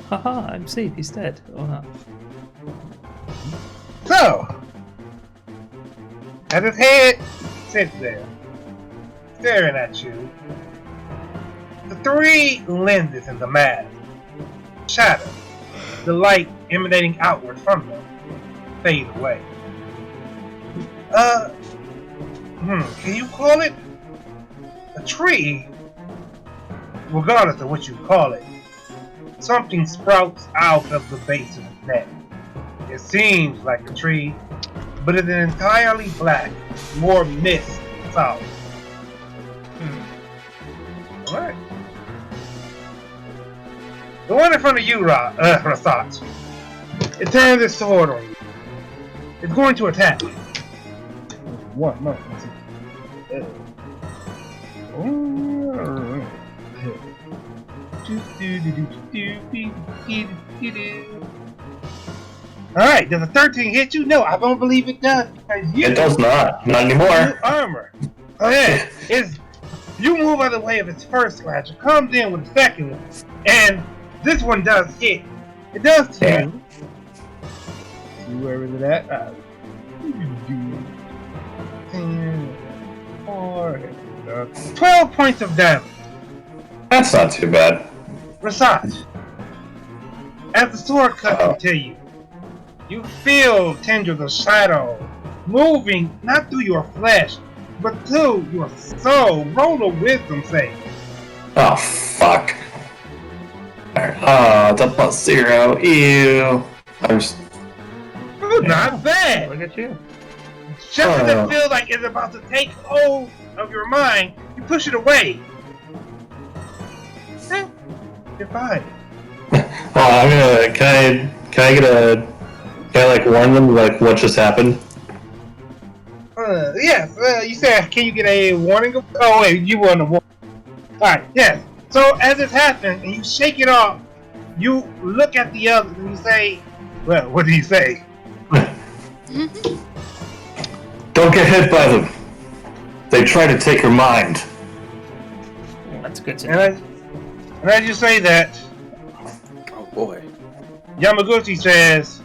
Haha, I'm safe. He's dead. Oh no. So, as his head sits there, staring at you, the 3 lenses in the mask shatter, the light emanating outward from them fade away. Can you call it a tree? Regardless of what you call it, something sprouts out of the base of its neck. It seems like a tree, but it's entirely black, more mist solid. Alright. The one in front of you, Rasat, it turns its sword on you. It's going to attack. One, no. Alright, does a 13 hit you? No, I don't believe it does. Because It does not. Not anymore. Armor. Oh yeah, you move out of the way of its first slash. It comes in with a second one. And this one does hit. It does to you. See where is it at? 10, 4, 12 points of damage. That's not too bad. Rasaj, as the sword cuts into you, you feel tendrils of shadow moving not through your flesh, but through your soul. Roll a wisdom save. Oh, fuck. Alright, the +0. Ew. Not bad. Look at you. Just as it feels like it's about to take hold of your mind, you push it away. Eh, you're fine. I'm gonna. Can I get a? Can I like warn them like what just happened? Yes. You said, can you get a warning? Oh wait, you want a warning. Alright, yes. So as it happens and you shake it off, you look at the others and you say, well, what do you say? Don't get hit by them. They try to take your mind. Well, that's good to know. And as you say that, Oh boy. Yamaguchi says,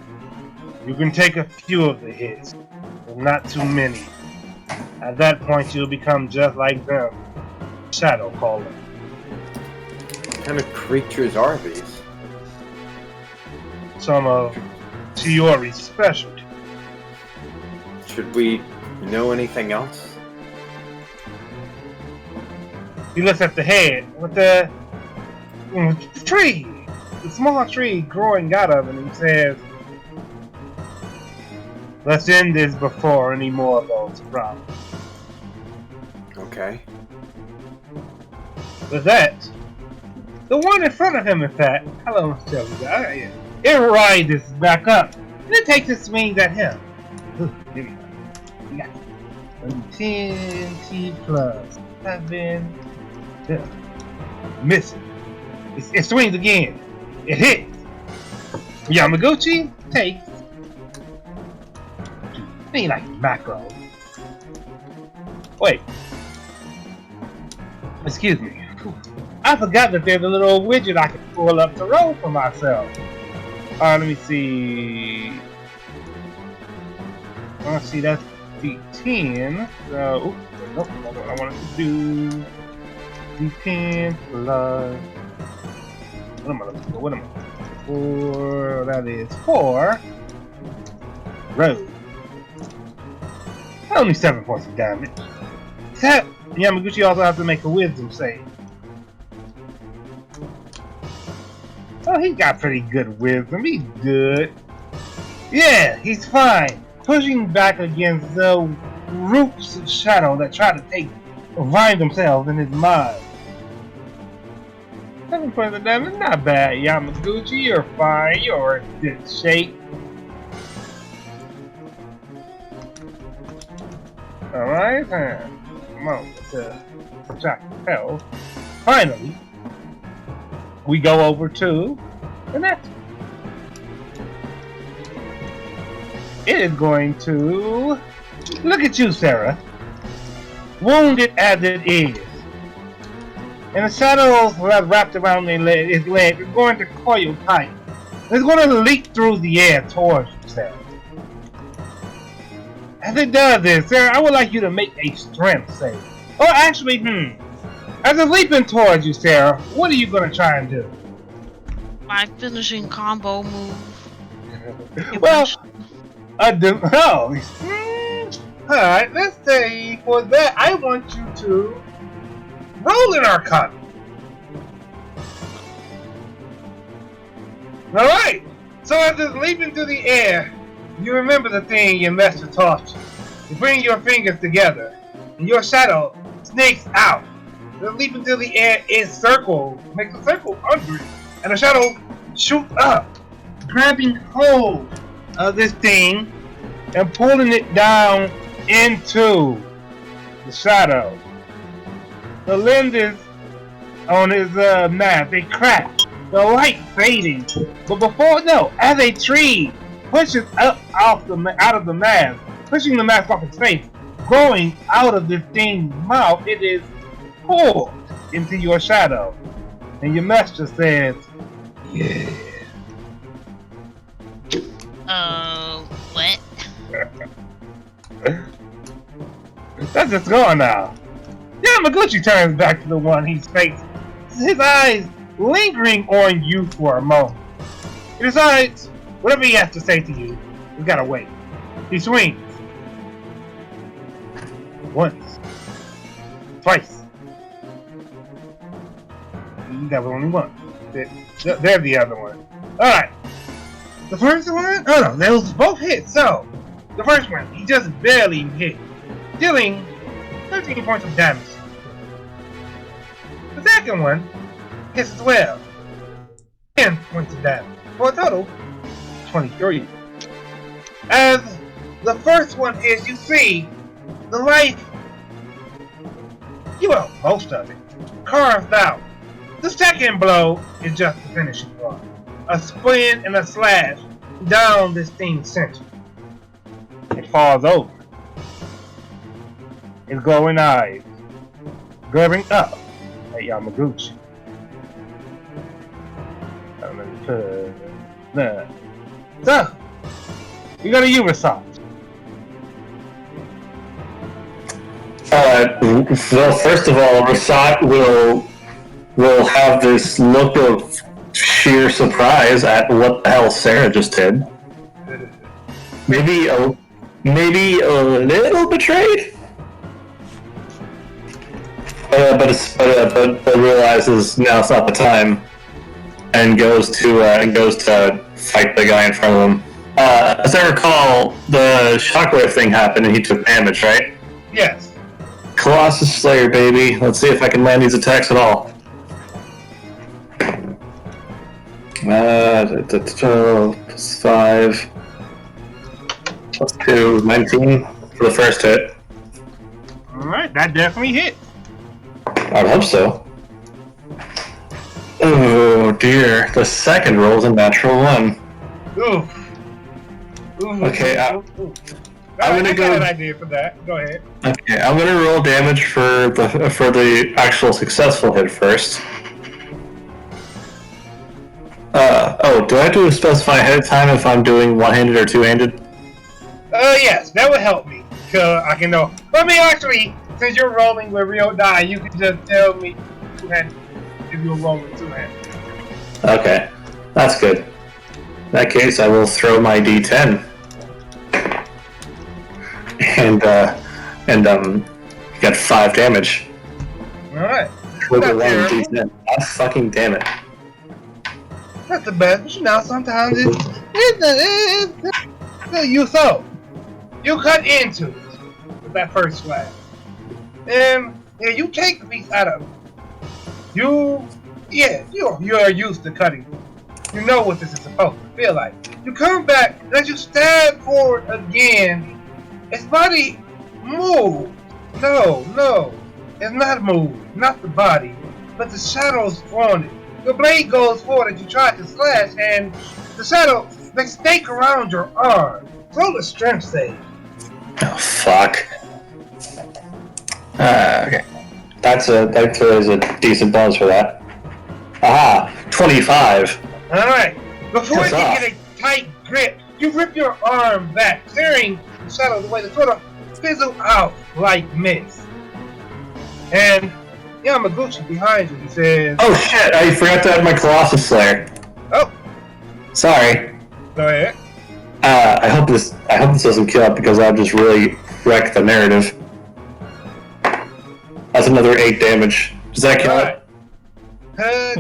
you can take a few of the hits, but not too many. At that point, you'll become just like them. Shadow Caller. What kind of creatures are these? Some of Shiori's specialty. Should we know anything else? He looks at the head with the tree, the small tree growing out of it, and he says, let's end this before any more of those problems. Okay. With that, the one in front of him, in fact, hello, Mr. Shelby, it rises back up, and it takes its swings at him. Ooh, here we go. We got 10 T plus 7. Missing. It swings again. It hits. Yamaguchi takes. Ain't like macro. Wait. Excuse me. I forgot that there's a little widget I can pull up to roll for myself. Let me see. Let's see, that's D10. So, nope, that's what I wanted to do. D10 plus. What am I looking for? What am I looking for? That is 4. Road. Only 7 points of damage. Yamaguchi also has to make a wisdom save. Oh, he got pretty good wisdom. He's good. Yeah, he's fine. Pushing back against the roots of shadow that try to find themselves in his mind. 7 points of damage, not bad. Yamaguchi, you're fine. You're in good shape. Alright, come on, let's check health. Finally, we go over to the next one. It is going to look at you, Sarah. Wounded as it is. And the shadows that wrapped around his leg is going to coil tight. It's going to leap through the air towards you, Sarah. As it does this, Sarah, I would like you to make a strength save. Or actually, as it's leaping towards you, Sarah, what are you going to try and do? My finishing combo move. Well, alright, let's say for that, I want you to roll an Arcana. Alright, so as it's leaping through the air, you remember the thing your master taught you. You bring your fingers together, and your shadow snakes out. The leaping through the air is circle, makes a circle under it, and the shadow shoots up, grabbing hold of this thing and pulling it down into the shadow. The lenses on his mask, they crack, the light fading, but as a tree pushes up out of the mask, pushing the mask off its face, growing out of this thing's mouth, it is pulled into your shadow. And your master says, yeah. What? That's just gone now. Yamaguchi turns back to the one he's facing, his eyes lingering on you for a moment. He decides, whatever he has to say to you, we gotta wait. He swings. Once. Twice. That was only one. There's the other one. Alright. The first one? Oh no, those both hit. So, the first one, he just barely hit, dealing 13 points of damage. The second one hits as well, 10 points of damage, for a total 23. As the first one is, you see the life, well, most of it, carved out. The second blow is just the finishing blow. A spin and a slash down this thing's center. It falls over. Its glowing eyes glaring up at Yamaguchi. So, you got a Ubisoft. Well, first of all, Rasat will have this look of sheer surprise at what the hell Sarah just did. Maybe a little betrayed, but realizes now it's not the time, and goes to fight the guy in front of him. As I recall, the shockwave thing happened and he took damage, right? Yes. Colossus Slayer, baby. Let's see if I can land these attacks at all. 12 plus 5 plus 2, 19 for the first hit. Alright, that definitely hit. I would hope so. Oh dear, the second roll is a natural 1. Oof. Okay, I'm gonna go. I got an idea for that. Go ahead. Okay, I'm gonna roll damage for the actual successful hit first. Do I have to specify ahead of time if I'm doing one-handed or two-handed? Yes, that would help me. So I can know. Let me actually, since you're rolling with real die, you can just tell me two-handed if you're rolling two-handed. Okay, that's good. In that case, I will throw my D10. And got 5 damage. Alright. With a 1 D10. God fucking damn it. That's the best, but you know, sometimes you cut into it with that first slash. And yeah, you take the piece out of it. You are used to cutting. You know what this is supposed to feel like. You come back, and as you stab forward again, its body moves. No, it's not moved, not the body, but the shadows on it. Your blade goes forward as you try to slash, and the shadows, they stake around your arm. Roll a strength save. Oh, fuck. Okay. That is a decent bonus for that. Aha! 25! Alright. Before That's you off. get a tight grip, you rip your arm back, clearing the shadows away to sort of fizzle out like mist. And Yamaguchi behind you, he says, Oh shit, I forgot to add my Colossus Slayer. Oh, Sorry. go ahead. I hope this doesn't kill it because I'll just really wreck the narrative. That's another 8 damage. Does that kill it?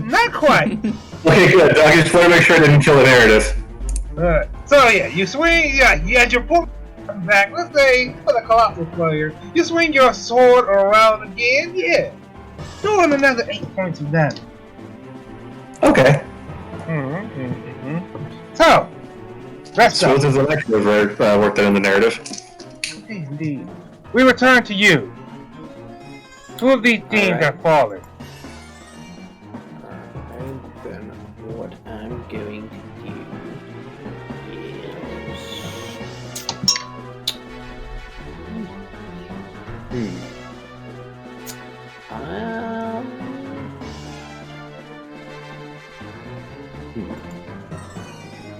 Not quite. Okay, good. I just want to make sure I didn't kill the narrative. Alright. So yeah, you swing, you had your pull back, let's say, for the Colossal player, you swing your sword around again, yeah. Doing another 8 points of damage. Okay. So, let's So go. this is an extra worked in the narrative. Indeed. We return to you. 2 of these things Alright. are falling. Alright, then what I'm going to do is...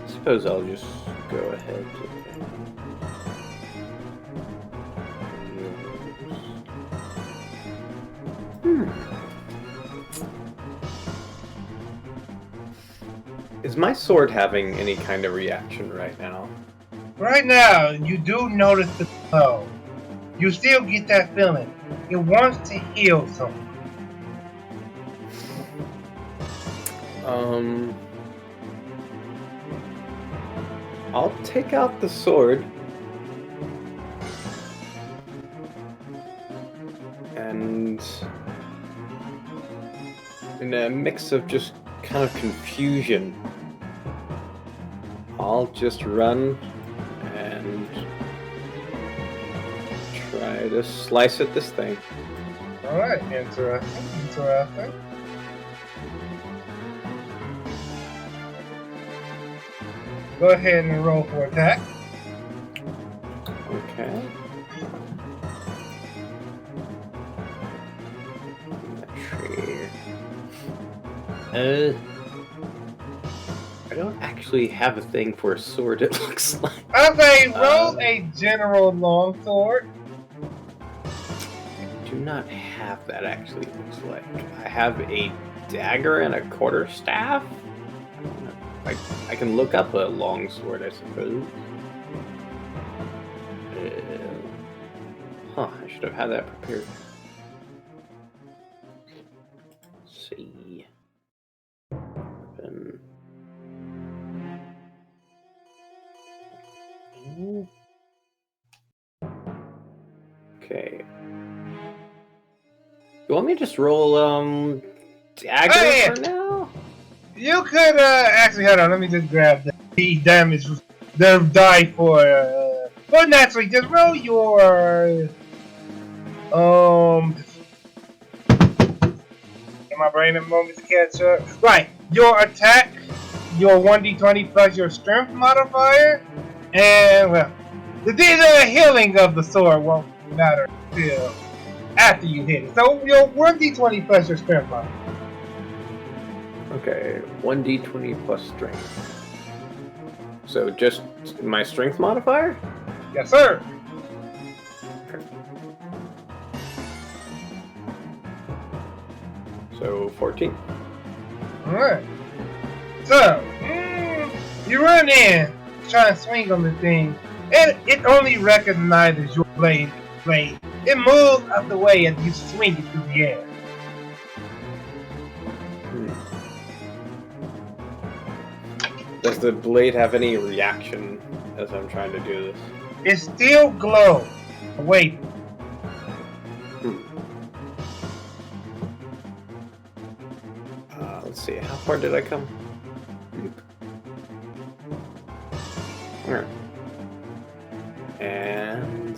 suppose I'll just go ahead Is my sword having any kind of reaction right now? Right now, you do notice the glow. You still get that feeling. It wants to heal someone. I'll take out the sword. And in a mix of just kind of confusion, I'll just run and try to slice at this thing. Alright, interesting. Go ahead and roll for attack. Okay. I don't actually have a thing for a sword, it looks like. I say roll a general longsword. I do not have that, actually, it looks like. I have a dagger and a quarterstaff? I can look up a longsword, I suppose. I should have had that prepared. Let's see. Okay. You want me to just roll dagger for now? You could actually hold on. Let me just grab the damage, the die for. Well, naturally, just roll your. Get my brain a moment to catch up. Right, your attack, your 1d20 plus your strength modifier, and well, the healing of the sword won't matter until after you hit it. So your 1d20 plus your strength modifier. Okay, 1d20 plus strength. So just my strength modifier? Yes, sir. Okay. So 14. Alright. So, you run in, try to swing on the thing, and it only recognizes your blade. It moves out the way as you swing it through the air. Does the blade have any reaction as I'm trying to do this? It still glows. Wait. Let's see, how far did I come? Alright. And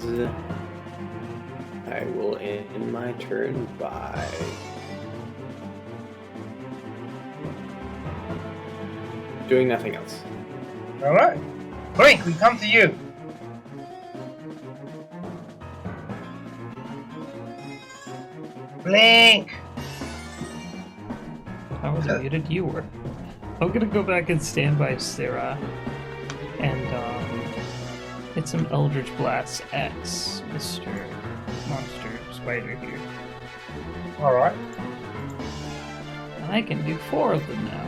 I will end my turn by doing nothing else. Alright. Blink, we come to you. Blink! I was muted, you were. I'm gonna go back and stand by Sarah and hit some Eldritch Blasts at Mr. Monster Spider here. Alright. And I can do 4 of them now.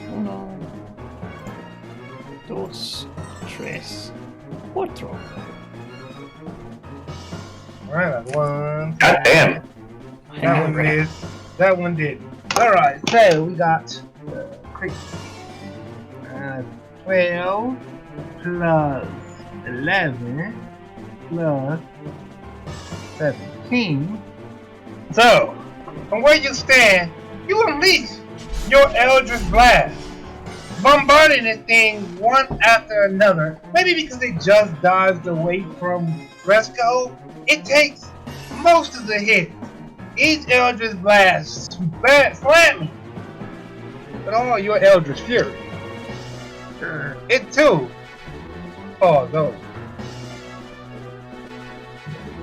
Uno, dos, tres, cuatro. Alright, that one. God damn. That one did. Alright, so we got quick. 12 plus 11 plus 17. So, from where you stand, you unleash your Eldritch Blast, bombarding this thing one after another. Maybe because they just dodged away from Fresco, it takes most of the hit. Each Eldritch Blast slamming with all your Eldritch Fury. It too. Oh, those.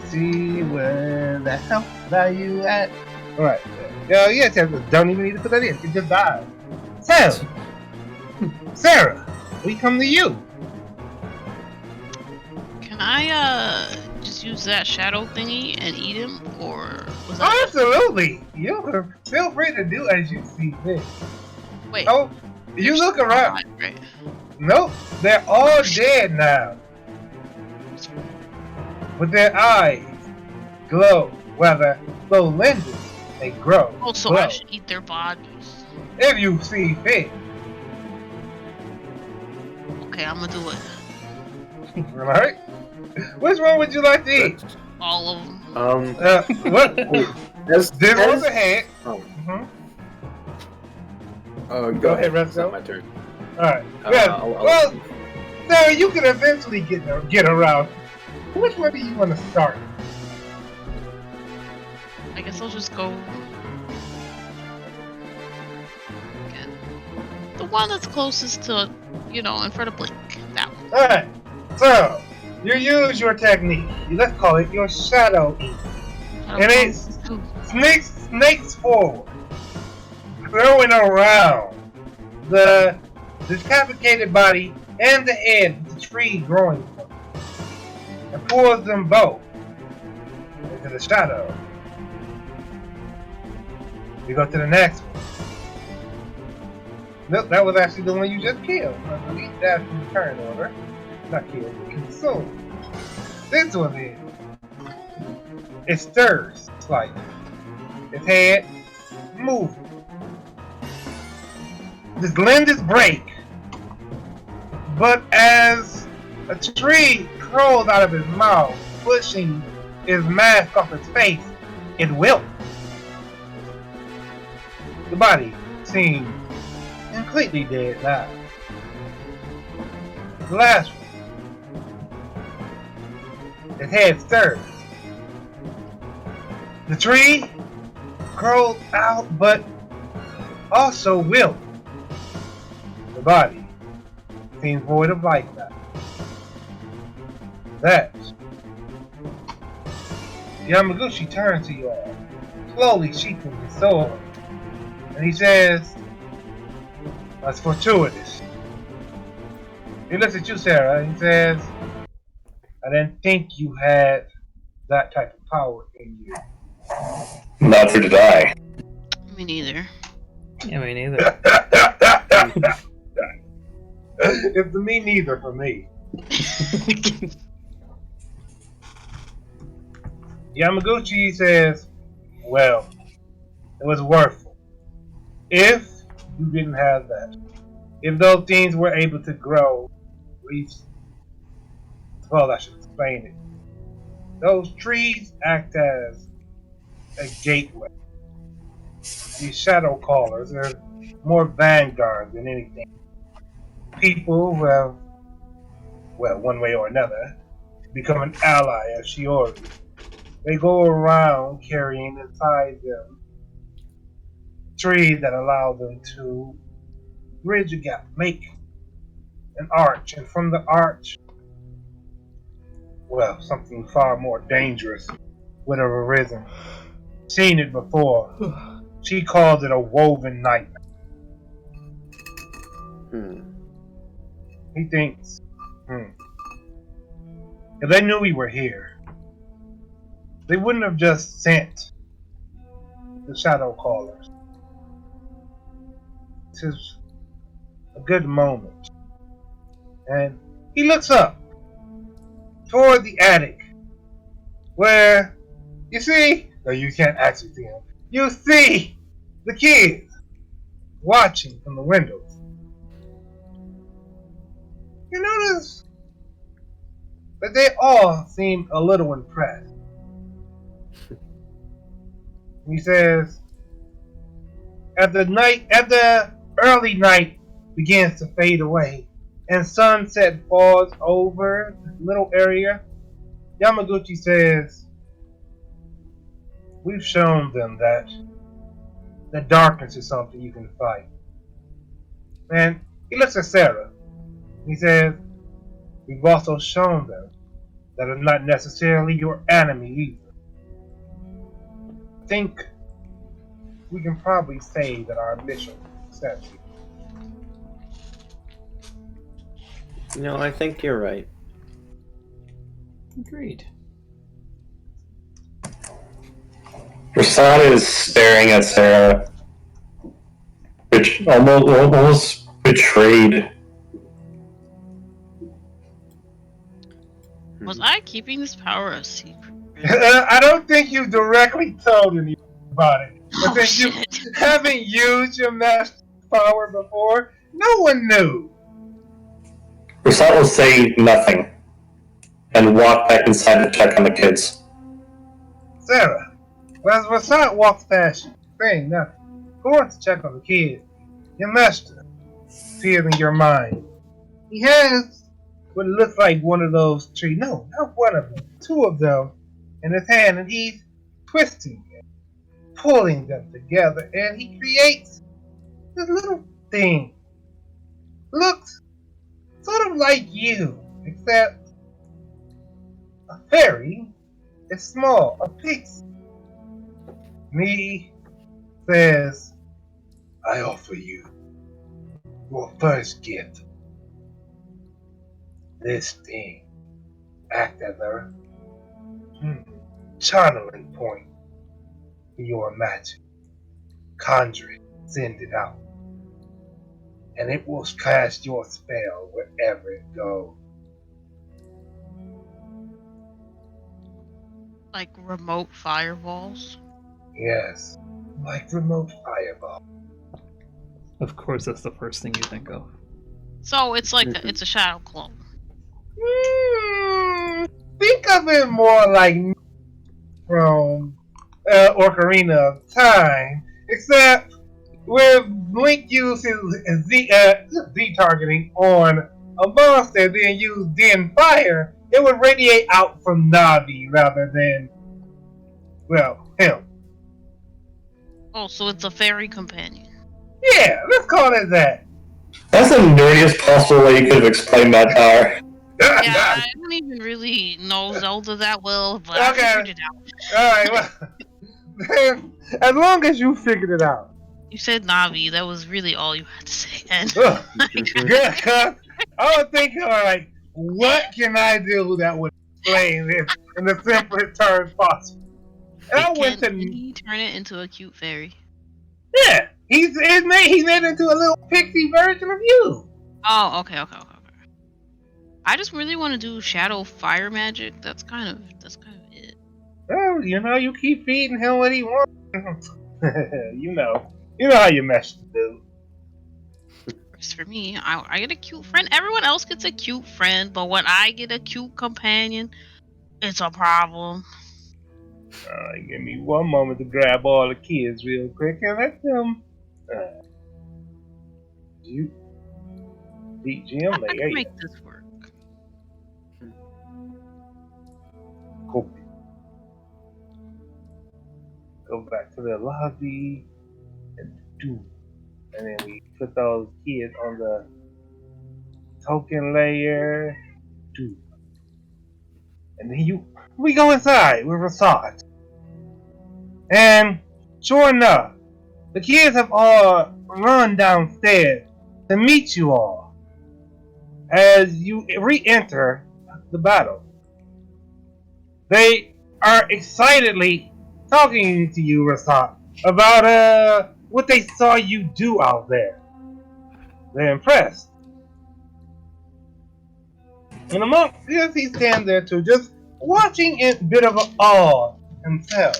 See where the health value at. Alright. Yes, don't even need to put that in. It just died. So, Sarah, we come to you. Can I just use that shadow thingy and eat him, or was that? Absolutely. You can feel free to do as you see fit. Wait. Oh, you look around. Right. Nope, they're all dead now. With their eyes glow, glow lenses they grow. Also, glow, I should eat their bodies. if you see fit. Okay, I'm gonna do it. Right? Which one would you like to eat? All of them. What? As, This one's as, ahead. oh, Go ahead, It's Resco. not my turn. Alright. Uh, Well, I'll- well, Sarah, you can eventually get around. Which one do you want to start? I guess I'll just go. Again. The one that's closest to, in front of Blink. That one. Alright. So, you use your technique. Let's call it your shadow eat. And it snakes forward, throwing around the decapitated body and the head with the tree growing from it, and pulls them both into the shadow. We go to the next one. Nope, that was actually the one you just killed. I believe that's in turn order. Not killed, but consumed. This one is. It stirs slightly. Its head moves. The lenses break. But as a tree crawls out of his mouth, pushing his mask off his face, it wilts. The body seems completely dead now. The last one. His head stirs. The tree curled out, but also wilted. The body seems void of life now. That Yamaguchi turns to you all, slowly sheathing his sword, and he says, "That's fortuitous." He looks at you, Sarah, and he says, "I didn't think you had that type of power in you." Neither did I. Me neither. Yeah, me neither. It's the me neither for me. Yamaguchi says, "Well, it was worth it. If you didn't have that. If those things were able to grow, at least, well, I should explain it. Those trees act as a gateway. These shadow callers are more vanguard than anything. People who have, well, one way or another, become an ally of Shiori. They go around carrying inside them trees that allow them to bridge a gap, make an arch, and from the arch, well, something far more dangerous would have arisen. Seen it before. She called it a woven nightmare. He thinks, if they knew we were here, they wouldn't have just sent the shadow callers. This is a good moment. And he looks up toward the attic where, you see, no, you can't actually see him. You see the kids watching from the windows. You notice that they all seem a little impressed. He says, as the early night begins to fade away and sunset falls over the little area, Yamaguchi says, we've shown them that the darkness is something you can fight. And he looks at Sarah. He says, we've also shown them that it's not necessarily your enemy either. I think we can probably say that our mission is successful. No, I think you're right. Agreed. Prasad is staring at Sarah, which almost betrayed. Was I keeping this power a secret? I don't think you directly told anyone about it. Oh But since you shit! haven't used your master power before, no one knew. Rasat will say nothing and walk back inside to check on the kids. Sarah, as Rasat walks past you, saying nothing, going to check on the kid, your master appears in your mind. He has what looks like one of those trees. No, not one of them. Two of them in his hand, and he's twisting it, pulling them together, and he creates this little thing. Looks sort of like you, except a fairy is small, a pixie. Me says, I offer you your first gift. This thing act as a channeling point for your magic. Conjure it, send it out, and it will cast your spell wherever it goes. Like remote fireballs. Yes, like remote fireball. Of course, that's the first thing you think of. So it's like it's a shadow clone. Think of it more like from Ocarina of Time, except with Blink uses Z targeting on a monster, then use Den Fire, it would radiate out from Navi rather than, well, him. Oh, so it's a fairy companion. Yeah, let's call it that. That's the nerdiest possible way you could have explained that power. Yeah, I don't even really know Zelda that well, but I Okay. figured it out. Alright, well, as long as you figured it out. You said Navi, that was really all you had to say. And Ugh. Good, cuz I was thinking, like, what can I do that would explain this in the simplest terms possible? And I went can to, he turn it into a cute fairy? yeah, he made it into a little pixie version of you. Oh, okay. I just really want to do shadow fire magic. That's kind of it. Well, you keep feeding him what he wants. you know how you mess to do. Works for me. I get a cute friend. Everyone else gets a cute friend, but when I get a cute companion, it's a problem. Give me one moment to grab all the kids real quick and let them. You, Jim, I there can you make this work. go. Go back to the lobby and then we put those kids on the token layer. And then we go inside with Rasad. And sure enough, the kids have all run downstairs to meet you all as you re-enter the battle. They are excitedly talking to you, Rasad, about what they saw you do out there. They're impressed. And amongst this, he stands there too, just watching in a bit of awe himself.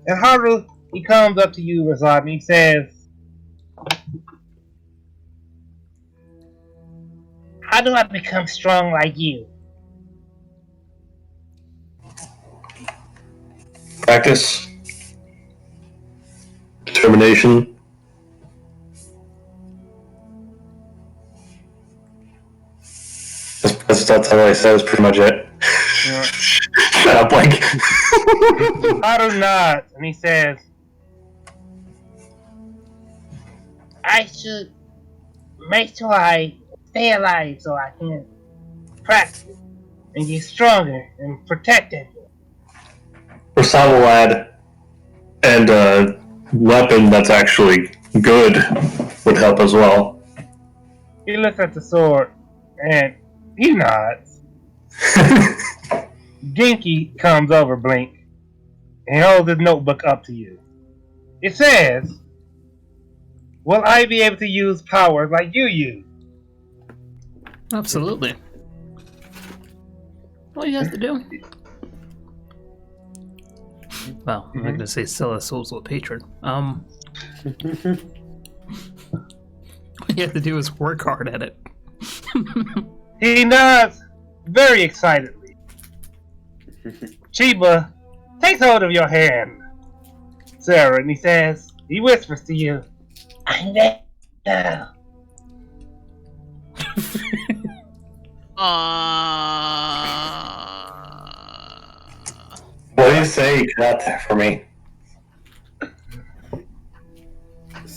And Haru, he comes up to you, Rasad, and he says, how do I become strong like you? Practice, determination. That's all I said. Was pretty much it. Yeah. Shut up, Blink. Haru nods, and he says, I should make sure I stay alive so I can practice and get stronger and protect it. Rasad will add, and a weapon that's actually good would help as well. He looks at the sword, and he nods. Dinky comes over Blink and holds his notebook up to you. It says, will I be able to use powers like you use? Absolutely. All you have to do Well, I'm not gonna say sell our souls to a patron. What you have to do is work hard at it. He nods very excitedly. Chiba takes hold of your hand, Sarah, and he whispers to you, I'm ready now. What do you say? You got that for me.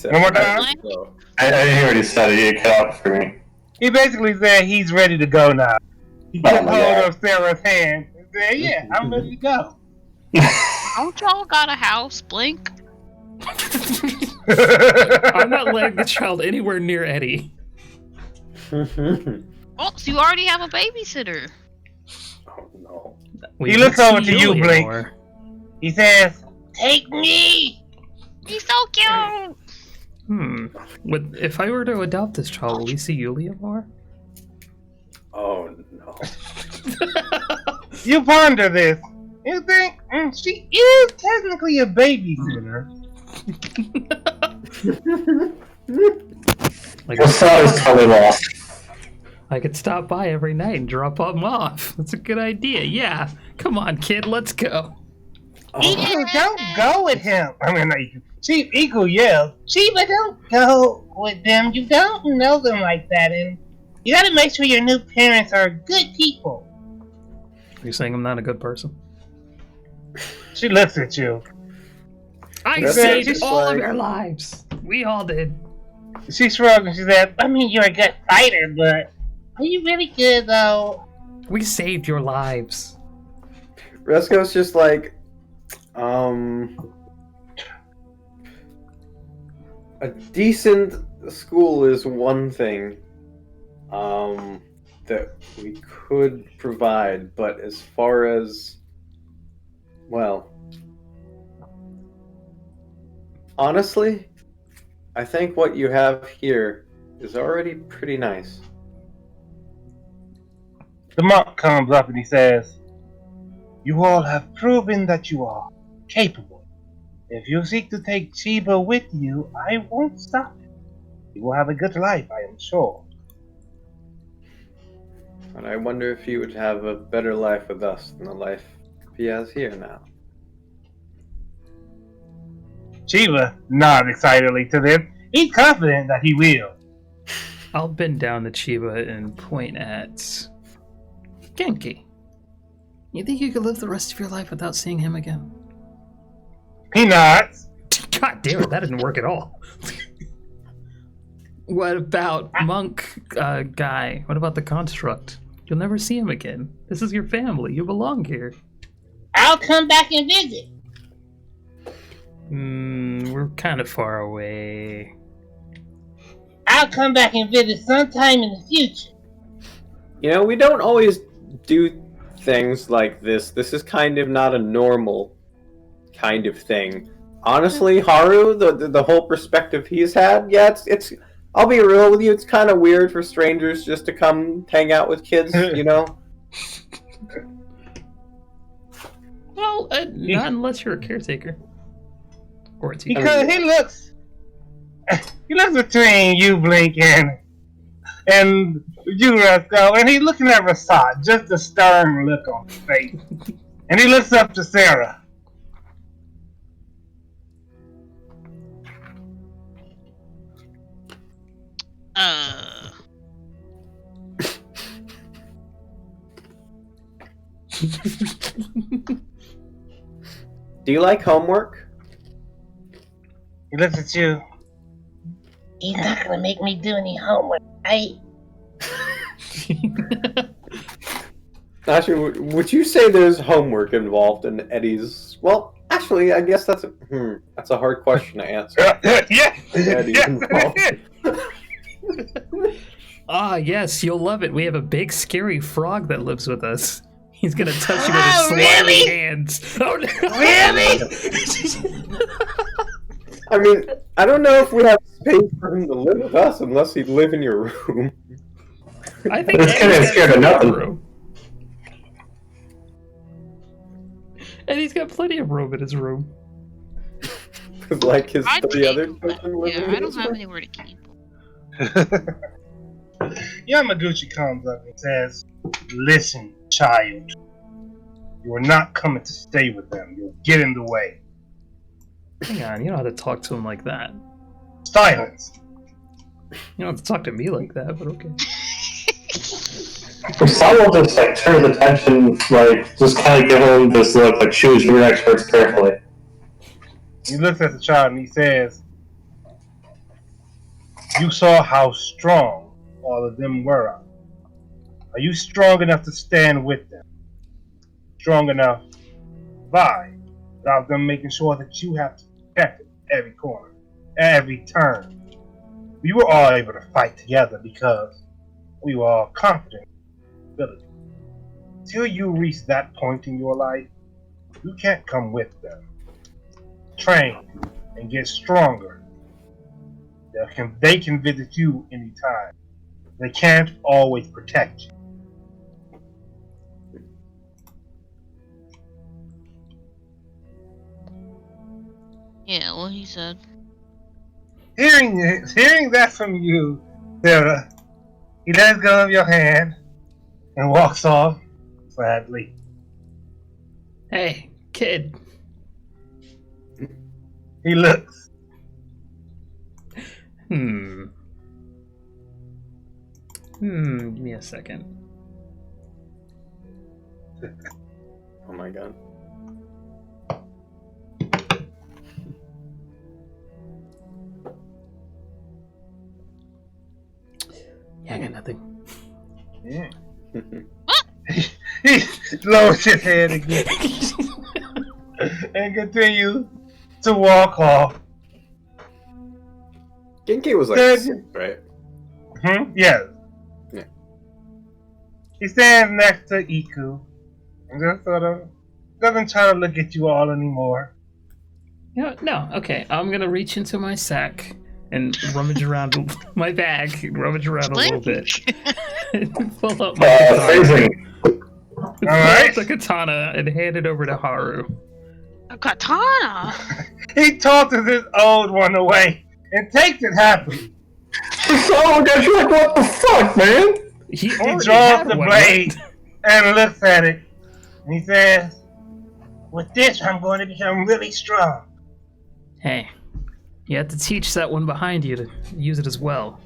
One more time? I didn't hear what he said. You got it for me. He basically said he's ready to go now. He Oh took my hold God. of Sarah's hand and said, yeah, I'm ready to go. Don't y'all got a house, Blink? I'm not letting the child anywhere near Eddie. Oh, so you already have a babysitter. Oh no. We He looks don't over see to you, Yulia Blink. more. He says, take me. He's so cute. If I were to adopt this child, will we see Yulia more? Oh no. You ponder this. You think she is technically a babysitter. Like, Your thought is totally lost. I could stop by every night and drop them off. That's a good idea. Yeah. Come on, kid, let's go. Iku, don't go with him. I mean, not Iku. Iku yells, Chiba, don't go with them. You don't know them like that, and you gotta make sure your new parents are good people. Are you saying I'm not a good person? She looks at you. I That's saved just all of like- your lives. We all did. She shrugs and she says, I mean, you're a good fighter, but are you really good, though? We saved your lives. Resco's just like, a decent school is one thing, that we could provide, but as far as, well, honestly, I think what you have here is already pretty nice. The monk comes up and he says, you all have proven that you are capable. If you seek to take Chiba with you, I won't stop it. You will have a good life, I am sure. And I wonder if he would have a better life with us than the life he has here now. Chiba nods excitedly to them. He's confident that he will. I'll bend down to Chiba and point at Genki. You think you could live the rest of your life without seeing him again? He nods. God damn it, that didn't work at all. What about Monk guy? What about the construct? You'll never see him again. This is your family. You belong here. I'll come back and visit. We're kind of far away. I'll come back and visit sometime in the future. You know, we don't always do things like this. This is kind of not a normal kind of thing. Honestly, Haru, the whole perspective he's had, yeah, it's I'll be real with you, it's kind of weird for strangers just to come hang out with kids, you know? Well, not unless you're a caretaker. Or a teacher. Because he looks between you, Blink, and you, Resco, and he's looking at Rasad, just a stern look on his face. And he looks up to Sarah. Do you like homework? He looks at you. He's not gonna make me do any homework, right? Actually, would you say there's homework involved in Eddie's? Well, actually, I guess that's a hard question to answer. Yeah. Eddie's involved. Ah, yes, you'll love it. We have a big, scary frog that lives with us. He's gonna touch you with his slimy really? hands. Oh no! Really? I mean, I don't know if we have space for him to live with us unless he'd live in your room. I think This kid ain't Eddie's scared of got a nothing. room. And he's got plenty of room in his room. Like his I'd three take- other children living Yeah, in I don't his have room? anywhere to keep. Yamaguchi comes up and says, "Listen, child. You are not coming to stay with them. You'll get in the way." Hang on, you don't have to talk to him like that. Silence. You don't have to talk to me like that, but okay. Someone just like turns attention, like just kind of give him this look, like choose your next words carefully. He looks at the child and he says, "You saw how strong all of them were. Are you strong enough to stand with them? Strong enough to survive without them making sure that you have to protect it every corner, every turn? We were all able to fight together because we were all confident in our ability. Till you reach that point in your life, you can't come with them. Train and get stronger. They can visit you anytime. They can't always protect you." Yeah, well, he said. Hearing that from you, Sarah, he lets go of your hand and walks off sadly. Hey, kid. He looks. Give me a second. Oh my god. Yeah, I got nothing. Yeah. He lowers his head again and continues to walk off. Genki was like Good. 6, right? Yes. Yeah. He stands next to Iku and just sort of doesn't try to look at you all anymore. You know, no, okay. I'm gonna reach into my sack and rummage around my bag, rummage around a little bit. Pull up my katana. Phrasing. Pull Alright. up the katana and hand it over to Haru. A katana! He tosses his old one away and takes it happily. Oh, gosh, you're like, what the fuck, man? He He already draws had the one, blade right? and looks at it. And he says, "With this, I'm going to become really strong." Hey, you have to teach that one behind you to use it as well.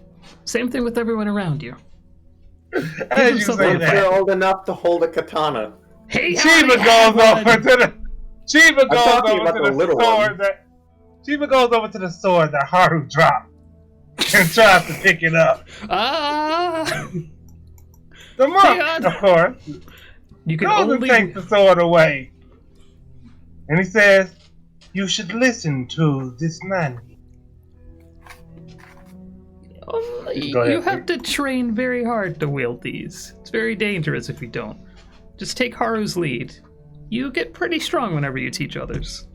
Same thing with everyone around you. As you something say to that, You're old enough to hold a katana. Hey, I Shiva already have goes over one. to the Shiva goes talking over about to the the little sword one. that Shiva goes over to the sword that Haru dropped and tries to pick it up. Ah! The monk, Hang on. of course, You can goes and only takes the sword away. And he says, "You should listen to this man." Go you ahead, have to train very hard to wield these. It's very dangerous if you don't. Just take Haru's lead. You get pretty strong whenever you teach others.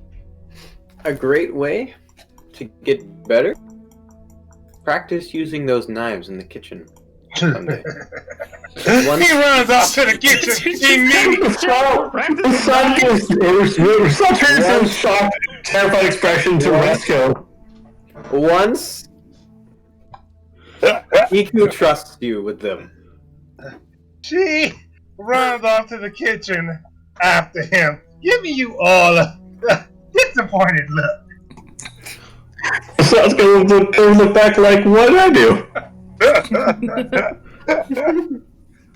A great way to get better? Practice using those knives in the kitchen someday. He runs off to the kitchen immediately. We're still turning from shocked, terrified expression to Resco. Once Iku trusts you with them. She runs off to the kitchen after him, giving you all a disappointed look. So I was gonna look back like, what did I do?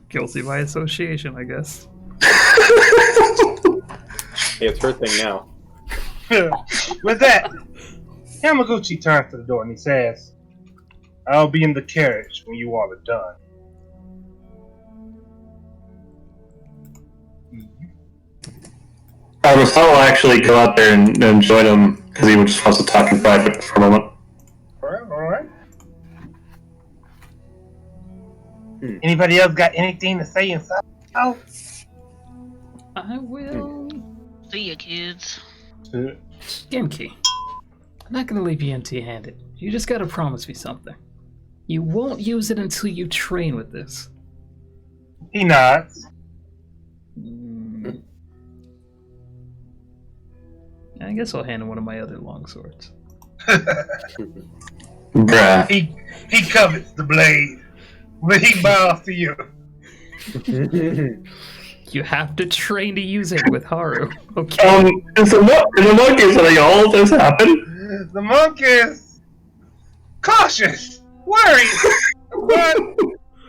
Guilty by association, I guess. Hey, it's her thing now. With that, Yamaguchi turns to the door and he says, "I'll be in the carriage when you all are done." Rosal will actually go out there and join him because he just wants to talk in private for a moment. Alright. Anybody else got anything to say inside? Oh. I will. See ya, kids. Genki, I'm not gonna leave you empty-handed. You just gotta promise me something. You won't use it until you train with this. He nods. I guess I'll hand him one of my other long swords. Bruh. He covets the blade, but he bows to you. You have to train to use it with Haru. Okay. Is the monk is letting all of this happen? The monk is cautious, worried, but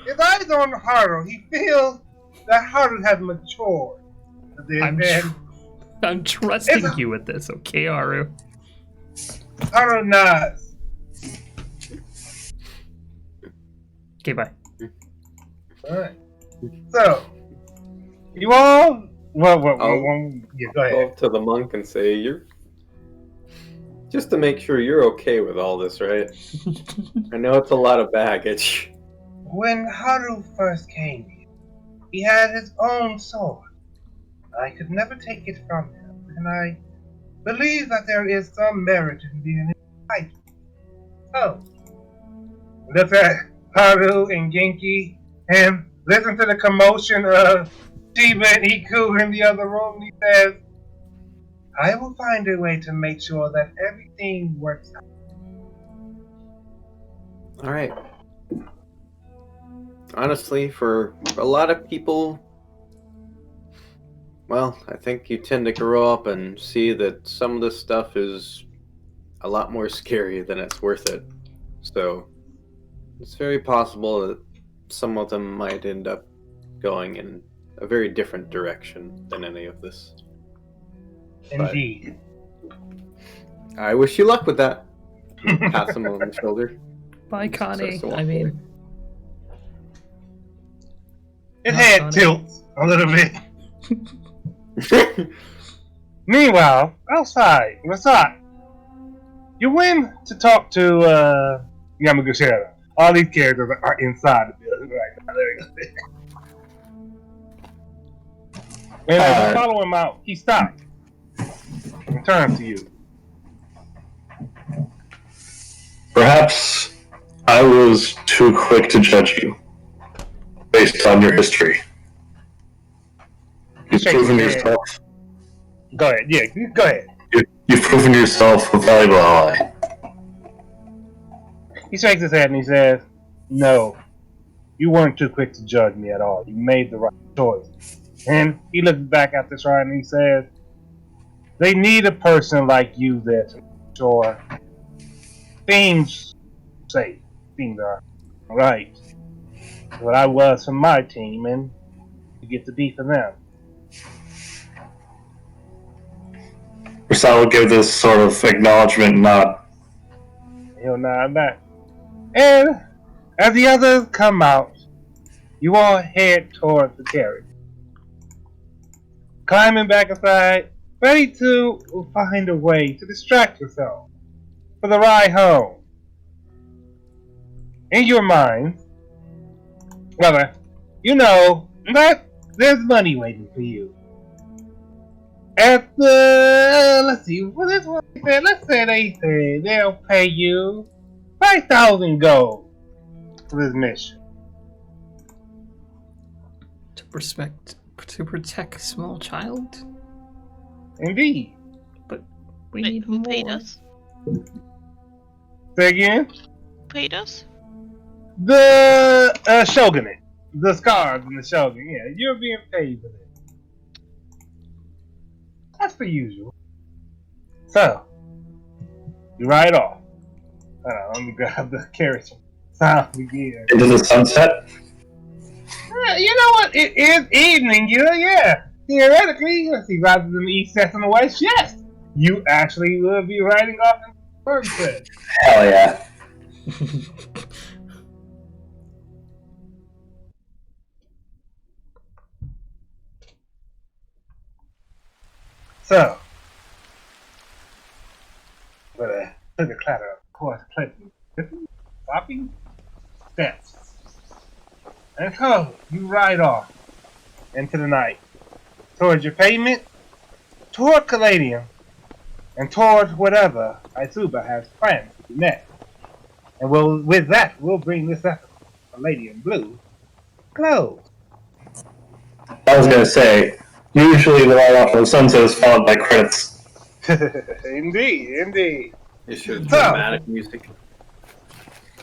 his eyes on Haru. He feels that Haru has matured. I'm trusting you with this, okay, Haru? Haru nods. Okay, bye. Alright. So, you all... yeah, go Go ahead. up to the monk and say, "You're just to make sure you're okay with all this, right? I know it's a lot of baggage." When Haru first came here, he had his own sword. I could never take it from him, and I believe that there is some merit in being fight. So, look at Haru and Genki, and listen to the commotion of Shiba and Iku in the other room. He says, I will find a way to make sure that everything works out. All right. Honestly, for a lot of people, well, I think you tend to grow up and see that some of this stuff is a lot more scary than it's worth it. So, it's very possible that some of them might end up going in a very different direction than any of this. Indeed. I wish you luck with that. Pass him on the shoulder. Bye, Connie. Starts to walk I mean, His Not head funny. tilts a little bit. Meanwhile, outside, you went to talk to Yamaguchi. All these characters are inside the building right now. There you go. And as you follow him out, he stops and turns to you. Perhaps I was too quick to judge you based on your history. You've Shake proven his head. yourself. Go ahead. Yeah, go ahead. You've proven yourself a valuable ally. He shakes his head and he says, no, you weren't too quick to judge me at all. You made the right choice. And he looks back at the shrine and he says, they need a person like you there to make sure things safe. Things are right. What I was for my team, and you get to be for them. Rosal will give this sort of acknowledgement nod. He'll nod back. And as the others come out, you all head towards the carriage. Climbing back aside, ready to find a way to distract yourself for the ride home. In your mind, rather, you know that there's money waiting for you. At the, let's see, what is what they said? Let's say they say they'll pay you 5,000 gold for this mission. To protect a small child? Indeed. We Wait, need who more. paid us? Say again? Who paid us? The shogunate. The scars in the shogun. Yeah, you're being paid for this. That's the usual. So, you ride off. Let me grab the carriage. Sound again. Into the sunset? You know what? It is evening, yeah. Theoretically, let's see, rather than the east sets in the west, yes. You actually will be riding off in the sunset. Hell yeah. So, but took a clatter, of course, plenty. Floppy steps. And so, you ride off into the night, towards your pavement, toward Caladium, and toward whatever Isuba has planned to do next. And with that, we'll bring this episode of Caladium Blue close. I was gonna say, usually the ride off of the sunset is followed by credits. Indeed. You should So- dramatic music.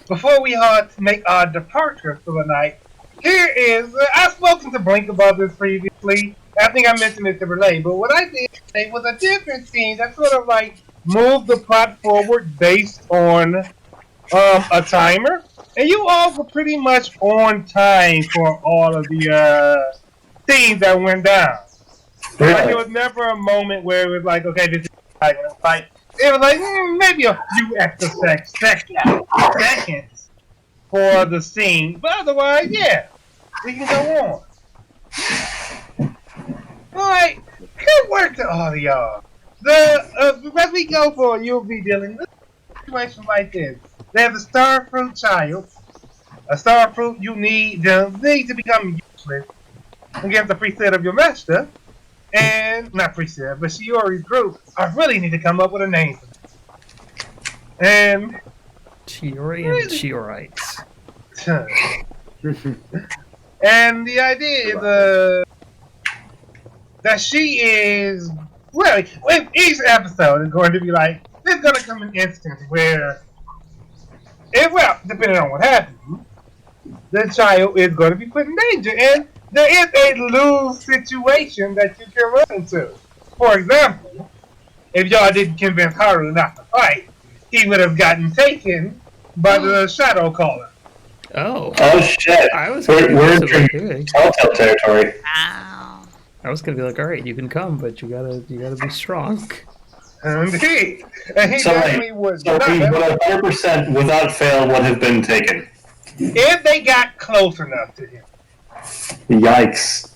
Before we make our departure for the night, here is I've spoken to Blink about this previously. I think I mentioned it to Relay, but what I did today was a different scene that sort of like moved the plot forward based on a timer, and you all were pretty much on time for all of the scenes that went down. Like there was never a moment where it was like, okay, this is like a fight. It was like maybe a few extra seconds for the scene, but otherwise, yeah, we can go on. Alright, good work to all of y'all. As we go forward, you'll be dealing with a situation like this. There's a starfruit child. A starfruit you need to become useless against the preset of your master. And, not preset, but Shiori's group. I really need to come up with a name for this. And... Chiori and Chiorites. And the idea is that she is well. Each episode is going to be like there's going to come an instance where, depending on what happens, the child is going to be put in danger, and there is a lose situation that you can run into. For example, if y'all didn't convince Haru not to fight, he would have gotten taken by the Shadow Caller. Oh. Oh shit! I was We're gonna in Telltale territory. Wow. I was gonna be like, all right, you can come, but you gotta be strong. Indeed. And he So, definitely would So he would 100% without fail would have been taken. if they got close enough to him. Yikes!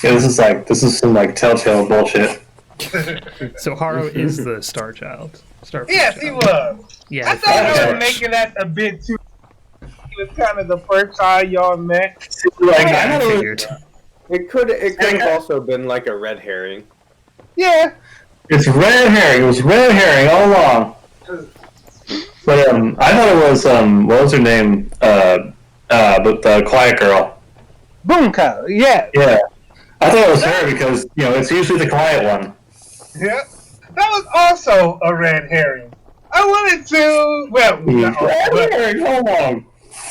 Yeah, this is some like Telltale bullshit. So Haru is the Star Child. Starfruit Yes, he Child. was. Yeah. I thought I Okay. was making that a bit too. He was kind of the first time y'all met. Like, I I thought figured. It could have also been like a red herring. Yeah. it's red herring. It was red herring all along. But I thought it was what was her name? But the quiet girl. Bunko, yeah. Yeah, I thought it was her because it's usually the quiet one. Yeah. That was also a red herring. I wanted to. Well, not Red but herring all along.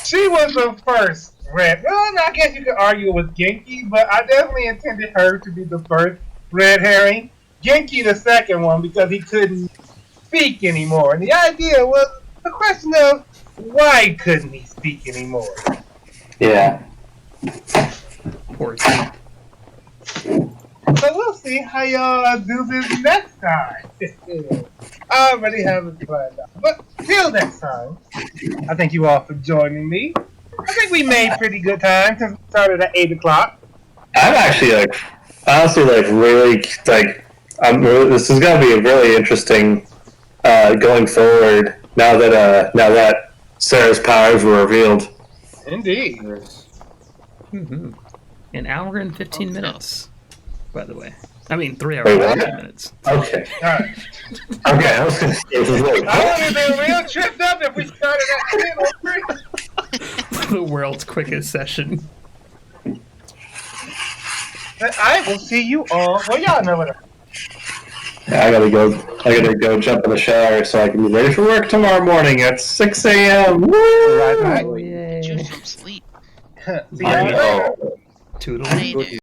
she was the first red. Well, I guess you could argue with Genki, but I definitely intended her to be the first red herring. Genki the second one because he couldn't speak anymore. And the idea was the question of why couldn't he speak anymore? Yeah. Poor thing. So we'll see how y'all do this next time. I already have it planned out. But till next time, I thank you all for joining me. I think we made pretty good time since we started at 8 o'clock. I'm actually honestly really this is gonna be a really interesting going forward now that Sarah's powers were revealed. Indeed. Mm-hmm. An hour and 15 minutes, by the way. I mean, 3 hours Wait, and what? 15 minutes. Okay. Alright. Okay. I was gonna say, this is really I would have been real tripped up if we started at 10 or 3. The world's quickest session. I will see you all. Well, y'all know what. I gotta go jump in the shower so I can be ready for work tomorrow morning at 6 a.m. Woo! Right. Oh, yay. Choose some sleep. See y'all I later. know. Toodaloo. Later.